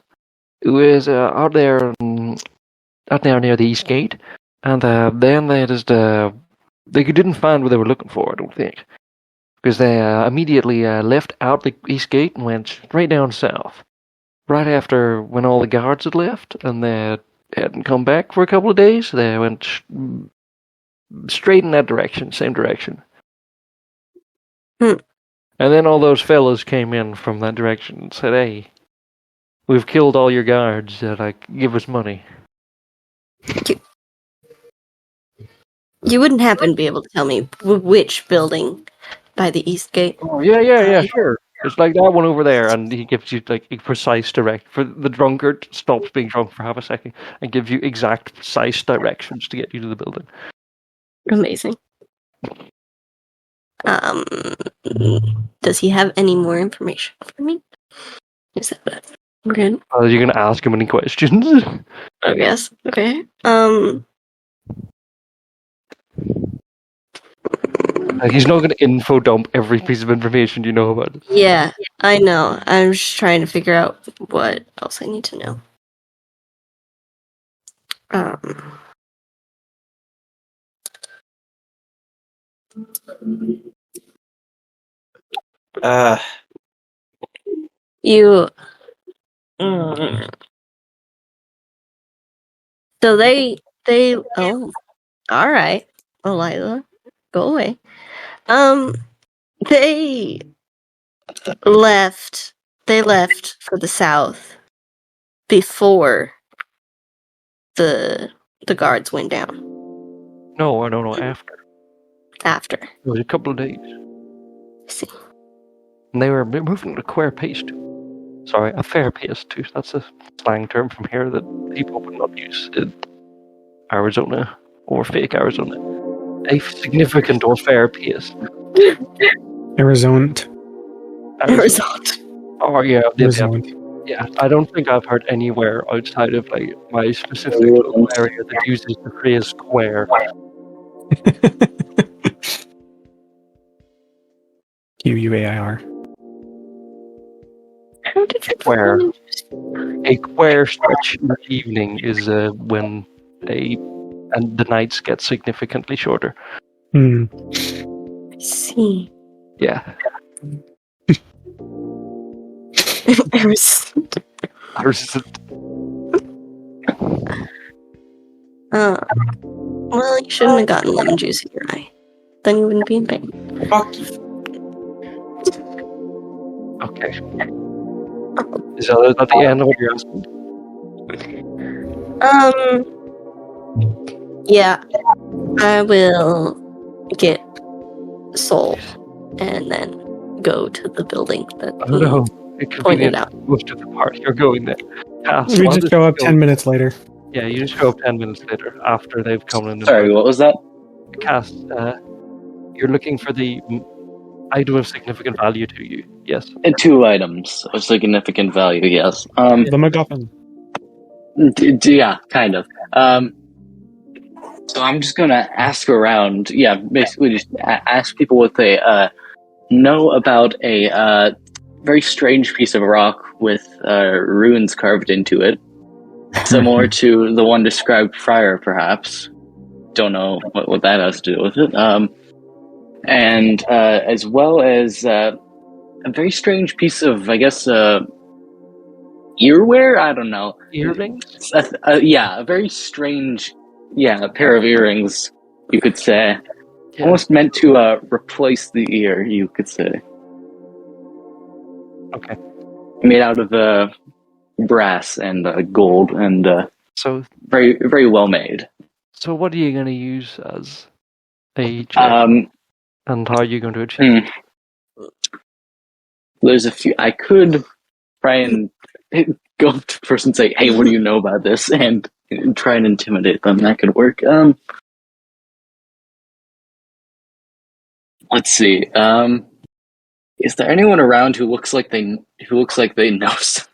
It was out there near the east gate, and then they just they didn't find what they were looking for. I don't think, because they immediately left out the east gate and went straight down south. Right after when all the guards had left, and they hadn't come back for a couple of days, they went straight in that direction, same direction. And then all those fellas came in from that direction and said, "Hey, we've killed all your guards. Like, give us money." You wouldn't happen to be able to tell me which building by the east gate? Oh, yeah, sure. It's like that one over there, and he gives you like a precise for the drunkard stops being drunk for half a second and gives you exact precise directions to get you to the building. Amazing. Does he have any more information for me? Is that bad? We're good. You're gonna ask him any questions? I guess. Okay. He's not gonna info dump every piece of information you know about it. Yeah, I know. I'm just trying to figure out what else I need to know. You. So they. Oh, all right, Elila, go away. They left. They left for the south before the guards went down. No, I don't know. After After. it was a couple of days, I see. and they were moving at a fair pace too. Sorry, a fair pace too. That's a slang term from here that people would not use in Arizona or fake Arizona. A significant or fair pace. Arizona. Oh yeah, Arizona. yeah. I don't think I've heard anywhere outside of like my specific local area that uses the phrase square. Quair. How did you Square. A square stretch in the evening is when and the nights get significantly shorter. Hmm. I see. Yeah. Well, you shouldn't have gotten lemon juice in your eye. Then you wouldn't be in pain. Fuck you. Okay. Is that at the end of what you're asking? Yeah. I will get Soul and then go to the building that I don't know. It could pointed be out. most of the part you're going there. We just show up 10 minutes later. Yeah, you just show up 10 minutes later after they've come in. Sorry, what was that? Cass, you're looking for the item of significant value to you. Yes. And 2 items of significant value, yes. The MacGuffin. Yeah, kind of. So I'm just gonna ask around. Yeah, basically just ask people what they know about a very strange piece of rock with runes carved into it, similar to the one described prior, perhaps. Don't know what that has to do with it. And as well as a very strange piece of, I guess, earwear. I don't know. Earrings? A very strange, a pair of earrings, you could say. Yeah. Almost meant to replace the ear, you could say. Okay. Made out of brass and gold, and So very, very well made. So what are you going to use as a check? And how are you going to achieve it? There's a few. I could try and go up to the person and say, "Hey, what do you know about this?" and try and intimidate them. That could work. Let's see. Is there anyone around who looks like they know something?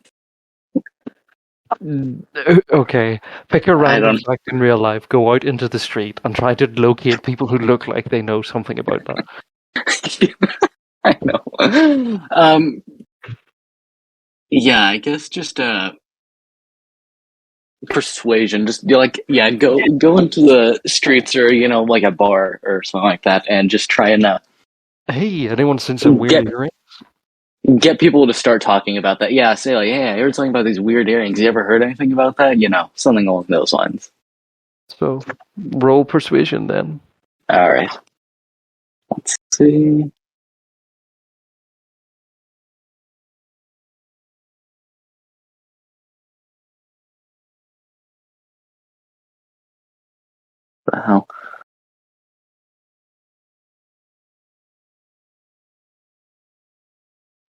Okay, pick a random fact in real life, go out into the street, and try to locate people who look like they know something about that. I know. Yeah, I guess just persuasion. Just go into the streets or like a bar or something like that, and just try and hey, anyone seen some weird earrings? Get people to start talking about that. Yeah, say like, "Hey, I heard something about these weird earrings. You ever heard anything about that?" Something along those lines. So, roll persuasion then. All right. Let's see. What the hell?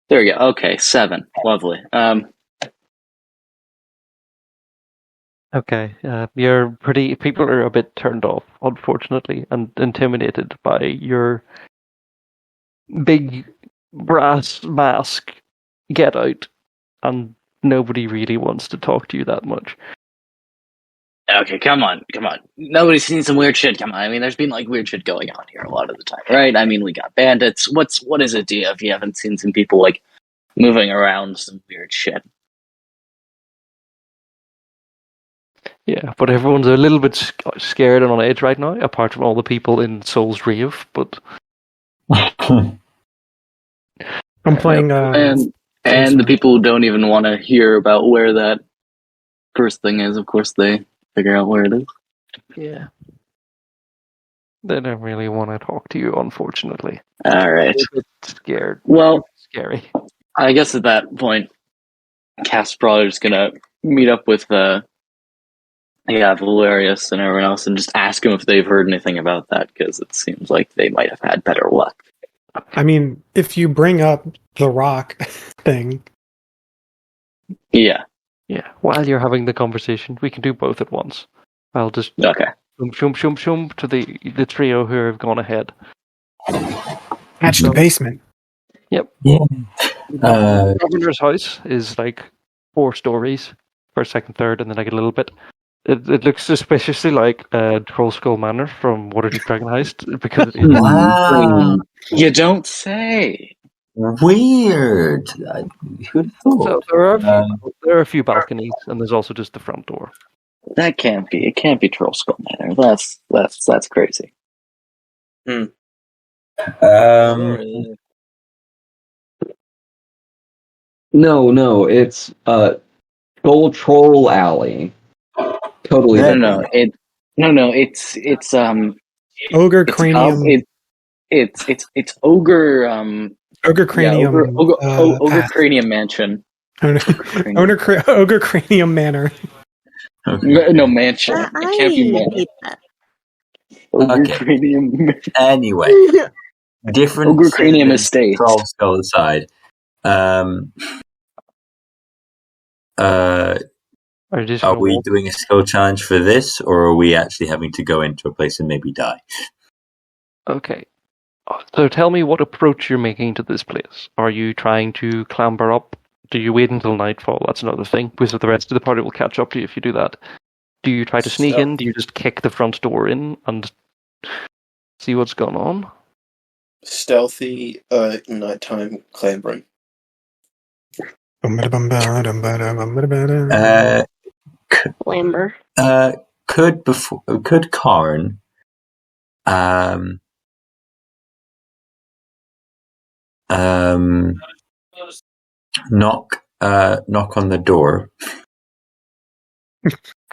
There we go. Okay, 7. Lovely. Okay, people are a bit turned off, unfortunately, and intimidated by your big brass mask get out, and nobody really wants to talk to you that much. Okay, come on. Nobody's seen some weird shit. Come on. I mean, there's been like weird shit going on here a lot of the time, right? I mean, we got bandits. What is it, if you haven't seen some people like moving around some weird shit? Yeah, but everyone's a little bit scared and on edge right now, apart from all the people in Soul's Rave, but... I'm playing... and the people who don't even want to hear about where that first thing is, of course, they figure out where it is. Yeah. They don't really want to talk to you, unfortunately. All right. They're a bit scared. Well, scary. I guess at that point, Cass probably just gonna meet up with Valerius and everyone else and just ask them if they've heard anything about that, because it seems like they might have had better luck. I mean, if you bring up the rock thing... Yeah. Yeah, while you're having the conversation, we can do both at once. I'll just... Okay. Shum to the trio who have gone ahead. Catch the basement. Yep. Yeah. The governor's house is like 4 stories, first, second, third, and then like a little bit. It looks suspiciously like Troll Skull Manor from Waterdeep Dragon Heist because it is. Wow. You don't say. Weird. Who'd have thought? So there are a few balconies, and there's also just the front door. That can't be. It can't be Troll Skull Manor. That's crazy. No, it's Gold Troll Alley. Totally. It's Ogre Cranium. It's Ogre. Ogre Cranium. Ogre Cranium Mansion. Ogre Cranium Manor. No, mansion. It can't be manor. hate that. Ogre Okay. Cranium. Anyway, different Ogre Cranium Estate. Troll Skull aside. Are we doing a skill challenge for this, or are we actually having to go into a place and maybe die? Okay. So tell me what approach you're making to this place. Are you trying to clamber up? Do you wait until nightfall? That's another thing, because the rest of the party will catch up to you if you do that. Do you try to sneak in? Do you just kick the front door in and see what's going on? Stealthy, nighttime clambering. Clamber. Could Karn knock knock on the door.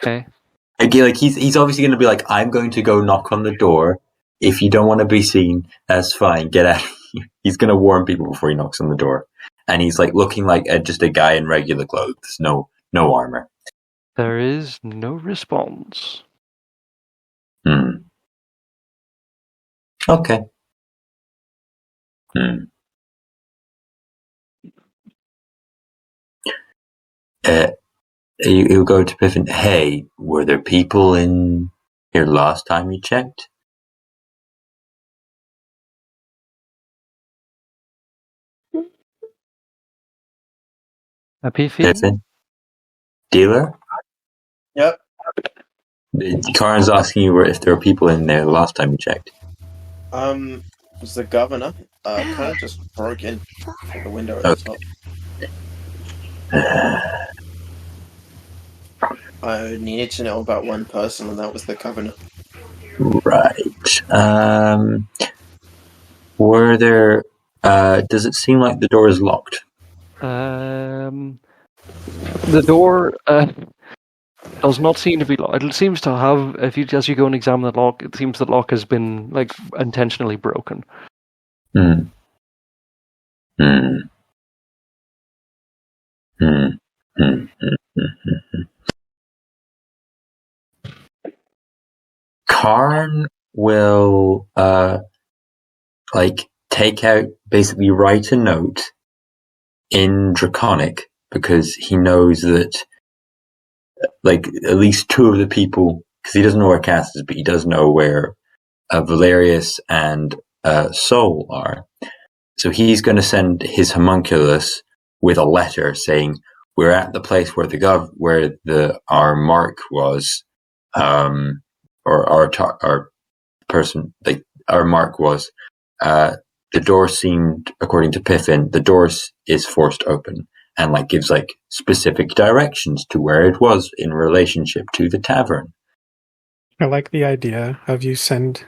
Okay. Like he's obviously going to be like, I'm going to go knock on the door. If you don't want to be seen, that's fine. Get out of here. He's going to warn people before he knocks on the door. And he's like looking like just a guy in regular clothes, no armor. There is no response. Okay. You go to Piffin. Hey, were there people in here last time you checked? A Piffin? Dealer? Yep. Karn's asking you if there were people in there last time you checked. Was the governor kind of just broke in the window at the top. I needed to know about one person, and that was the governor. Right. Were there? Does it seem like the door is locked? The door does not seem to be locked. It seems to have, as you go and examine the lock, it seems the lock has been intentionally broken. Karn will take out, basically write a note in Draconic, because he knows that at least two of the people, because he doesn't know where Cass is, but he does know where Valerius and Soul are. So he's going to send his homunculus with a letter saying, we're at the place where our mark was, or our person, our mark was. The door seemed, according to Piffin, the door is forced open, and gives specific directions to where it was in relationship to the tavern. I like the idea of you send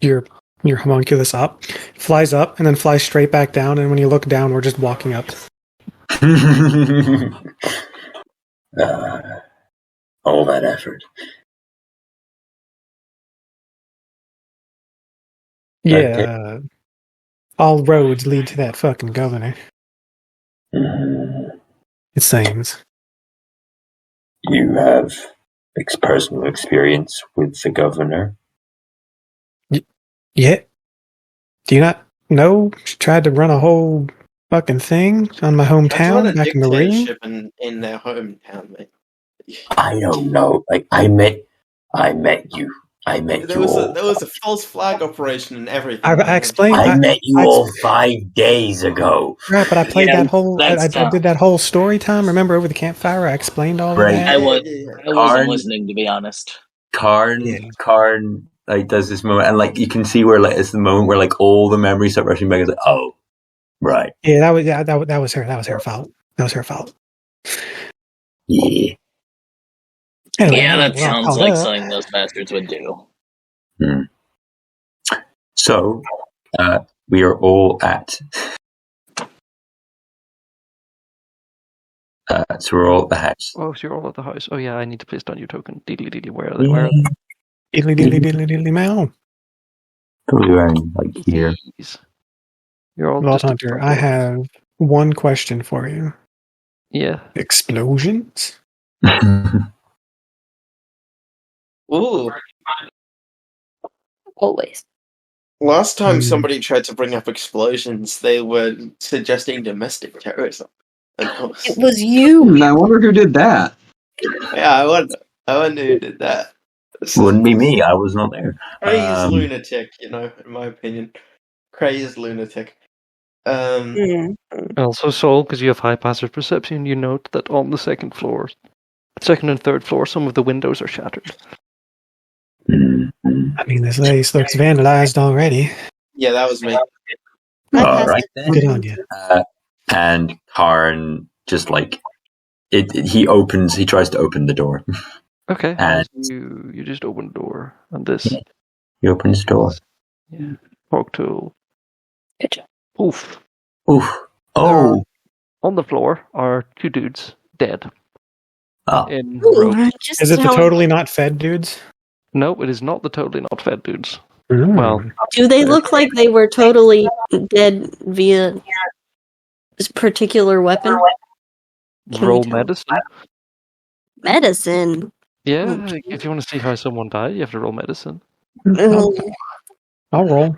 your homunculus up, flies up, and then flies straight back down, and when you look down, we're just walking up. All that effort. Yeah. Okay. All roads lead to that fucking governor. It seems. You have personal experience with the governor? Yeah. Do you not know? She tried to run a whole fucking thing on my hometown back in the ring. In their hometown, mate. I don't know. I met you. There was a false flag operation and everything. I explained. I met you all 5 days ago. Right, but I played that whole. I did that whole story time. Remember, over the campfire, I explained all of that. I wasn't listening, to be honest. Karn does this moment, and you can see where it's the moment where all the memories start rushing back. It's oh, right. Yeah, that was her. That was her fault. That was her fault. Yeah. Anyway, yeah, that sounds like something those bastards would do. So, we are all at. So we're all at the house. Oh, so you're all at the house. Oh yeah, I need to place down your token. Deedly deedly, where are they? Where are they? Diddly meow. Probably around here. You're all Vault Hunter, I have one question for you. Yeah. Explosions? Ooh. Always. Last time somebody tried to bring up explosions, they were suggesting domestic terrorism. It was you. I wonder who did that. Yeah, I wonder who did that. Wouldn't be me. I was not there. Crazed lunatic, in my opinion. Crazed lunatic. Also, Soul, because you have high passive perception, you note that on the second and third floor, some of the windows are shattered. I mean, this place looks vandalized already. Yeah, that was me. All right then. Good on you. And Karn just he tries to open the door. Okay. And you just open the door, and this. He opens the door. Yeah. Pork tool. Good job. Oof. Oof. Oh. on the floor are two dudes dead. Oh. In Ooh, robes. just Is it the how- totally not fed dudes? No, it is not the totally not fed dudes. Mm. Well, Do they look like they were totally dead via this particular weapon? Can roll we tell? medicine. Medicine. Yeah, Okay. if you want to see how someone died, you have to roll medicine. I'll roll.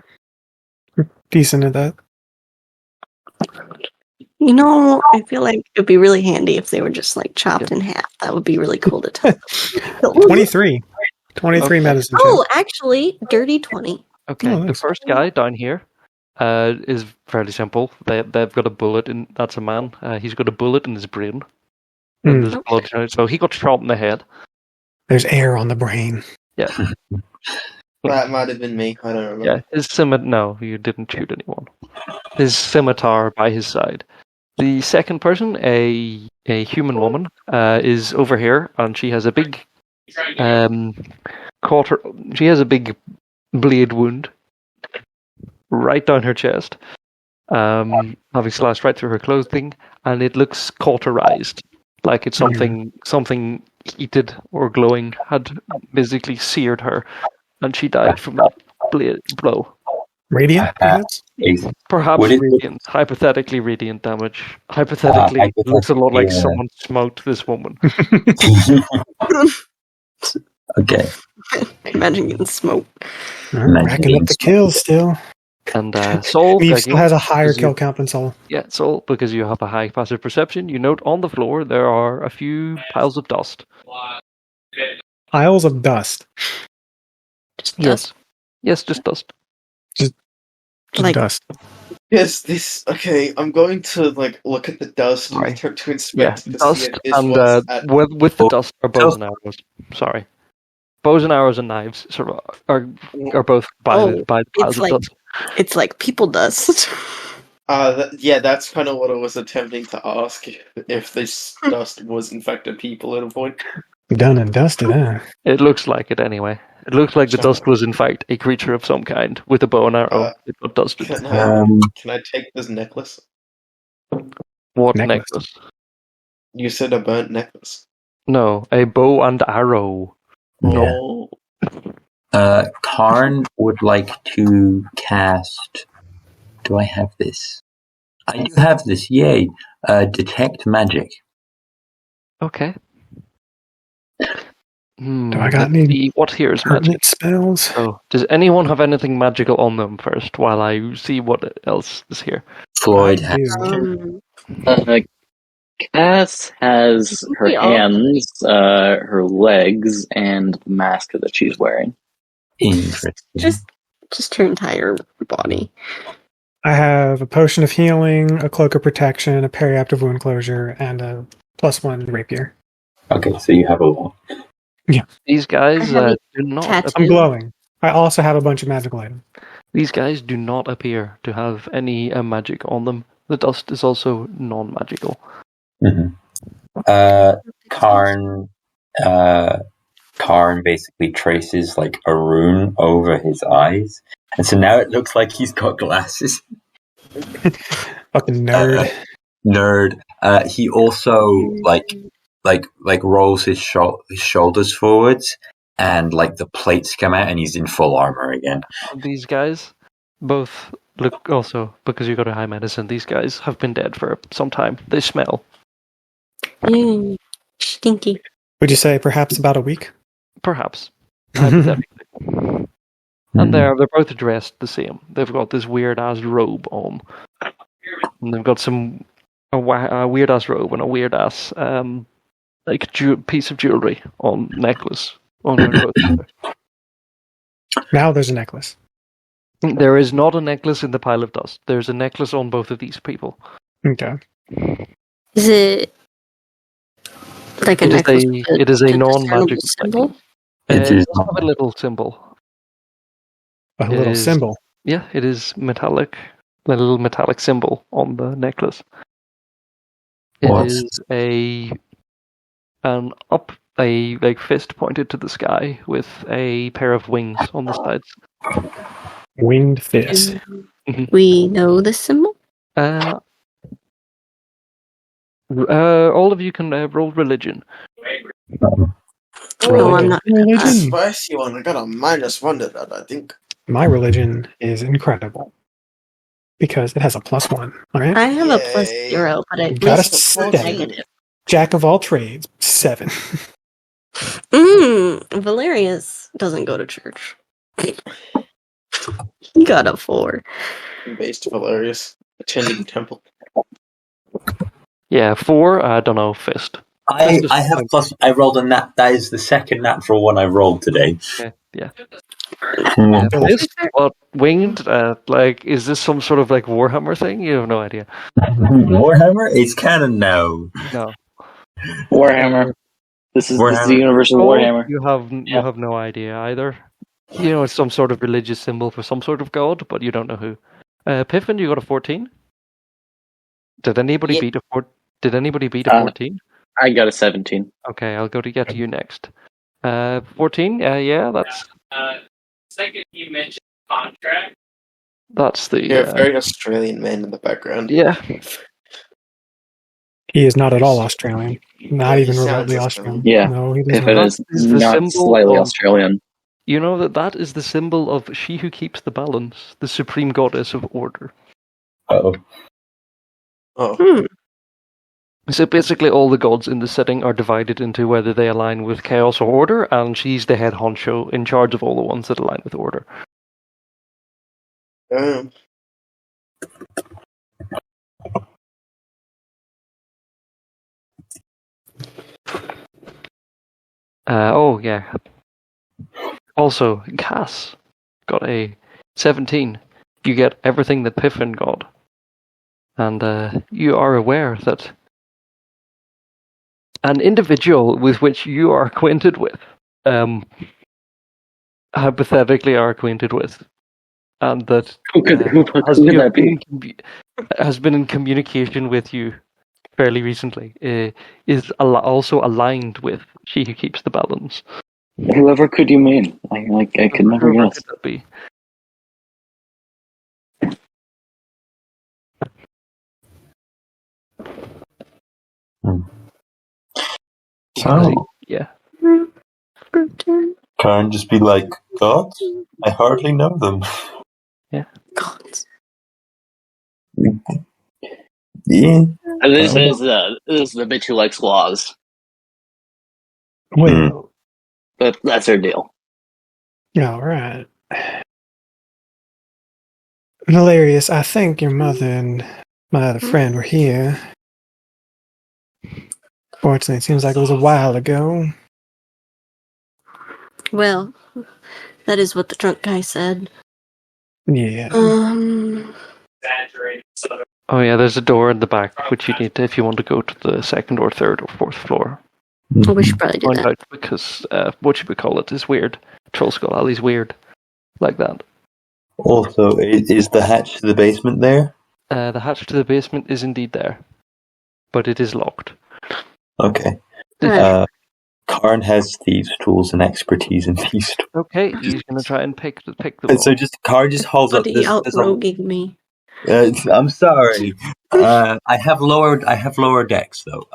I'm decent at that. You know, I feel like it'd be really handy if they were just like chopped in half. That would be really cool to tell. 23. 23 Okay. medicine Oh, check. actually, dirty 20. Okay, Oh, the nice. first guy down here is fairly simple. They've got a bullet in. That's a man. He's got a bullet in his brain. And there's blood. So he got shot in the head. There's air on the brain. Yeah. That might have been me. I don't remember. Yeah, his scimitar. No, you didn't shoot anyone. His scimitar by his side. The second person, a human woman, is over here, and she has a big She has a big blade wound right down her chest, having slashed right through her clothing, and it looks cauterized, like it's something heated or glowing had basically seared her, and she died from that blade blow. Radiant, perhaps? Perhaps Would it- radiant, hypothetically radiant damage. Hypothetically, it looks a lot like hypothetically, someone smoked this woman. Okay. Imagine getting smoked. Racking up the kills still. And Soul, Eve still again, has a higher because kill count than Soul. yeah, Soul, because you have a high passive perception, you note on the floor there are a few piles of dust. Piles of dust. Just Yes. dust. Yes, just dust. Just Like- dust. Yes, this. Okay, I'm going to look at the dust Sorry. and attempt to Yeah, inspect to see dust, if this and was at with the dust are bows and arrows. Sorry. Bows and arrows and knives are both by the piles of like- dust. It's like people dust. yeah, that's kind of what I was attempting to ask if this dust was in fact a people at a point. Done and dusted, huh? It looks like it anyway. It looks like the Shut dust up. was in fact a creature of some kind with a bow and arrow. It got dusted. Can I take this necklace? What necklace. necklace? You said a burnt necklace. No, a bow and arrow. No. Karn would like to cast. Do I have this? I do have this. Yay! Detect magic. Okay. Do I got let's any see what here is magic? permanent spells? So, does anyone have anything magical on them first while I see what else is here? Floyd I has. do. Cass has her We all- hands, her legs, and the mask that she's wearing. Interesting. Just her entire body. I have a potion of healing, a cloak of protection, a periaptive wound closure, and a +1 rapier. Okay, so you have a lot. These guys I have do not. tattoo. I'm glowing. I also have a bunch of magical items. These guys do not appear to have any magic on them. The dust is also non-magical. Karn basically traces like a rune over his eyes, and so now it looks like he's got glasses. Fucking nerd. Nerd. He also like rolls his shoulders forwards, and like the plates come out, and he's in full armor again. These guys both look also, because you got a high medicine, these guys have been dead for some time. They smell. Stinky. Would you say perhaps about a week? Perhaps. Hypothetically. And they're both dressed the same. They've got this weird ass robe on. And they've got a weird ass robe and a weird ass piece of jewelry on necklace. On their both. Now there's a necklace. There is not a necklace in the pile of dust. There's a necklace on both of these people. Okay. Is it like a It is necklace? it is a with non-magical symbol? necklace. It It is does have a little symbol. A It little is- symbol. Yeah, it is metallic. A little metallic symbol on the necklace. It What? is a fist pointed to the sky with a pair of wings on the sides. Winged fist. We know the symbol? All of you can roll religion. No, I'm not. Religion. Spicy one. I got a -1 to that, I think. My religion is incredible because it has a +1. All right. I have a Yay. +0, but at Got a least it's 7. negative. Jack of all trades, 7. Valerius doesn't go to church. He got a 4. Based Valerius. Attending temple. Yeah, 4. I don't know. Fist. I have plus. I rolled a nat. That is the second natural one I rolled today. Okay, yeah. Hmm. Fist? What winged? Like, is this some sort of like Warhammer thing? You have no idea. Warhammer? It's canon now. No. Warhammer. This is Warhammer. the universe of Oh, Warhammer. You have no idea either. You know, it's some sort of religious symbol for some sort of god, but you don't know who. Piffin, you got a 14. Did anybody Yeah. beat a 4? Did anybody beat a 14? I got a 17. Okay, I'll get to you next. 14. Yeah, that's Second, you mentioned contract. that's the Yeah, very Australian man in the background. yeah. He is not at all Australian. Not He even sounds remotely Australian. Australian. Yeah. No, he does Piffin not. is is the not symbol slightly of- Australian. You know that is the symbol of she who keeps the balance, the supreme goddess of order. Oh. Oh. So basically, all the gods in the setting are divided into whether they align with chaos or order, and she's the head honcho in charge of all the ones that align with order. Oh yeah. Also, Cass got a 17. You get everything that Piffin got, and you are aware that an individual with which you are acquainted with, hypothetically are acquainted with, and that Who could that be? Has been in communication with you fairly recently, is also aligned with she who keeps the balance. Whoever could you mean? I could never Whoever guess. could that be? Oh. Yeah. Karn just be like, God? I hardly know them. God. Yeah. And this is the bitch who likes laws. Well, But that's her deal. all right. Valerius, I think your mother and my other friend were here. Fortunately, it seems like it was a while ago. Well, that is what the drunk guy said. Yeah. Exaggerating. So Oh yeah, there's a door in the back which you need to, if you want to go to the second or third or fourth floor. Oh, we should probably do Find that. out because what should we call it is weird. Troll Skull Alley's weird, like that. Also, is the hatch to the basement there? The hatch to the basement is indeed there, but it is locked. Okay. Alright. Karn has thieves' tools and expertise in thieves' tools. Okay, he's gonna try and pick the And lock. so Karn just holds up Buddy this. out-roguing me. I'm sorry. I have lower decks though.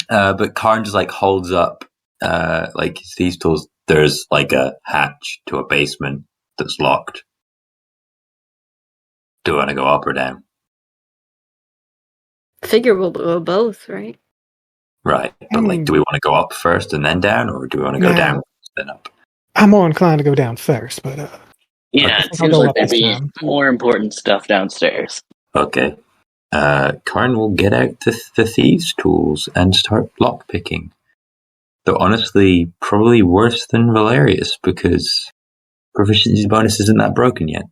But Karn just like holds up like thieves' tools. There's like a hatch to a basement that's locked. Do you want to go up or down? Figure we'll go both, right? Right. But like, do we want to go up first and then down, or do we want to go No. down then up? I'm more inclined to go down first, but Yeah, Okay. it seems I'll go like up there'd this be time. more important stuff downstairs. Okay. Karn will get out the thieves' tools and start lockpicking. Though honestly, probably worse than Valerius because proficiency bonus isn't that broken yet.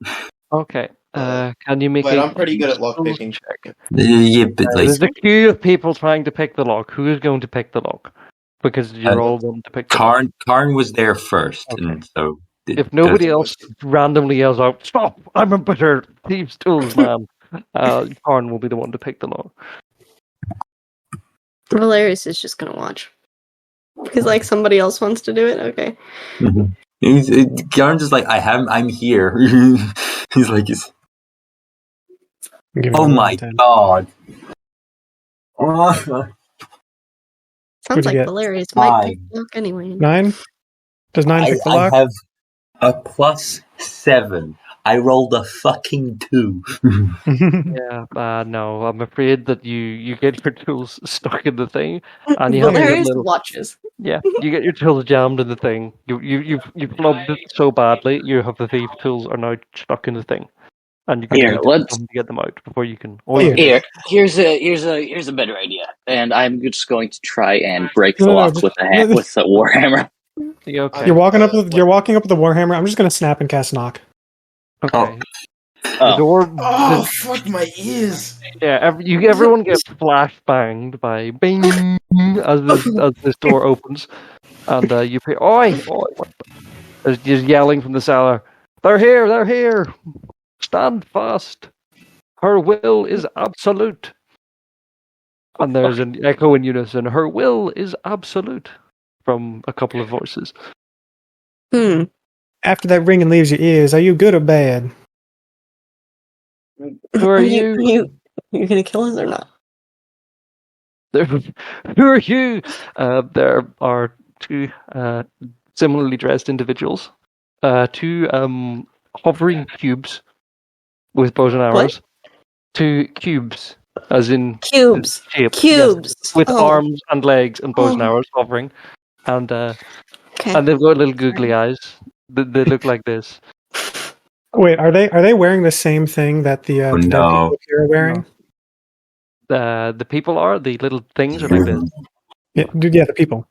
Okay. Can you make But a I'm pretty good at skills lockpicking. check? Yeah, but like, There's a queue of people trying to pick the lock. Who is going to pick the lock? Because you're all going to pick the lock. Karn was there first, Okay. and so If nobody else randomly yells out, "Stop! I'm a better thieves' tools man," Karn will be the one to pick the lock. Valerius is just gonna watch. Because, like, somebody else wants to do it? Okay. Karn's just like, I'm here. He's like, give it oh a my 110. god. Sounds you like get? Valerius might pick Five. the lock anyway. 9? Does 9 pick the I lock? have a +7. I rolled a fucking 2. Yeah, no, I'm afraid that you get your tools stuck in the thing, and you have to get Valerius little. watches. Yeah, you get your tools jammed in the thing. You've flubbed it so badly. You have the thief tools are now stuck in the thing, and you can Here, need let's. to get them out before you can. Here's a better idea, and I'm just going to try and break No, the no, lock just- with the warhammer. Yeah, okay. You're walking up with the warhammer. I'm just gonna snap and cast knock. Okay. The Oh, door. Oh, fuck my ears! Yeah, everyone gets flash banged by bing as this door opens, and you hear oi, what the-" There's yelling from the cellar. They're here! They're here! Stand fast! Her will is absolute. And there's an echo in unison. Her will is absolute from a couple of voices. Hmm. After that ringing leaves your ears, are you good or bad? Who are you? You gonna kill us or not? Who are you? There are two similarly dressed individuals. Two hovering cubes with bows and arrows. Two cubes, as in Cubes. shape, Cubes. yes, with Oh. arms and legs and bows and Oh. arrows hovering, and Okay. and they've got little googly eyes. They look like this. Wait, are they wearing the same thing that the dead no. people here are wearing? The people are the little things are like this. Yeah, the people.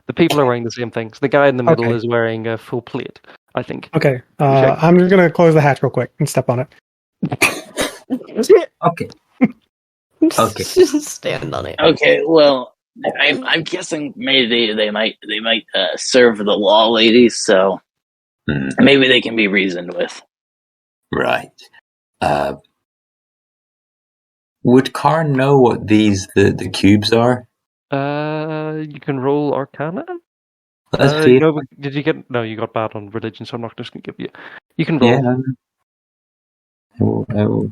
The people are wearing the same things. The guy in the middle Okay. is wearing a full plate, I think. Okay, Check. I'm just gonna close the hatch real quick and step on it. Okay. Okay. Just stand on it. okay. Well, I'm guessing maybe they might serve the law ladies, so maybe they can be reasoned with. Right. Would Karn know what the cubes are? You can roll Arcana. Let's see. No, did you get? No, you got bad on religion, so I'm not just going to give you. You can roll. Yeah. I will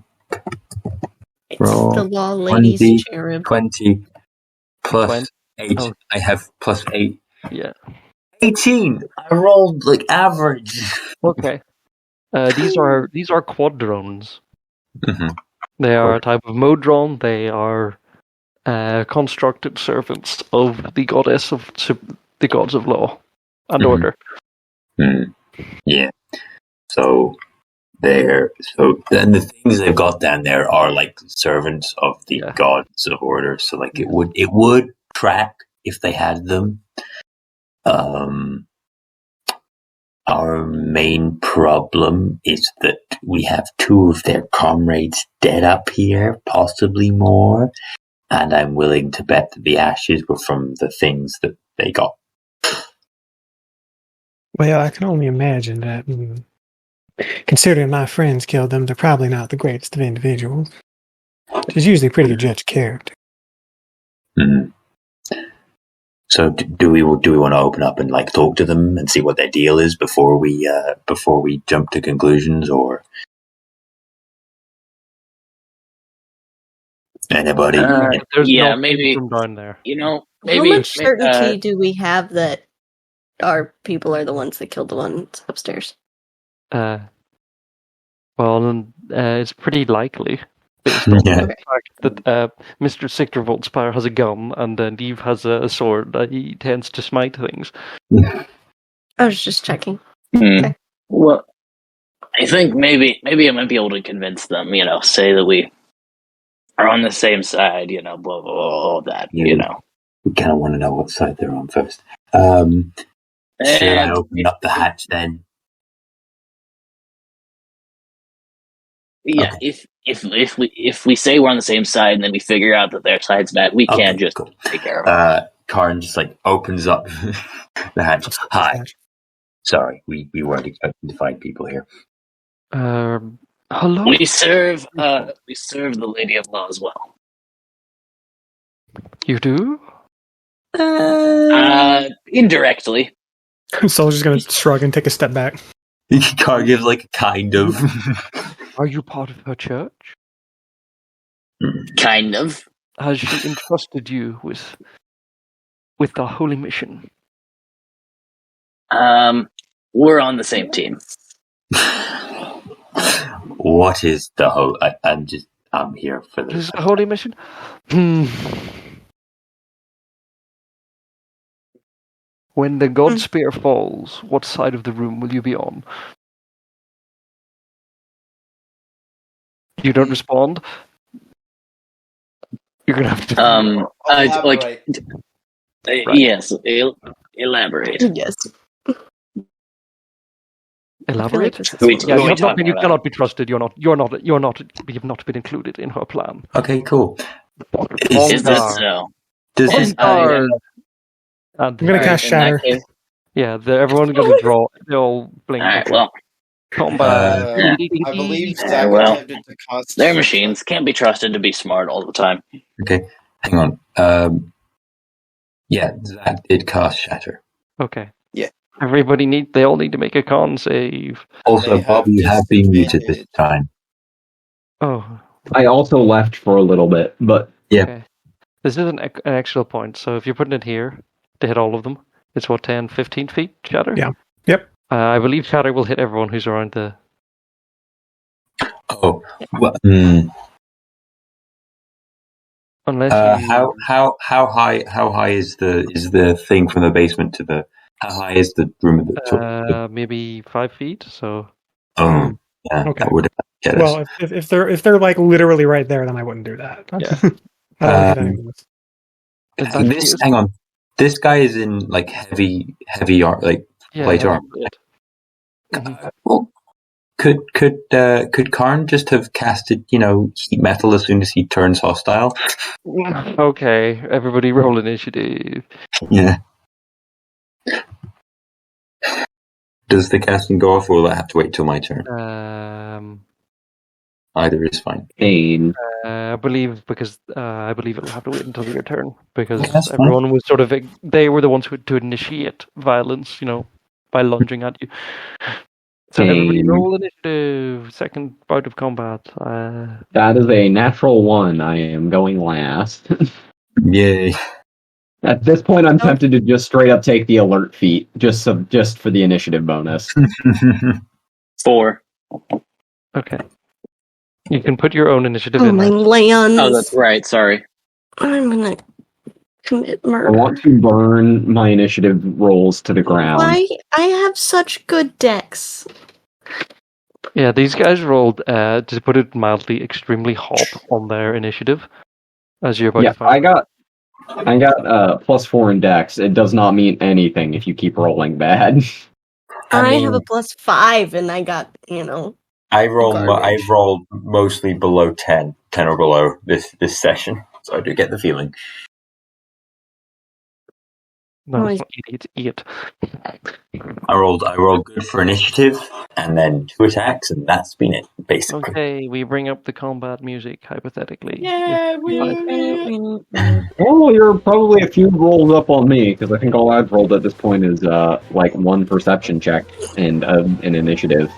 It's roll the law ladies 20, cherub. 20 plus 20. 8. Oh. I have plus 8. Yeah. 18. I rolled like average. Okay. These are quad drones. Mhm. They are a type of mode drone. They are constructed servants of the goddess of the gods of law and order. Yeah. So then the things they've got down there are like servants of the gods of order. So like it would track if they had them. Our main problem is that we have 2 of their comrades dead up here, possibly more, and I'm willing to bet that the ashes were from the things that they got. Well, I can only imagine that. Considering my friends killed them, they're probably not the greatest of individuals. She's usually pretty good judge of character. Mm. So do we want to open up and like talk to them and see what their deal is before we jump to conclusions, or anybody? There's maybe from down there. Maybe How much certainty do we have that our people are the ones that killed the ones upstairs? Well, it's pretty likely. Based on the fact that Mr. Sigtervoltspire has a gun and Neve has a sword that he tends to smite things. I was just checking. Okay. Well, I think maybe I might be able to convince them, say that we are on the same side, blah, blah, blah, that, We kind of want to know what side they're on first. Should I open up the hatch then? Yeah, okay. If we say we're on the same side and then we figure out that their side's bad, we can just take care of it. Karn just like opens up the hatch. Hi. Sorry, we weren't expecting to find people here. Hello. We serve the Lady of Law as well. You do? Indirectly. Soldier's gonna shrug and take a step back. Karn gives like kind of. Are you part of her church? Kind of. has she entrusted you with the holy mission? We're on the same team. What is the whole? I'm here for Is this. it the holy mission? When the god spear falls, what side of the room will you be on? You don't respond. You're gonna have to. Like, yes, elaborate. Yes. Elaborate. Who are we Yeah, you talking about? cannot be trusted. You have not been included in her plan. Okay, cool. Is this so? Does this? And I'm gonna cast Shatter. yeah, everyone's gonna draw. They all blink. Alright, well, Combat. I believe Zach well, attempted to cast. they're machines. Can't be trusted to be smart all the time. Okay, hang on. Yeah, Zach did cast Shatter. Okay. Yeah. They all need to make a con save. Also, They Bob, have you have been muted this disadvantage. time. Oh, I also left for a little bit, but Yeah. okay. This is an extra point, so if you're putting it here to hit all of them, it's what, 10, 15 feet, Shatter? Yeah. Yep. I believe Shatter will hit everyone who's around the... Oh, well, Unless you... how high is the thing from the basement to the? How high is the room at the top? maybe 5 feet, so... Yeah, Okay. that would get us. Well, if they're like literally right there, then I wouldn't do that. Yeah. I don't think that anything Hang on. This guy is in like heavy plate armor. Well, could Karn just have casted, heat metal as soon as he turns hostile? Okay, everybody roll initiative. Yeah. Does the casting go off, or will I have to wait till my turn? Either is fine. pain. I believe it'll have to wait until your turn because That's fine. everyone was sort of they were the ones who to initiate violence, by lunging at you. So everybody Pain. roll initiative. Second bout of combat. That is a natural 1. I am going last. Yay. At this point, I'm tempted to just straight up take the alert feat, just for the initiative bonus. 4. Okay. You can put your own initiative Oh in. my there. lands! Oh, that's right. Sorry. I'm gonna commit I murder. want to burn my initiative rolls to the ground. Why? I have such good decks. Yeah, these guys rolled, to put it mildly, extremely hot on their initiative. As you're about Yeah, to find. I got +4 in dex. It does not mean anything if you keep rolling bad. I have a +5, and I got, I rolled garbage. mostly below 10 or below this session, so I do get the feeling. No, Nice. it's not idiot. Eat. I rolled good for initiative, and then 2 attacks, and that's been it, basically. Okay, we bring up the combat music, hypothetically. Yeah, Well, you're probably a few rolls up on me, because I think all I've rolled at this point is like 1 perception check and an initiative.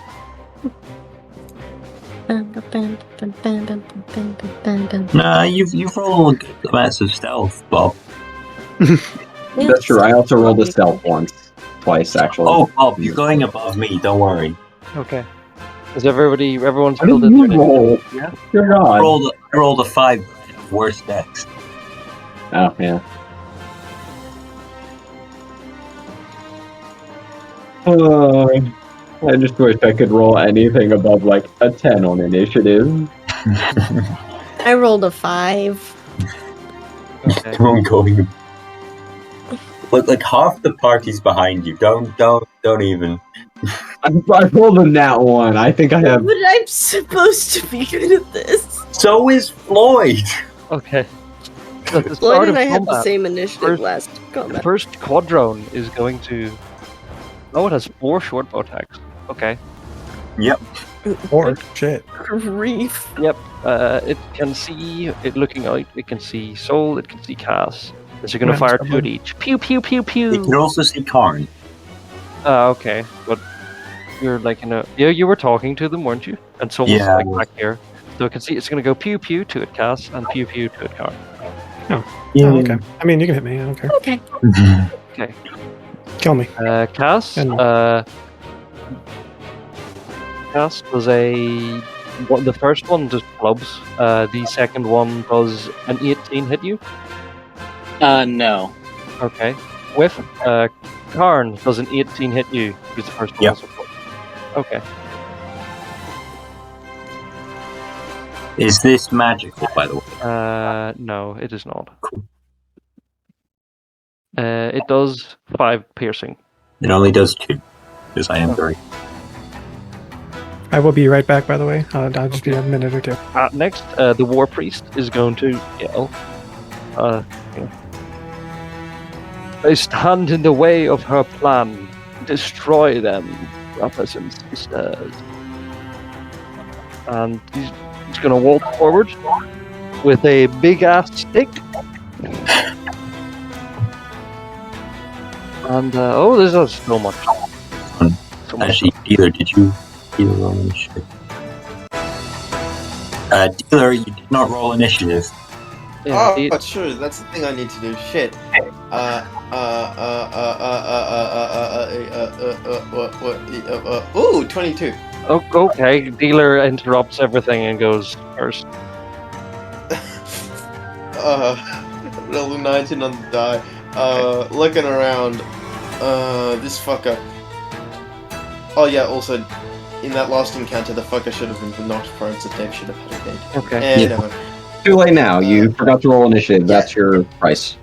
Nah, you've rolled good amounts of stealth, Bob. That's true. I also rolled a stealth twice actually. Oh, Bob, you're going above me. Don't worry. Okay. Is everyone's How did filled in you their roll? initiative? Yeah. Dear I God. rolled a 5. Worst decks. Oh yeah. I just wish I could roll anything above like a 10 on initiative. I rolled a 5. Okay. I'm going. Look, like half the party's behind you. Don't even. I rolled a nat 1. I think I have. But I'm supposed to be good at this. So is Floyd. Okay. So at the Floyd start and of I had the combat, same initiative last the combat. first quadrone is going to... Oh, it has 4 short bow attacks. Okay. Yep. Or shit. Grief. Yep. It can see it looking out. It can see Soul. It can see Cass. So you're going to Yeah, fire so 2 at each. Pew pew pew pew. You can also see Karn. Okay, but you're like you were talking to them, weren't you? And Soul's Yeah, I like was. back here, so I can see it's going to go pew pew to it, Cass, and pew pew to it, Karn. Oh, okay. I mean, you can hit me. I don't care. Okay. Okay. Kill me. Cass. And- Cass does the first one just clubs. The second one does an 18 hit you. No. Okay. With Karn does an 18 hit you. Because the first one Yep. also clubs. Okay. Is this magical, by the way? No, it is not. Cool. It does 5 piercing. It only does 2, because I am 3. I will be right back, by the way. I'll just be a minute or two. Next, the War Priest is going to yell. They stand in the way of her plan. Destroy them, brothers and sisters. And he's going to walk forward with a big ass stick. And there's so much. So much. Actually, Dealer, did you roll initiative? Dealer, you did not roll initiative. Yeah, Oh, sure. That's the thing I need to do. Shit. Ooh, 22. Okay, dealer interrupts everything and goes first. Level 19 on the die. Looking around. This fucker. Oh yeah, also, in that last encounter, the fucker should have been knocked prone, so Dave should have had a date. Okay. Yeah. No. Too late now. You forgot to roll initiative. That's your price.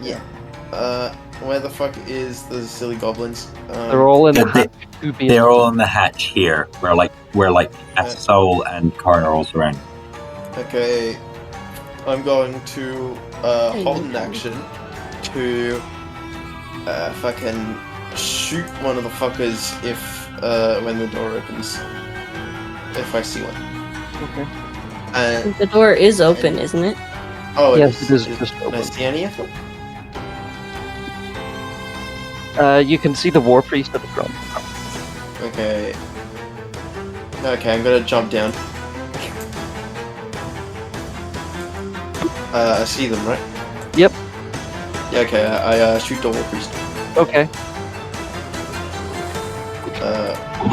Yeah. Where the fuck is the silly goblins? They're all in the hatch. They're all in the hatch here, where Soul and Karn are also around. Okay. I'm going to hold an action to fucking shoot one of the fuckers if when the door opens. If I see one. Okay. And The door is open, isn't it? oh, Yes, it is just Can I open. see any of them? You can see the War Priest at the front. Okay. Okay, I'm gonna jump down. I see them, right? Yep. Yeah, okay, I shoot the War Priest. Okay.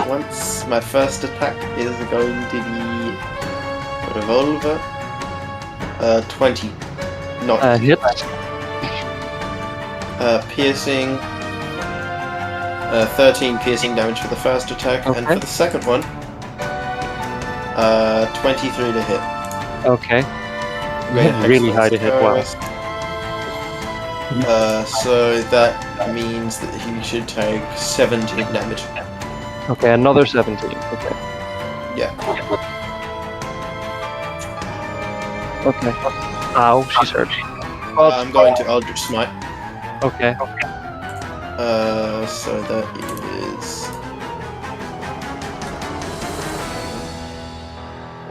Once my first attack is going to be revolver. 20. Not Hit. piercing. 13 piercing damage for the first attack, and Okay. for the second one, 23 to hit. Okay. I'm going to Really high to hit, wow. first. So that means that he should take 17 damage. Okay, another 17. Okay. Yeah. Okay. Ow, she's hurt. I'm going to Eldritch Smite. Okay. So that is.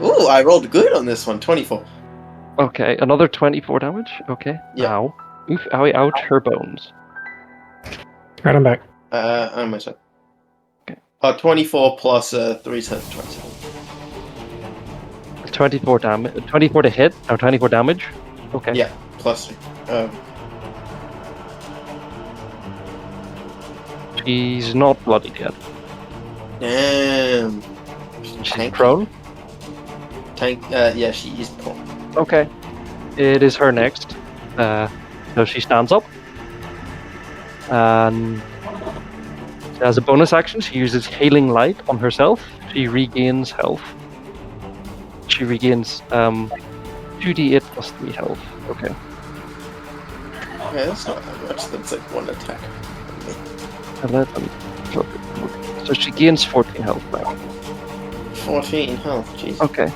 Ooh, I rolled good on this one. 24. Okay, another 24 damage. Okay. Yeah. Ow. Oof, owie, ouch, her bones. Right, I'm back. On my side. Okay. 24 plus 3 times 27. 24 damage. 24 to hit. Oh, 24 damage. Okay. Yeah, plus 3. She's not bloodied yet. Damn. She's Tank. prone. Tank. Yeah, she is prone. Okay. It is her next. So she stands up. And as a bonus action, she uses Healing Light on herself. She regains health. She regains 2d8 plus 3 health. Okay. Okay, that's not that much. That's like one attack. 11. So she gains 14 health back. 14 health, jeez. Okay.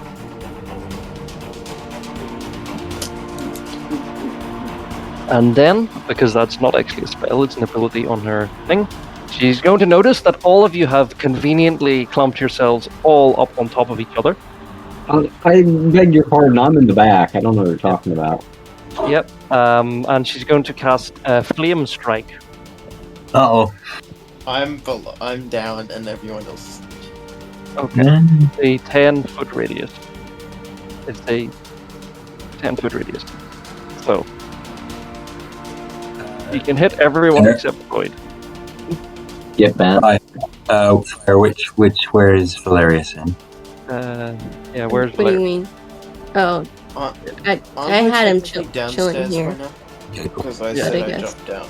And then, because that's not actually a spell, it's an ability on her thing, she's going to notice that all of you have conveniently clumped yourselves all up on top of each other. I beg your pardon. I'm in the back. I don't know what you're talking about. Yep. And she's going to cast Flame Strike. Uh-oh. I'm down, and everyone else is. Okay. A 10-foot radius. It's a 10-foot radius. So you can hit everyone Yeah. except Floyd. Get back. Right. Where is Valerius in? Yeah, where's What do you Valerius? mean? Oh, Uh, I aren't had we him technically chilling downstairs here. right now? Okay, cool. Because I Yeah, said I I guess. dropped down.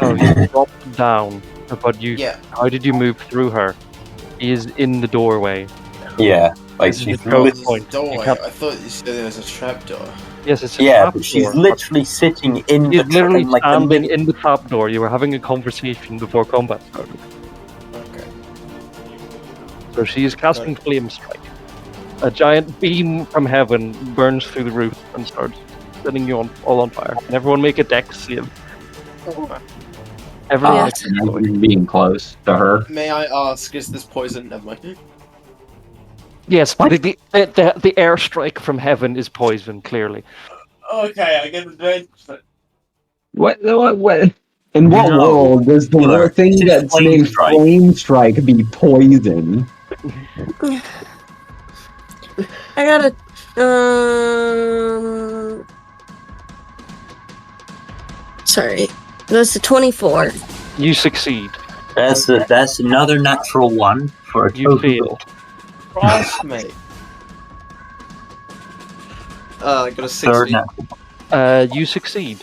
Oh, you dropped down, but you. Yeah. How did you move through her? He is in the doorway. Yeah, like This is she's the choke There's a point. You doorway. can't- I thought you said there was a trapdoor. Yes, it's a yeah, trap but she's door, literally sitting in She's the literally in, like the standing middle. in the trap door. You were having a conversation before combat started. Okay. So she is casting Flame Strike. A giant beam from heaven burns through the roof and starts setting you all on fire. And everyone make a dex save. Everyone Yeah. make a Being close to her. May I ask, is this poison? Never mind. Yes, but the airstrike from heaven is poison, clearly. Okay, I get the What? In what No. world does the Killer. thing It's that's flame named strike. Flame Strike be poison? I gotta. Sorry, it was a 24. You succeed. That's another natural one for a You total. fail. Christ, mate. I got a 60. Third natural. You succeed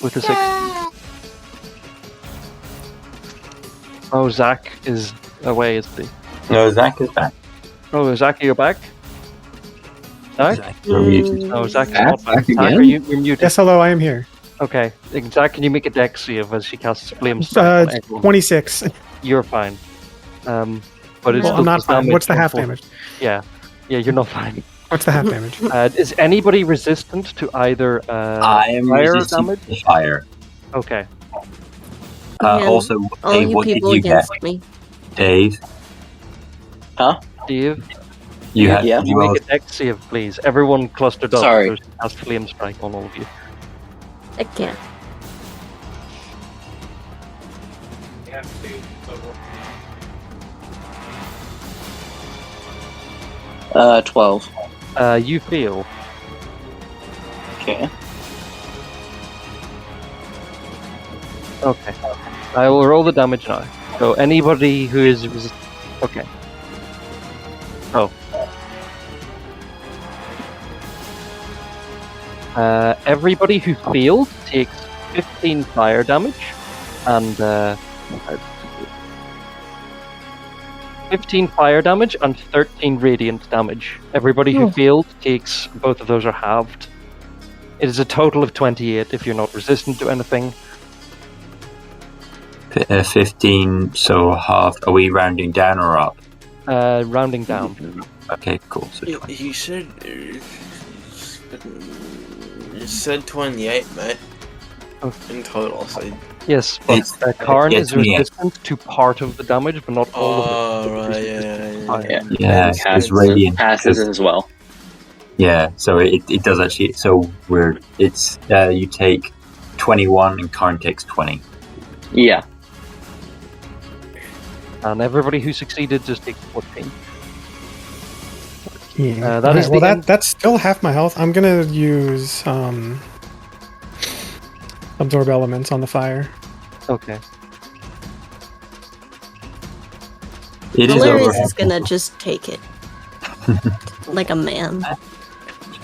with a 6. Oh, Zach is away, isn't he? No, Zach is back. Oh, Zach, you're back? Zach? You're muted. Oh, Zach is Zach, not back. back Zach, again? are you're muted. Yes, hello, I am here. Okay. Zach, can you make a dex save as she casts Flame Strike on everyone? 26. You're fine. But it's Well, I'm not does fine. damage What's the half on damage? Yeah, you're not fine. What's the half damage? Is anybody resistant to either I am fire resistant damage? to fire. Okay. Yeah. Also, All Dave, you what did people you get? against me. Dave, Steve, you have Yeah. can you well, make a dex save, please? Everyone clustered up. Sorry. So she cast Flame Strike on all of you. I can't. Uh, 12. You fail. Okay. Okay. I will roll the damage now. So anybody who is okay. Oh. Everybody who failed takes 15 fire damage and 15 fire damage and 13 radiant damage. Everybody who failed takes both of those are halved. It is a total of 28 if you're not resistant to anything. 15, so half. Are we rounding down or up? Rounding down. Okay, cool. So 20. You said 28, mate. In total, so. Yes, but It's- Karn yes, is yeah. resistant to part of the damage, but not all of it. Oh, right, yeah. Yeah. Yeah, Passes- it's radiant. Passes as well. Yeah, so it does actually. So you take 21 and Karn takes 20. Yeah. And everybody who succeeded just takes 14. Yeah. that is well, the end. that's still half my health. I'm gonna use absorb elements on the fire. Okay. It is Valerius over. is gonna just take it. Like a man.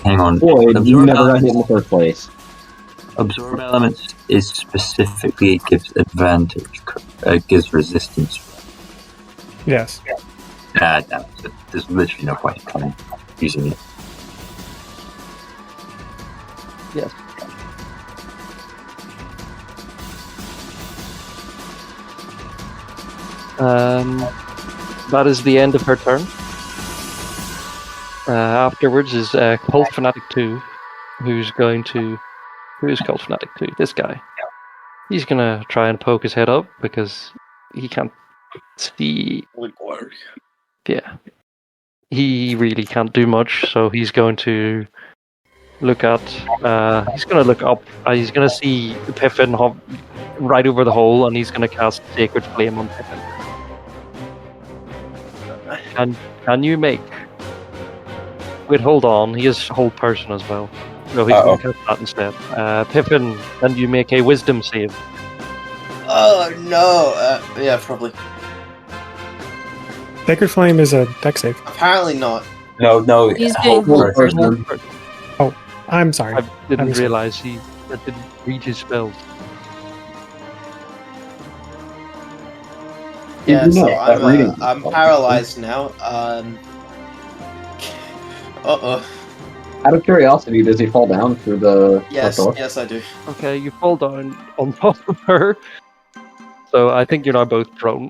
Hang on. Boy, you Absorb never got hit in elements, the first place. absorb elements is specifically it gives advantage. It gives resistance. Yes. No, there's literally no point in using it. Yes. That is the end of her turn. Afterwards is Cult Fanatic 2, who is Cult Fanatic 2? This guy. He's gonna try and poke his head up because he can't see. Yeah. He really can't do much, so he's going to look at. He's going to look up. He's going to see Piffin right over the hole, and he's going to cast Sacred Flame on Piffin. Can you make? Wait, hold on. He is whole person as well. No, he's going to cast that instead. Piffin, and you make a wisdom save. Oh no! Yeah, probably. Sacred Flame is a dex save. Apparently not. No. He's being hold hold person. I'm sorry. I didn't I'm realize he didn't read his spells. Yeah, so reading. I'm paralyzed now. Uh-oh. Out of curiosity, does he fall down through the door? Yes, I do. Okay, you fall down on top of her. So I think you're now both prone.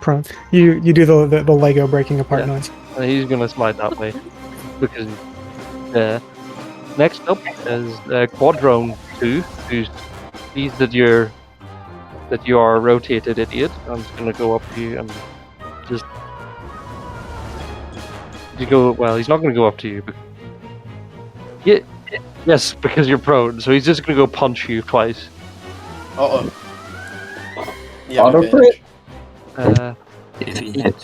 Prone. You do the Lego breaking apart Yeah. noise. And he's gonna slide that way. Because next up is Quadrone 2, who sees that you are a rotated idiot, and is gonna go up to you and just well, he's not gonna go up to you, but yes, because you're prone, so he's just gonna go punch you twice. Uh-oh. Yeah, Auto advantage. crit? If he hits.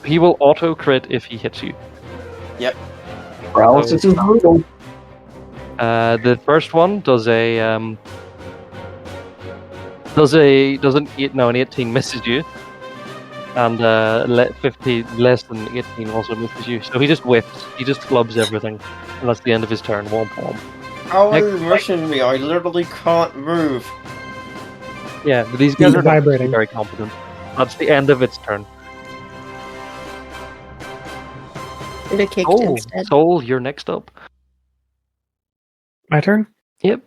He will auto crit if he hits you. Paralysis is brutal. The first one does an 18 misses you, and 15 less than 18 also misses you. So he just whiffs. He just flubs everything, and that's the end of his turn. Womp womp. How are you rushing me? I literally can't move. Yeah, but these guys He's are vibrating. very competent. That's the end of its turn. Should have kicked Oh, instead. Soul, you're next up. My turn? Yep.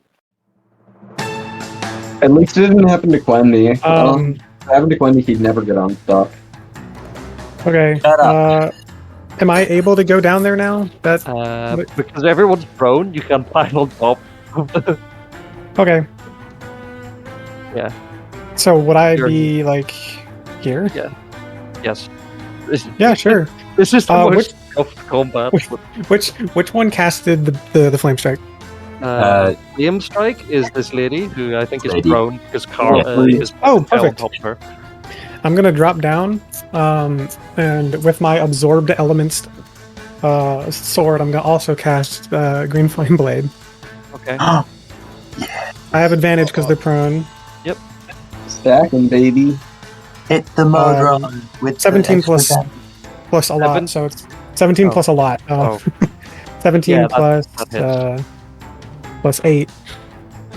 At least it didn't happen to Quendi. If it happened to Quendi, he'd never get on stuff. Okay. Shut up. Am I able to go down there now? Because everyone's prone, you can climb on top. Okay. Yeah. So would I You're- be like here? Yes. Yeah, sure. This is the Uh, most tough combat. Which one casted the flame strike? Flame Strike is this lady who I think is Lady. prone because Karn Yeah. is Oh, fell on perfect. top of her. I'm gonna drop down, and with my absorbed elements sword, I'm gonna also cast Green Flame Blade. Okay. I have advantage because they're prone. Stacking, baby. Hit the Modron with 17 the plus extra plus a lot, Seven? so it's 17 Oh. plus a lot. Oh. 17 Yeah, plus that hits. plus 8.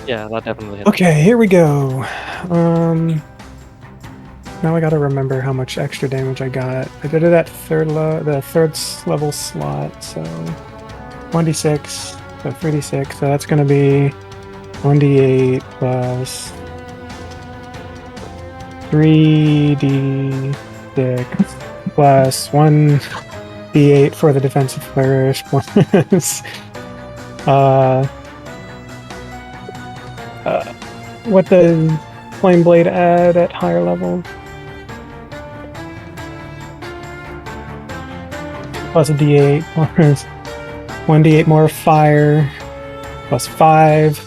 Yeah, that definitely hits. Okay, here we go. Now I gotta remember how much extra damage I got. I did it at the third level slot, so 1d6, so 3d6, so that's gonna be 1d8 plus 3d6 plus 1d8 for the defensive flourish plus what does Flame Blade add at higher level? Plus a d8 plus 1d8 more fire plus 5.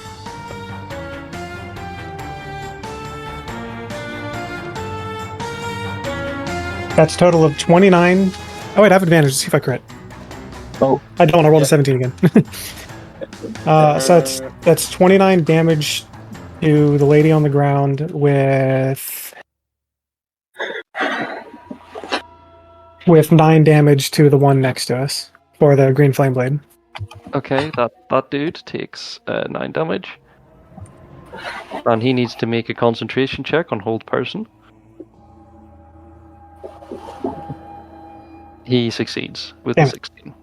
That's a total of 29. Oh wait, I have advantage. Let's see if I crit. Oh. I don't. I rolled a 17 again. So that's 29 damage to the lady on the ground with 9 damage to the one next to us for the green flame blade. Okay, that dude takes 9 damage. And he needs to make a concentration check on hold person. He succeeds with Damn a it. 16.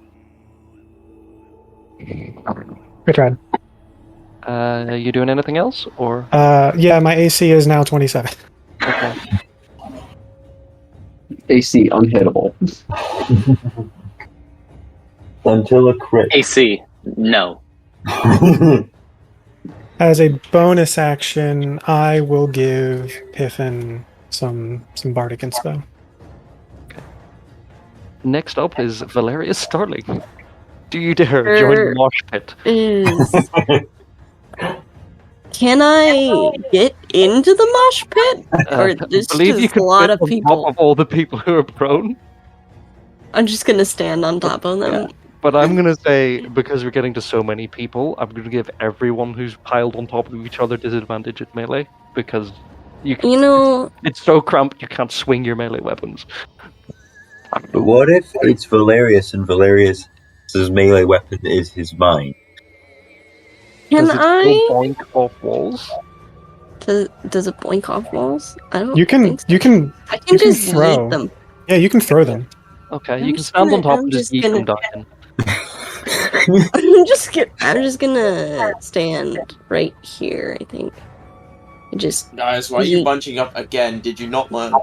Good try. You doing anything else, or Yeah, my AC is now 27. okay? AC unhittable. until a crit. AC, no. As a bonus action, I will give Piffin some bardic inspo. Next up is Valerius Starling. Do you dare join the mosh pit? Can I get into the mosh pit? Or I there's believe you just can a lot fit of on people. top of all the people who are prone. I'm just gonna stand on top of them. But I'm going to say, because we're getting to so many people, I'm going to give everyone who's piled on top of each other disadvantage at melee, because it's so cramped you can't swing your melee weapons. But what if it's Valerius and Valerius' melee weapon is his vine? Can Does it I? still boink off walls? Does it boink off walls? I don't. You can. think so. You can. I can you can just throw. yeet them. Yeah, you can throw them. Okay, you can stand on top and just yeet them down. I'm just gonna stand right here. I think. Just Guys, why are you bunching up again? Did you not learn?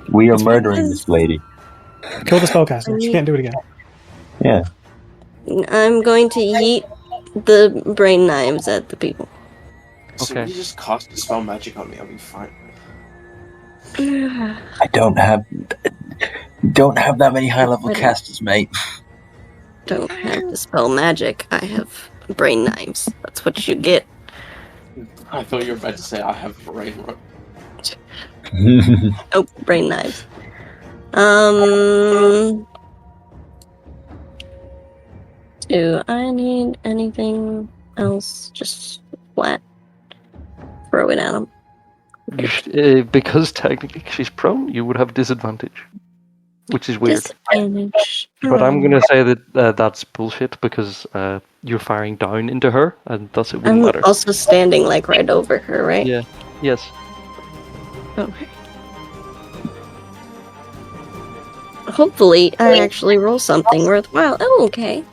We are murdering this lady. Kill the spellcaster. She can't do it again. Yeah. I'm going to yeet the brain knives at the people. So you just cast a spell magic on me, I'll be fine. I don't have that many high level casters, mate. Don't have the spell magic. I have brain knives. That's what you get. I thought you were about to say I have brain rot. Oh, brain knives. Do I need anything else? Just flat. Throw it at him. Because technically she's prone, you would have disadvantage. Which is weird. Disadvantage. But I'm going to say that that's bullshit, because you're firing down into her, and thus it wouldn't matter. I'm also standing like right over her, right? Yeah. Yes. Okay. Hopefully, I actually roll something worthwhile. Oh, okay.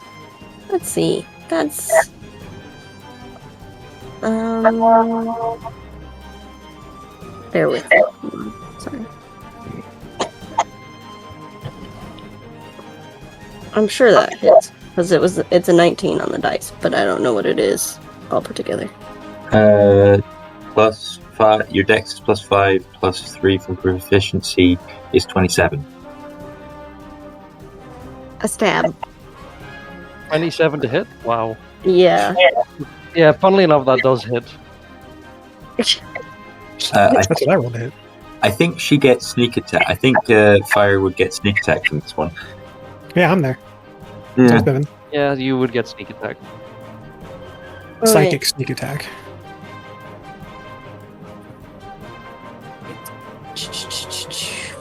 Let's see. That's... Bear with me. Sorry. I'm sure that hits, because it's a 19 on the dice, but I don't know what it is all put together. Plus 5. Your dex is plus 5, plus 3 from proficiency is 27. A stab. 27 to hit? Wow. Yeah. Yeah, funnily enough, that does hit. That's what I rolled to hit. I think she gets sneak attack. I think Fire would get sneak attack from this one. Yeah, I'm there. Yeah. Yeah, you would get sneak attack. Psychic sneak attack.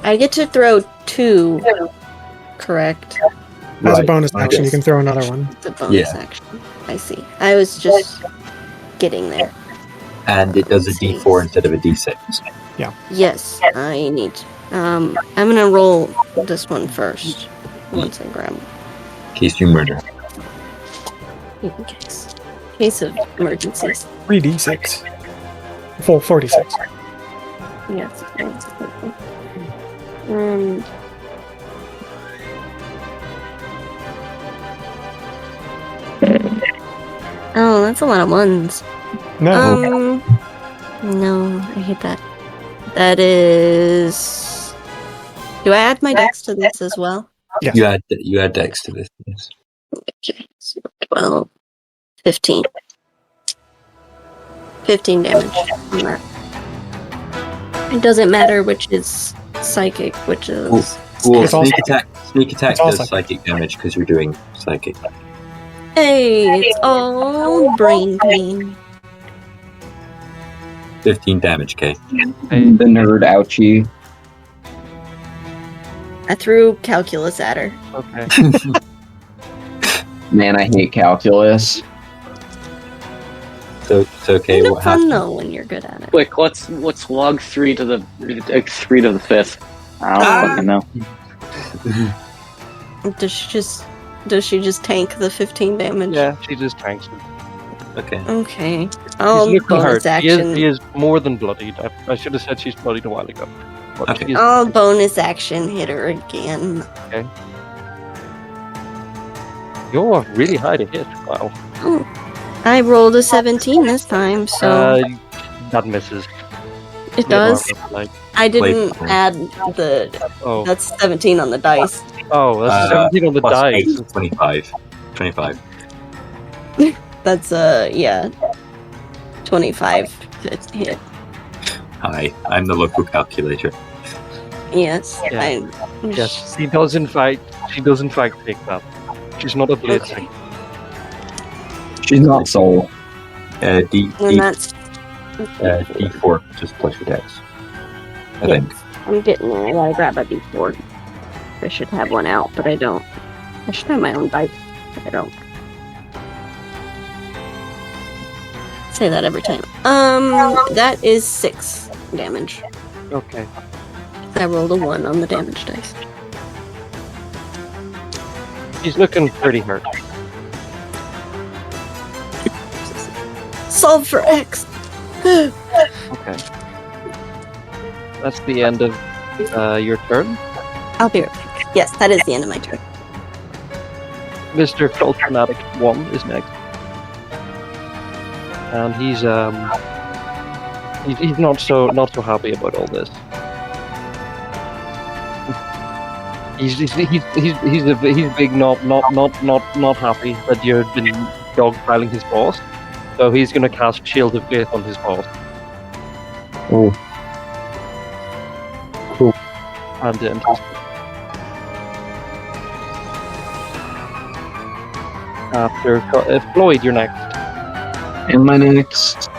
I get to throw 2, correct? As a bonus action, you can throw another one. It's a bonus action. I see. I was just getting there. And it does a d4 instead of a d6. Yeah. Yes, I need. I'm gonna roll this one first. Once I grab it. In case you murder. In case of emergencies. 3d6. Full 46. Yes. Oh, that's a lot of ones. No. No, I hate that. That is... Do I add my dex to this as well? Yes. You add dex to this. Yes. Okay, so 12, 15. 15 damage on that. It doesn't matter which is psychic, which is... Well, It's all sneak attack it's all does psychic damage because you're doing psychic. Hey, it's all brain pain. 15 damage, Kay. The nerd ouchie. I threw calculus at her. Okay. Man, I hate calculus. So it's okay. It's What fun happened? though when you're good at it. Quick, what's log 3 to the 3 to the 5th? I don't fucking know. Does she just tank the 15 damage? Yeah, she just tanks him. Okay. Okay. She's Oh, looking bonus hurt. action. She is more than bloodied. I should have said she's bloodied a while ago. But Okay. she is- Oh, bonus action hit her again. Okay. You're really high to hit. Wow. Oh, I rolled a 17 this time, so That misses. it does. Like, I didn't Wait. add the. oh, That's 17 on the dice. that's 17 on the Plus dice. 8, 25. 25. That's 25 hit. Hi, I'm the local calculator. Yes. Yeah. Yes, she does in fact take that. She's not a blade Okay. singer. She's not soul. And that's D4 just plus your dex. I Yeah. think. I'm getting there. I gotta grab a D4. I should have one out, but I don't. I should have my own dice, but I don't. Say that every time. That is 6 damage. Okay. I rolled a 1 on the damage dice. She's looking pretty hurt. Solve for X! Okay. That's the end of your turn. I'll be right back. Yes, that is the end of my turn. Mr. Cult Fanatic 1 is next. And he's not so happy about all this. He's big not happy that you've been dogpiling his boss. So he's gonna cast Shield of Faith on his boss. Oh. Cool. And end. After Floyd, you're next. Am I next?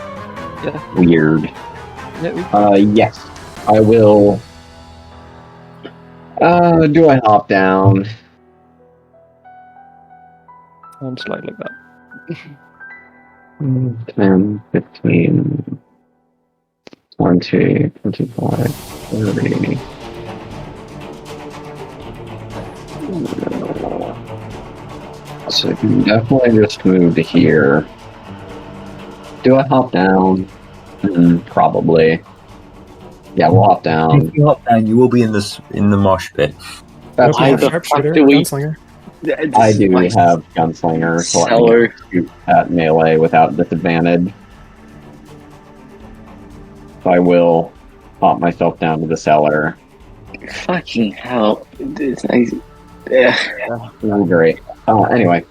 Yeah. Weird. Yeah. Yes. I will. Do I hop down? And slide like that. 10, 15, 20, 25, 30. So I can definitely just move to here. Do I hop down? Probably. Yeah, we'll hop down. If you hop down, you will be in the mosh pit. That's Why fine. the Sharpshooter, fuck do we- gunslinger. I do have gunslinger, so I Cellar. can shoot at melee without disadvantage. So I will pop myself down to the cellar. Fucking hell. Yeah. Oh, great. Anyway,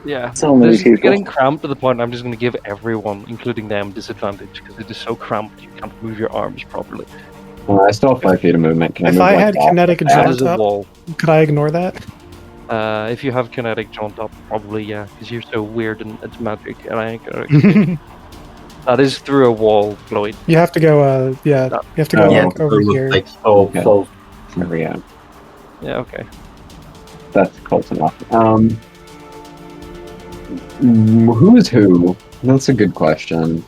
Yeah. So many This is people. getting cramped to the point I'm just going to give everyone, including them, disadvantage because it is so cramped you can't move your arms properly. I still have 5 feet of movement. Can I If move I like had that? kinetic That jaunt is a up, wall. could I ignore that? If you have kinetic jaunt up, probably yeah, because you're so weird and it's magic, and I ain't gonna. That is through a wall, Floyd. You have to go, you have to go Yeah, like, over here. Like, Okay. full. There we go. Yeah. Okay. That's close enough. Who is who? That's a good question.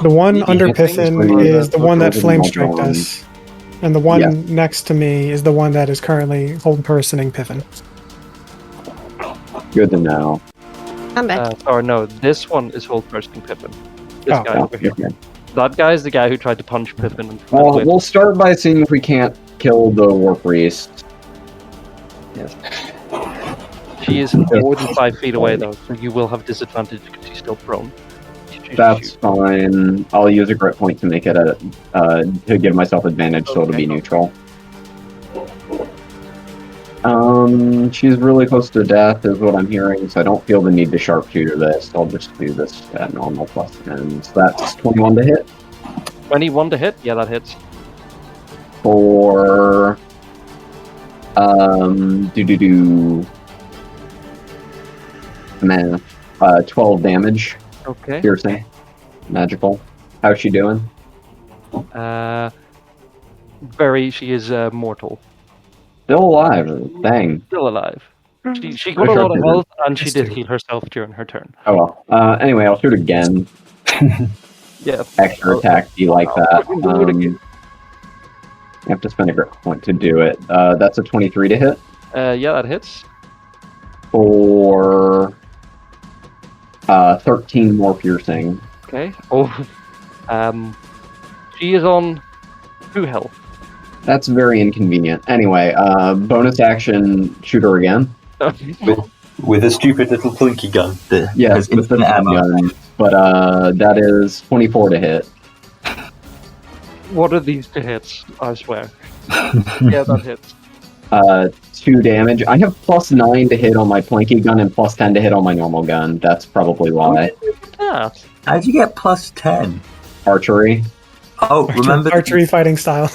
The one You under think Piffin it's is the one that over flame the striked one. us. And the one Yeah. next to me is the one that is currently hold personing Piffin. Good to know. I'm back. Or no, this one is hold person Pippin. This Oh, guy over here. Okay. That guy is the guy who tried to punch Pippin. And Well, went. we'll start by seeing if we can't kill the war priest. Yes. She is more than 5 feet away though, so you will have disadvantage because she's still prone. That's fine. I'll use a grit point to make it to give myself advantage, so it'll be neutral. She's really close to death, is what I'm hearing, so I don't feel the need to sharpshooter this. I'll just do this at normal plus 10. So that's 21 to hit. 21 to hit? Yeah, that hits. For math. 12 damage. Okay. Piercing. Magical. How's she doing? She is mortal. Still alive. Dang. Still alive. She got a lot of health, and she did heal herself during her turn. Oh well. Anyway, I'll shoot again. Yeah. Extra attack. Do you like that? Do it again. You have to spend a grit point to do it. That's a 23 to hit. Yeah, that hits. For 13 more piercing. Okay. Oh. She is on 2 health. That's very inconvenient. Anyway, bonus action, shoot her again. With a stupid little plinky gun. Yes, with the gun. But that is 24 to hit. What are these to hits? I swear. Yeah, that hits. 2 damage. I have plus 9 to hit on my plinky gun and plus 10 to hit on my normal gun. That's probably why. That. How'd you get plus 10? Archery. Oh, remember Archery fighting style.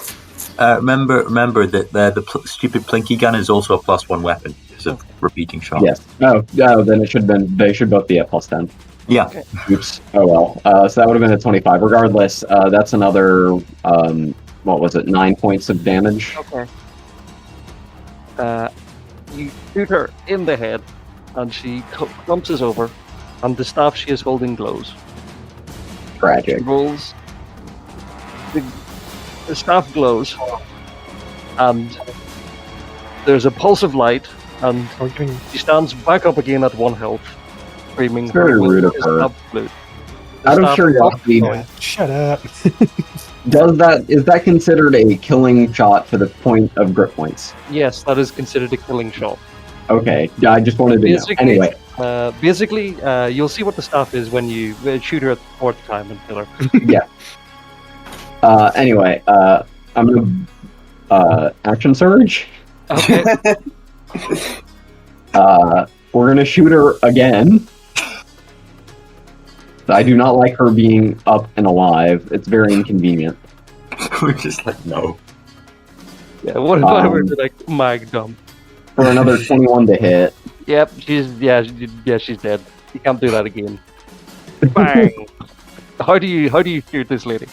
Remember that the stupid plinky gun is also a +1 weapon because of repeating shots. Yes. Oh, then it should have been. They should both be at +10. Yeah. Okay. Oops. Oh well. So that would have been a 25. Regardless, that's another. What was it? 9 points of damage. Okay. You shoot her in the head, and she clumps over, and the staff she is holding glows. Tragic. She rolls. The staff glows, and there's a pulse of light, and she stands back up again at 1 health, screaming. It's very rude of her. Out of curiosity, Shut up. is that considered a killing shot for the point of grip points? Yes, that is considered a killing shot. Okay, I just wanted to know. Anyway, basically, you'll see what the staff is when you shoot her at the 4th time and kill her. yeah. Anyway, I'm gonna action surge. Okay. We're gonna shoot her again. I do not like her being up and alive. It's very inconvenient. We're just like, no. Yeah, what if I were to like mag dump? For another 21 to hit. Yep, she's dead. You can't do that again. Bang! How do you shoot this lady?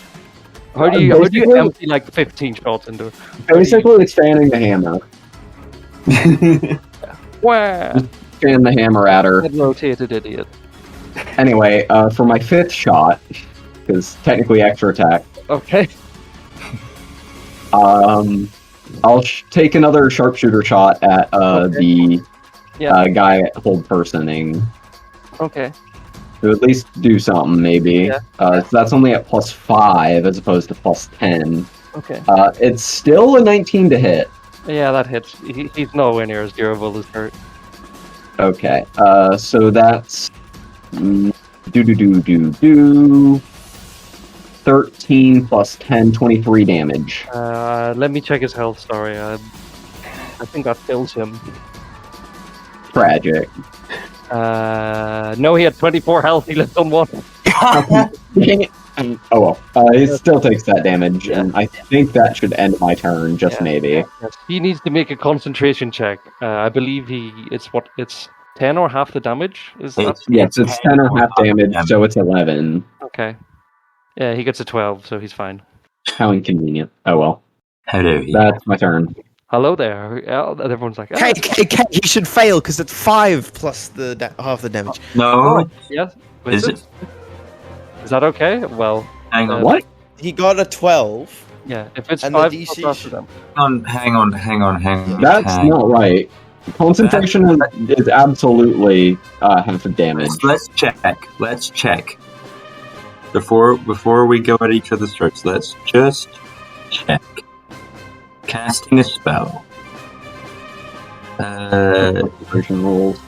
How do you empty like 15 shots into her? Basically, expanding the hammer. Wow! Fan the hammer at her. That rotated idiot. Anyway, for my 5th shot, because technically extra attack, Okay. I'll take another sharpshooter shot at the guy hold personing. Okay. To at least do something, maybe. Yeah. So that's only at +5 as opposed to +10. Okay. It's still a 19 to hit. Yeah, that hits. He's nowhere near as durable as Kurt. Okay. So that's 13 plus 10, 23 damage. Let me check his health. Sorry, I think that kills him. Tragic. No, he had 24 health. He lived on 1. Oh well. He still takes that damage, and I think that should end my turn. Just maybe. Yes. He needs to make a concentration check. I believe it's 10 or half the damage. Is that? Yes, it's 10 or half damage, so it's 11. Okay. Yeah, he gets a 12, so he's fine. How inconvenient. Oh well. Hello. That's my turn. Hello there. Everyone's like, Hey, he should fail because it's 5 plus the half the damage. No. Yes. Is it? Is that okay? Well, Hang on. What? He got a 12. Yeah, if it's And 5 the DC plus after them. Hang on. That's not right. Concentration is absolutely half the damage. Let's check. Before we go at each other's throats, let's just check. Casting a spell. Concentration rules.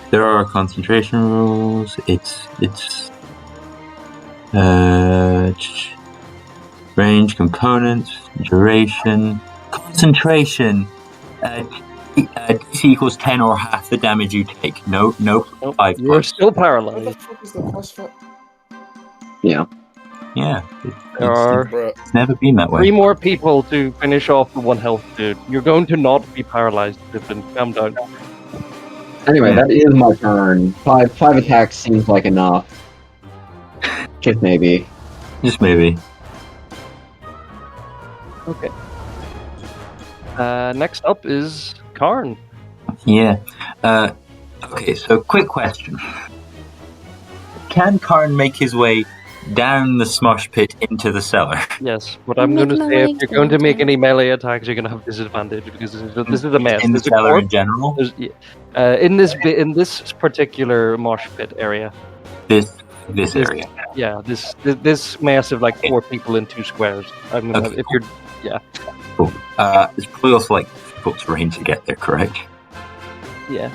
There are concentration rules. It's range, components, duration, concentration. DC equals 10 or half the damage you take. No, 5. You're still What the paralyzed. fuck is the +5? Yeah. Yeah. There are It's never been that 3 way. more people to finish off the 1 health dude. You're going to not be paralyzed, Piffin. Calm down. Anyway, that is my turn. 5 attacks seems like enough. Just maybe. Just maybe. Okay. Next up is Karn. Yeah. Okay, so quick question. Can Karn make his way down the smosh pit into the cellar? Yes, but I'm going to say if you're going to make any melee attacks, you're going to have disadvantage because this is a mess. In the There's a cellar in corpse. general? In this particular mosh pit area. This area. Yeah, this mess of like 4 people in 2 squares. I'm gonna Okay. if you're Cool. It's probably also like difficult terrain to get there, correct? yeah.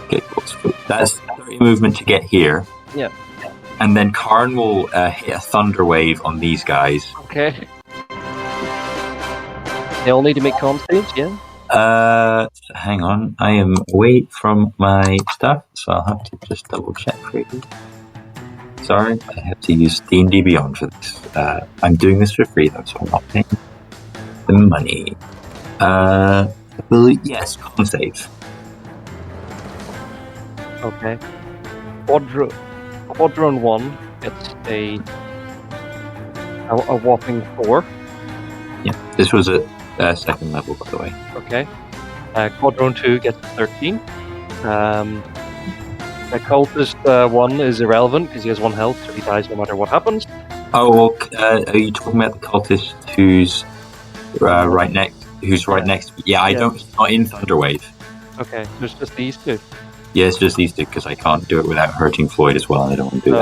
Okay, cool. That's 30 movement to get here. Yeah. And then Karn will hit a thunder wave on these guys. Okay. They all need to make con saves, yeah? Hang on. I am away from my stuff, so I'll have to just double check for you. Sorry, I have to use D&D Beyond for this. I'm doing this for free though, so I'm not paying. the money. I believe, yes, con save. Okay. Quadron 1 gets a whopping 4. Yeah, this was at second level, by the way. Okay. Quadron 2 gets 13. The cultist 1 is irrelevant because he has 1 health, so he dies no matter what happens. Oh, well, are you talking about the cultist who's right next? Who's right next? Yeah, I don't. He's not in Thunderwave. Okay, there's just these two. Yeah, it's just these two because I can't do it without hurting Floyd as well, and I don't want to do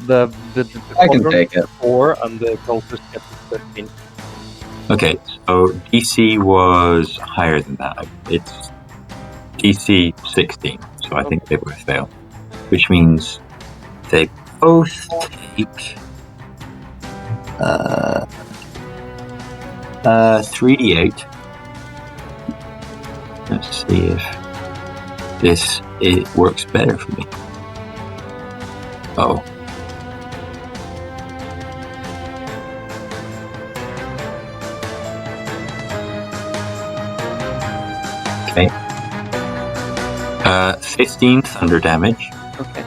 that. The I can take it. 4 and the cultist gets 13. Okay, so DC was higher than that. It's DC 16, so I think they both fail, which means they both take 3d8. Let's see if it works better for me. Oh. Okay. 15 thunder damage. Okay.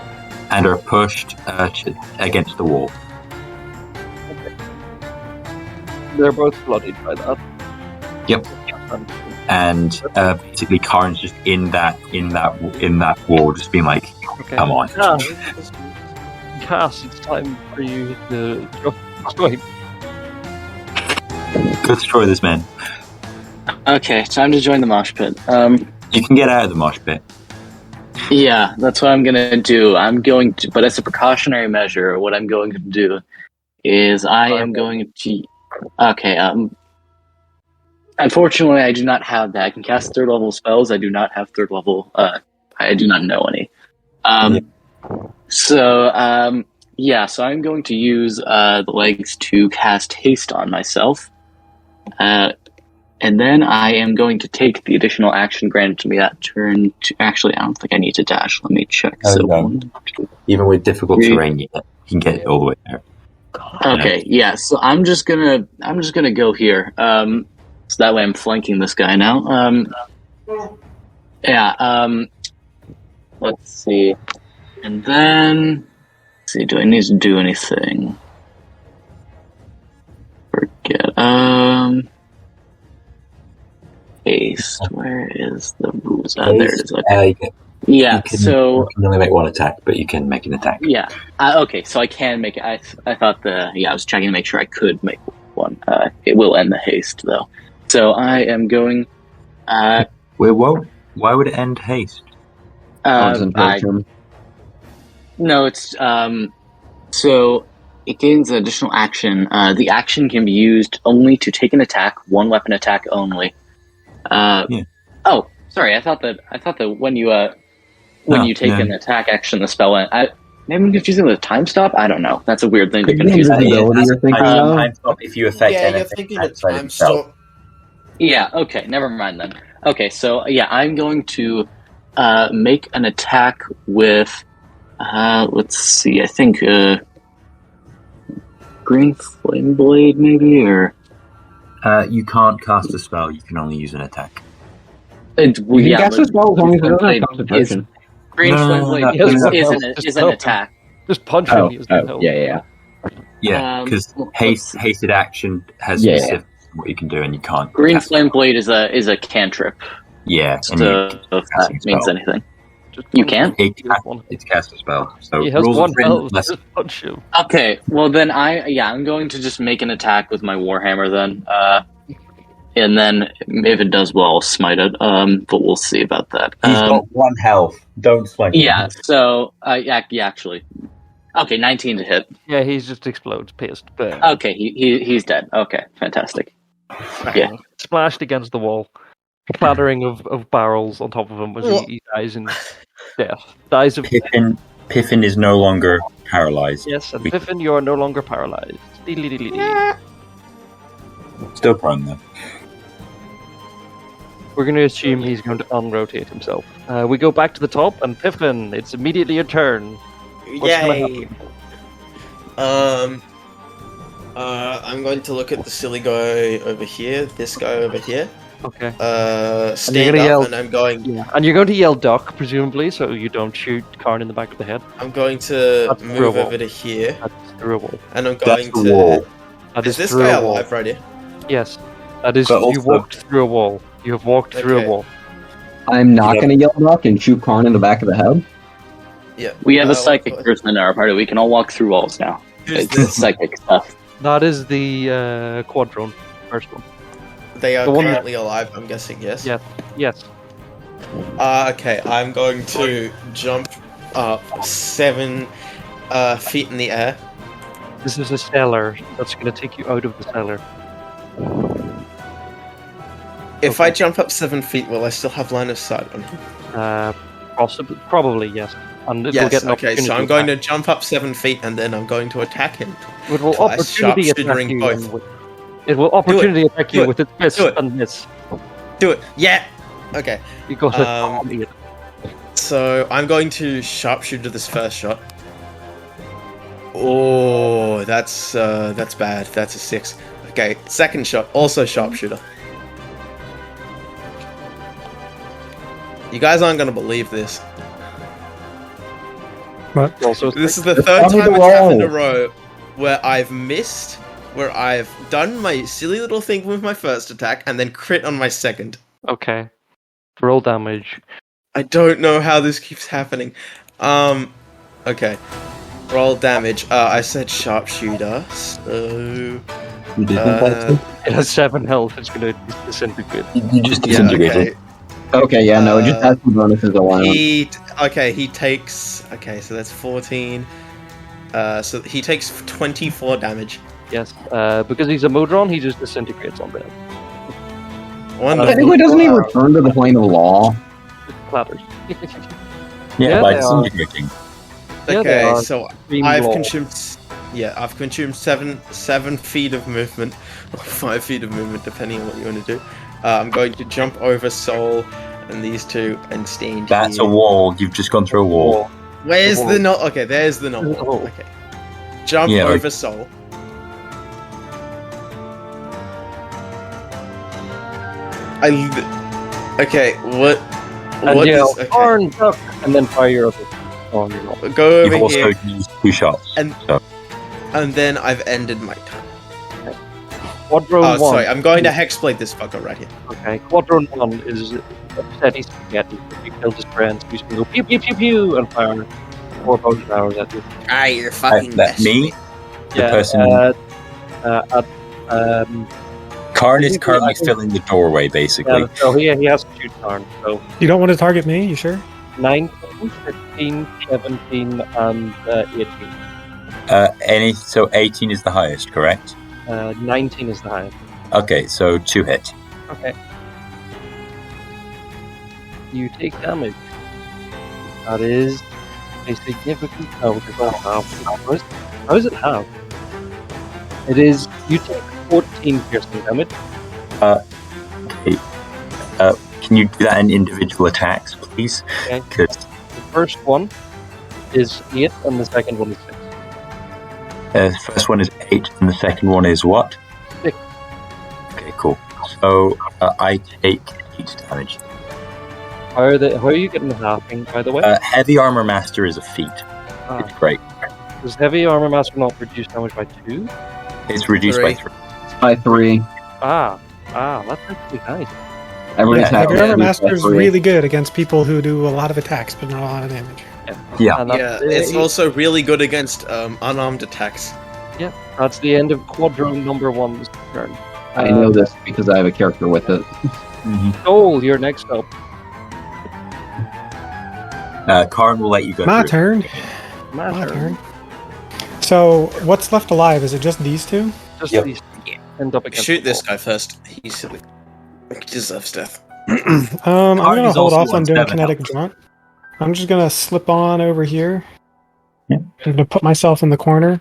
And are pushed against the wall. Okay. They're both bloodied by that. Yep. And basically, Karn's just in that wall, just being like, "Come on." Cass, it's time for you to join. Go destroy this man. Okay, time to join the mosh pit. You can get out of the mosh pit. Yeah, that's what I'm gonna do. But as a precautionary measure, what I'm going to do is I am going to. Okay. Unfortunately, I do not have that. I can cast 3rd level spells. I do not have 3rd level. I do not know any. So I'm going to use the legs to cast haste on myself. And then I am going to take the additional action granted to me that turn. Actually, I don't think I need to dash. Let me check. Even with difficult terrain, you can get it all the way there. Okay, yeah. So I'm just gonna go here. So that way I'm flanking this guy now. Let's see. And then, let's see. Do I need to do anything? Forget. Haste. Where is the rules? There it is. Okay. You can only make 1 attack, but you can make an attack. Yeah. Okay, so I can make it. I thought I was checking to make sure I could make 1. It will end the haste, though. So I am going... Wait, what? Why would it end haste? No, it's... So, it gains an additional action. The action can be used only to take an attack, 1 weapon attack only. Oh, sorry. I thought that when you take an attack action, the spell ends. Maybe I'm confusing with a time stop. I don't know. That's a weird thing to confuse. Time stop if you affect anything. You're thinking of time stop. Yeah. Okay. Never mind then. Okay. So I'm going to make an attack with. Let's see. I think green flame blade, maybe, or. You can't cast a spell. You can only use an attack. Cast a spell as long as it doesn't have concentration. Green flame blade is an attack. Just punch him. Yeah, because hasted action has specific what you can do, and you can't. Green flame blade is a cantrip. Yeah, so if that means anything. You can? It's cast a spell. So he has rules 1 health. less... Just punch him. Okay, well then I'm going to just make an attack with my Warhammer then. And then if it does well, I'll smite it. But we'll see about that. He's got 1 health. Don't smite him. Yeah, so actually. Okay, 19 to hit. Yeah, he just explodes, pissed. But... Okay, he's dead. Okay, fantastic. Yeah. Splashed against the wall. Clattering of barrels on top of him as he dies in death. Dies of Piffin is no longer paralyzed. Yes, and Piffin, you are no longer paralyzed. Still prone though. We're going to assume he's going to unrotate himself. We go back to the top, and Piffin, it's immediately your turn. What's Yay! I'm going to look at the silly guy over here. This guy over here. Okay. Stand up, and I'm going. Yeah, and you're going to yell duck, presumably, so you don't shoot Karn in the back of the head. I'm going to That's move through a over to here, That's through a wall. and I'm going That's the to. wall. That Is this through guy a wall. alive right here? Yes. That is. But You also- walked through a wall. You have walked through Okay. a wall. I'm not Yep. gonna yell duck and shoot Karn in the back of the head. Yeah. We have a psychic person in our party. We can all walk through walls now. Who's It's this? psychic stuff. That is the quadrone. First one. They are The one currently alive. I'm guessing. Yes. Yeah. Yes. Okay. I'm going to jump up 7 feet in the air. This is a cellar that's going to take you out of the cellar. If I jump up 7 feet, will I still have line of sight on him? Possibly, probably yes. And it will Yes. get an Okay. So I'm opportunity going to attack. jump up 7 feet, and then I'm going to attack him. It will twice, opportunity attack sharpshootering you. both. It will opportunity attack Do you it. with its fist Do it. and miss. Do it. Yeah. Okay. You got to Um, copy it. So I'm going to sharpshooter this first shot. Oh, that's bad. That's a 6. Okay, second shot, also sharpshooter. You guys aren't gonna believe this. But Also, This is the It's third on the time it's happened in a wall. row where I've missed, where I've done my silly little thing with my first attack, and then crit on my second. okay. Roll damage. I don't know how this keeps happening. Okay. Roll damage. I said sharpshooter, so... You didn't It has 7 health. It's going to disintegrate. You just Yeah, disintegrated. okay. Okay, yeah, no, it just has some bonuses allowed. He takes... Okay, so that's 14. So he takes 24 damage. Yes. Because he's a Modron, he just disintegrates on them. Wonderful. Technically, doesn't he return to the plane of law? It clatters. Yeah, Yeah, by they are. disintegrating. Yeah, they Okay, are so extremely I've long. consumed... Yeah, I've consumed 7 feet of movement, or 5 feet of movement, depending on what you want to do. I'm going to jump over Soul and these two and stand That's here. a wall. You've just gone through a wall. Where's wall. the not? Okay, there's the not. There's the wall. Okay, jump Yeah, over Soul. Okay, what? And What yell, is? Okay, Karn, duck, and then fire your other. Oh, you're not. go You've over also here, used 2 shots. And- so. and then I've ended my turn. Quadrone Oh, 1. sorry, I'm going to hexblade this fucker right here. Okay, Quadrone 1 is a steady spaghetti. If you killed his friends, he's going to go pew pew pew pew and fire 4 potion arrows at you. Ah, you're fucking That me? The person. Karn is I think- currently filling the doorway, basically. Yeah, so he has to shoot Karn. So you don't want to target me, you sure? 19, 15, 17, and 18. So 18 is the highest, correct? 19 is the highest. Okay, so 2 hit. Okay. You take damage. That is a significant. Oh, it's all half. How is it half? It is. You take 14 piercing damage. Okay. Can you do that in individual attacks, please? Okay. Because The first one is 8, and the second one is 6. the first one is 8, and the second one is what? 6. Okay, cool. So I take 8 damage. How are you getting the halving, by the way? Heavy Armor Master is a feat. Ah, It's great. does Heavy Armor Master not reduce damage by 2? It's reduced by 3. By 3. That's actually nice. Every Yeah, attack Your is Armor by Master is 3. really good against people who do a lot of attacks but not a lot of damage. Yeah. And Yeah, it's also really good against unarmed attacks. That's the end of Quadrone number 1's turn. I know this because I have a character with it. Soul, you're next up. Karn will let you go My through. turn. My My turn. turn. So, what's left alive? Is it just these two? Just Yep. these end up against Shoot the this wall. guy first. He deserves death. I'm Karn gonna is hold also off on on doing 7 kinetic health. jaunt. I'm just gonna slip on over here. Yeah. I'm gonna put myself in the corner.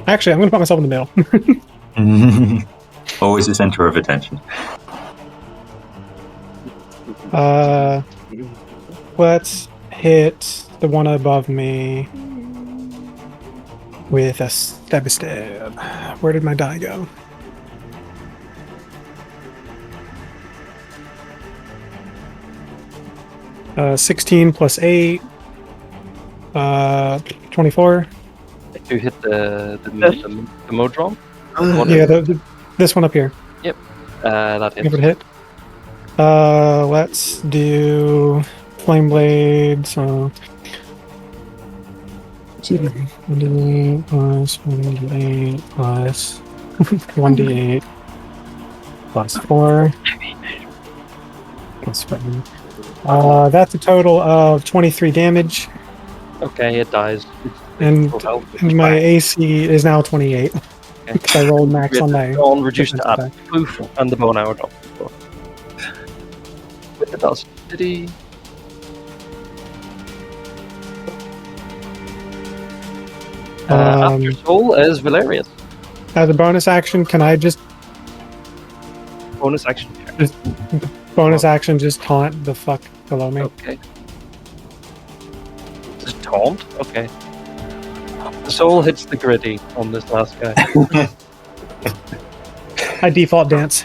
Actually, I'm gonna put myself in the middle. Always the center of attention. Let's hit the one above me. with a stab. Where did my die go? 16 plus 8, 24. You hit the Modron? Yeah, this one up here. Yep. That hits. If it hit. Let's do Flame Blade, so 1d8 plus 1d8 plus 1d8 plus 4 plus 5. That's a total of 23 damage, Okay, it dies. and my AC is now 28 Okay. because I rolled max on my. All reduced to defense attack. Poof, and the bone arrow drop. With the dust. Did he? After Soul is Valerius. As a bonus action, can I just Bonus action. just taunt the fuck below me? Okay. Just taunt? Okay. The Soul hits the gritty on this last guy. I default dance.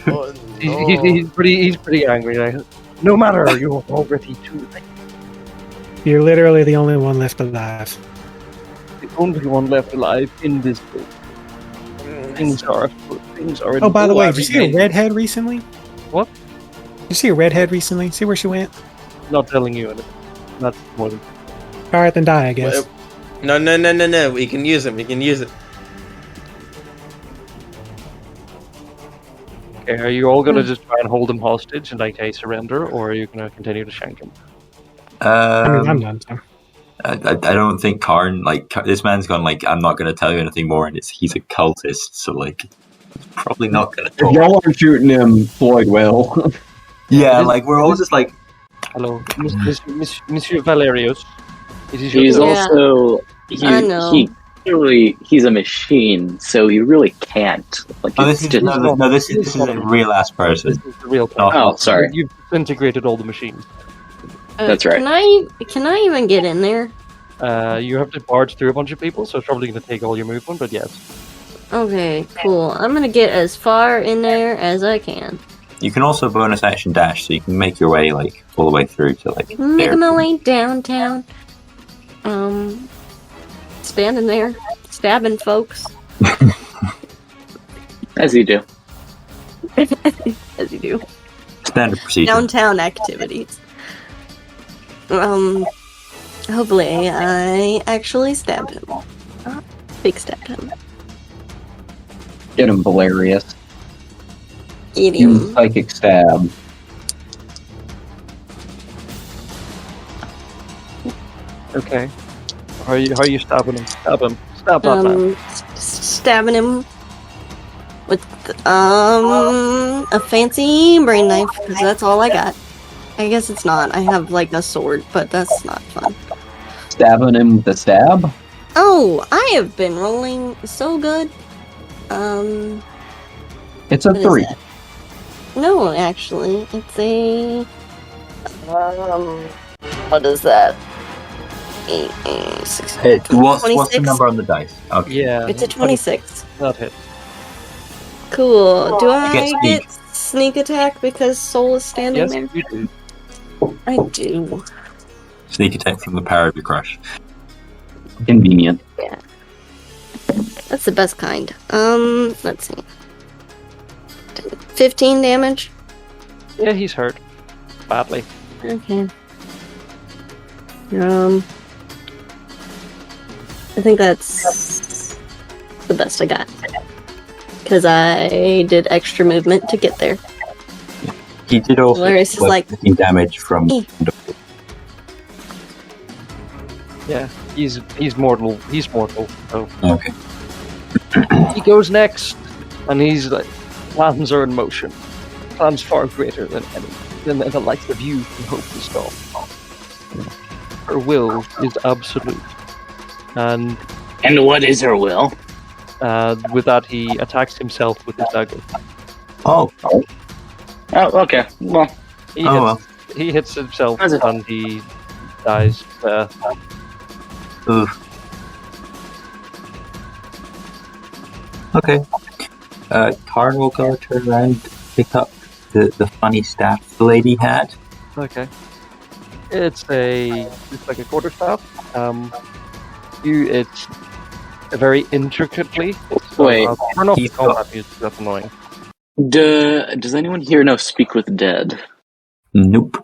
Oh, He's pretty angry. Like, no matter, you're already too late. You're literally the only one left alive. The only one left alive in this boat. Things are. Oh, by the way, did you see a every redhead recently? What? Did you see a redhead recently? See where she went? Not telling you anything. That's more than. Alright, then die, I guess. No. We can use it. Okay, are you all gonna just try and hold him hostage and like, hey, surrender, or are you gonna continue to shank him? I mean, I'm done. So. I don't think Karn, like, this man's gone, like, I'm not going to tell you anything more, and he's a cultist, so, like, he's probably not going to If talk. y'all are shooting him, Floyd will. Yeah, like, we're all just like, Hello, Monsieur Valerius. It is He's your Yeah. also I know. he's a machine, so he really can't. Like, oh, it's this is, just, no, this is a real ass person. This is the real Oh, person. oh, sorry. You've disintegrated all the machines. That's right. Can I even get in there? You have to barge through a bunch of people, so it's probably going to take all your movement, but yes. Okay, cool. I'm gonna get as far in there as I can. You can also bonus action dash, so you can make your way, like, all the way through to, like, there. Making my way downtown. Standing there, stabbing folks. As you do. As you do. Standard procedure. Downtown activities. Hopefully I actually stabbed him. Big stabbed him. Get him, Valerius. Eat Use him. psychic stab. Okay. How are you stabbing him? Stab him. Stab that man. Stabbing him with a fancy brain knife because that's all I got. I guess it's not. I have like a sword, but that's not fun. Stabbing him with the stab? Oh, I have been rolling so good. It's a What is 3. that? No, actually, it's a what is that? 6, Hey, what's the 26? number on the dice? Okay. Yeah. It's a 26. That hit. Cool. Do I Get get sneak attack because Soul is standing Yes, there? you do. I do. Sneak attack from the power of your crush. Convenient. That's the best kind. Let's see. 15 damage. Yeah, he's hurt. Badly. Okay. I think that's the best I got. Because I did extra movement to get there. He did also Valerius is like, taking damage from... Eh. Yeah, he's mortal. He's mortal. So Okay. he goes next, and he's like, plans are in motion. Plans far greater than the likes of you can hope to stop. Her will is absolute, and what is her will? with that he attacks himself with his dagger. Oh. Oh, okay. Well, He Oh, hits, he hits himself, How's it? and he dies. Oof. Okay. Karn will go turn around, pick up the funny staff the lady had. Okay. It's like a quarterstaff. It's a very intricately. Wait, turn off the combat music. That's annoying. Does anyone here know Speak with Dead? Nope.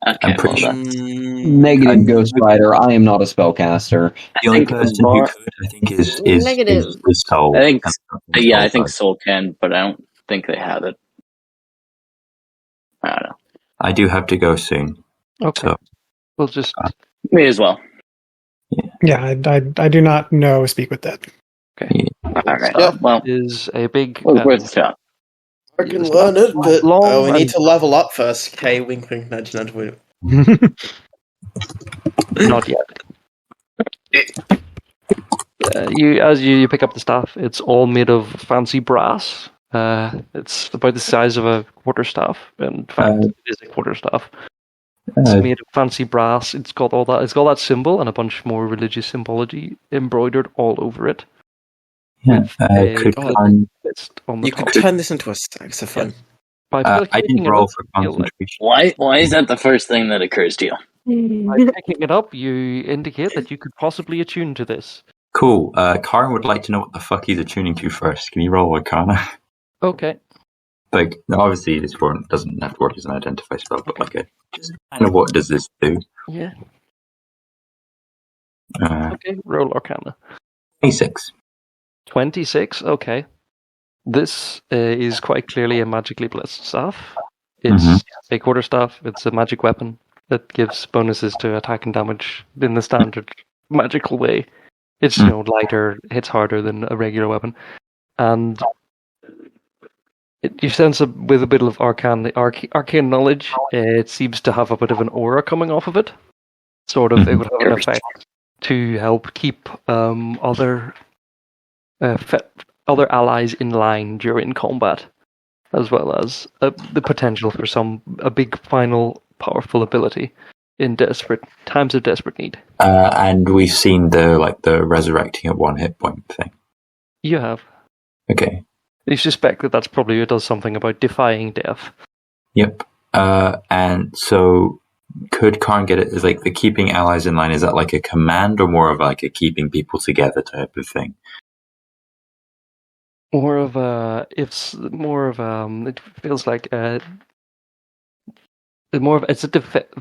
Okay, I'm pretty sure. Negative, Ghost Rider. I am not a spellcaster. The only person who could, I think, is Negative. Soul. I think, I think Soul can, but I don't think they have it. I don't know. I do have to go soon. Okay. So. We'll just. Me as well. Yeah, I do not know Speak with Dead. Okay. Alright, Yep. well, Is a big. worth a shot. I can learn it, but long we need and- to level up first. Okay, wink, wink, nudge, nudge. Wink. Not yet. You pick up the staff. It's all made of fancy brass. It's about the size of a quarterstaff. In fact, it is a quarterstaff. It's made of fancy brass. It's got all that. It's got that symbol and a bunch more religious symbology embroidered all over it. Yeah. Could Karn... on the You top. could turn this into a saxophone. By I didn't picking it roll up, for you know, concentration. Why is that the first thing that occurs to you? by picking it up, you indicate that you could possibly attune to this. Cool. Karn would like to know what the fuck he's attuning to first. Can you roll Arcana? Okay. Like, obviously, this form doesn't have to work as an identify spell, but like, just kind of what does this do? Yeah. Uh, Okay. Roll Arcana. 26. 26. Okay. This is quite clearly a magically blessed staff. It's a quarterstaff. It's a magic weapon that gives bonuses to attack and damage in the standard magical way. It's lighter, hits harder than a regular weapon, and you sense with a bit of arcane knowledge. It seems to have a bit of an aura coming off of it. Sort of, it would have an effect to help keep other allies in line during combat, as well as the potential for a big final powerful ability in times of desperate need. And we've seen the resurrecting at 1 hit point thing. You have. Okay. You suspect that's probably it does something about defying death. Yep. And so could Karn get it as like the keeping allies in line? Is that like a command or more of like a keeping people together type of thing? It feels like it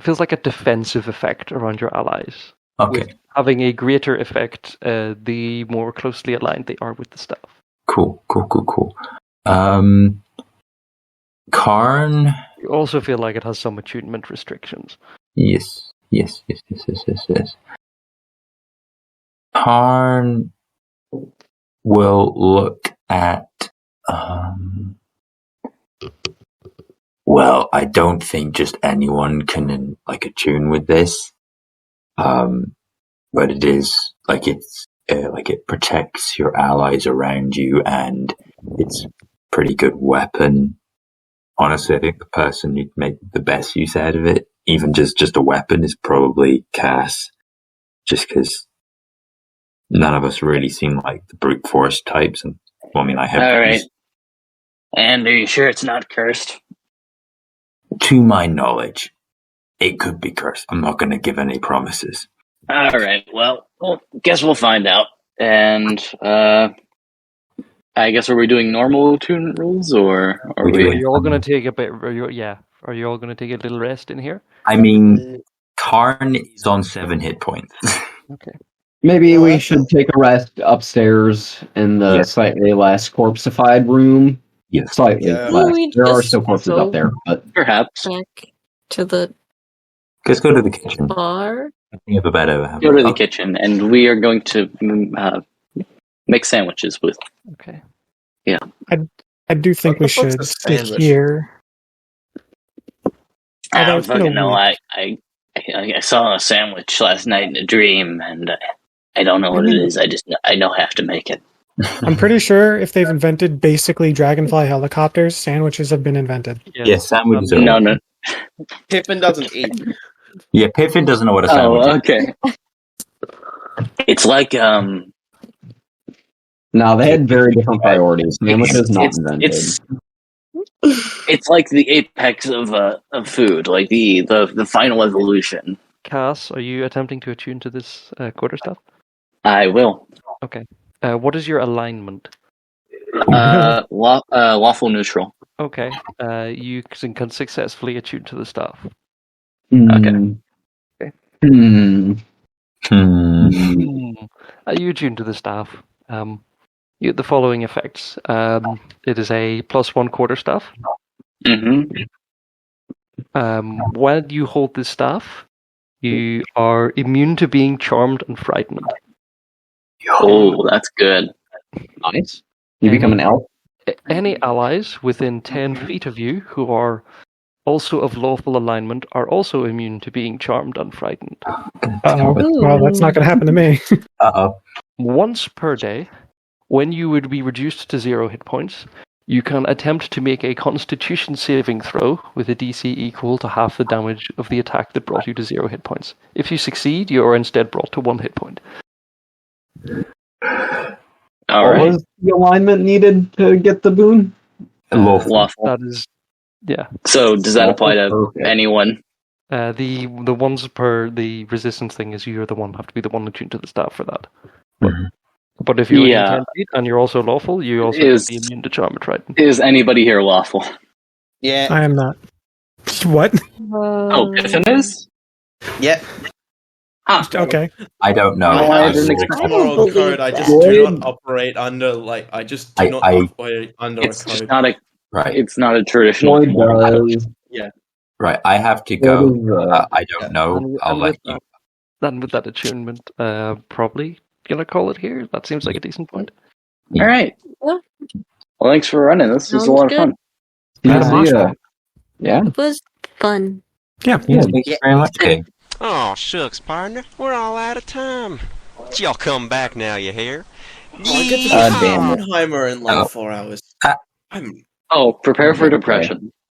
feels like a defensive effect around your allies. Okay. With having a greater effect the more closely aligned they are with the staff. Cool. Karn. You also feel like it has some attunement restrictions. Yes. Karn will look at. Well, I don't think just anyone can attune with this. But it is it protects your allies around you, and it's a pretty good weapon. Honestly, I think the person who'd make the best use out of it, even just a weapon, is probably Cass. Just because none of us really seem like the brute force types, and I have. All right. And are you sure it's not cursed? To my knowledge, it could be cursed. I'm not going to give any promises. All right. Well, guess we'll find out. And I guess are we doing normal attunement rules, or are we? Are you all going to take a bit? Are you all going to take a little rest in here? I mean, Karn is on 7 hit points. Okay. Maybe we should take a rest upstairs in the slightly less corpseified room. Yes. Slightly Yeah. less. We There are just still corpses go- up there, but Perhaps Back to the Let's go to the kitchen. bar. I think you have a better. go to the kitchen, and we are going to make sandwiches with. Okay. I do think we What the fuck's should a stick sandwich? here. I Although don't it's been a fucking know. week. I saw a sandwich last night in a dream, and I don't know what it is. I know I have to make it. I'm pretty sure if they've invented basically dragonfly helicopters, sandwiches have been invented. Yes, sandwiches are. No. Pippin doesn't eat. Yeah, Piffin doesn't know what a sandwich Oh, okay. It's like No, they had very different priorities. Sandwiches not invented. it's like the apex of food, like the final evolution. Cass, are you attempting to attune to this quarterstaff? I will. Okay. What is your alignment? Lawful neutral. Okay. You can successfully attune to the staff. Okay. Hmm. You attune to the staff. You get the following effects. It is a +1 quarterstaff. Mm-hmm. When you hold this staff, you are immune to being charmed and frightened. Oh, that's good. Nice. You become an elf? Any allies within 10 feet of you who are also of lawful alignment are also immune to being charmed and frightened. Uh-oh. Well, that's not going to happen to me. Uh-oh. Once per day, when you would be reduced to 0 hit points, you can attempt to make a Constitution saving throw with a DC equal to half the damage of the attack that brought you to 0 hit points. If you succeed, you are instead brought to 1 hit point. All What right. was the alignment needed to get the boon? Lawful. That is, yeah. So does that apply to Perfect. anyone? The ones per the resistance thing is you're the one have to be the one attuned to the staff for that. Mhm. But if you're Yeah. in 10 feet and you're also lawful, you also Is- be immune to charm and frighten. Is anybody here lawful? Yeah. I am not. What? Oh, Piffin is? Yeah. Ah, Okay. I don't know. No, I I'm didn't really- expect- I don't Moral believe code. I that. just do not operate under I just do not I- operate under it's a just code. not a. Right, It's not a traditional. Floyd moral code. does. right. I have to What go. is, I don't know. And- I'll and let with you. Then with that attunement, probably gonna call it here. That seems like a decent point. All right. Yeah. Well, thanks for running. This was a Sounds lot good. of fun. Yeah. It was fun. Yeah. Thank you very much, Kay. Oh, shucks, partner. We're all out of time. Y'all come back now, you hear? I get to Damn it. Oppenheimer in like Oh. 4 hours. Ah. I'm Oh, prepare for Okay. depression.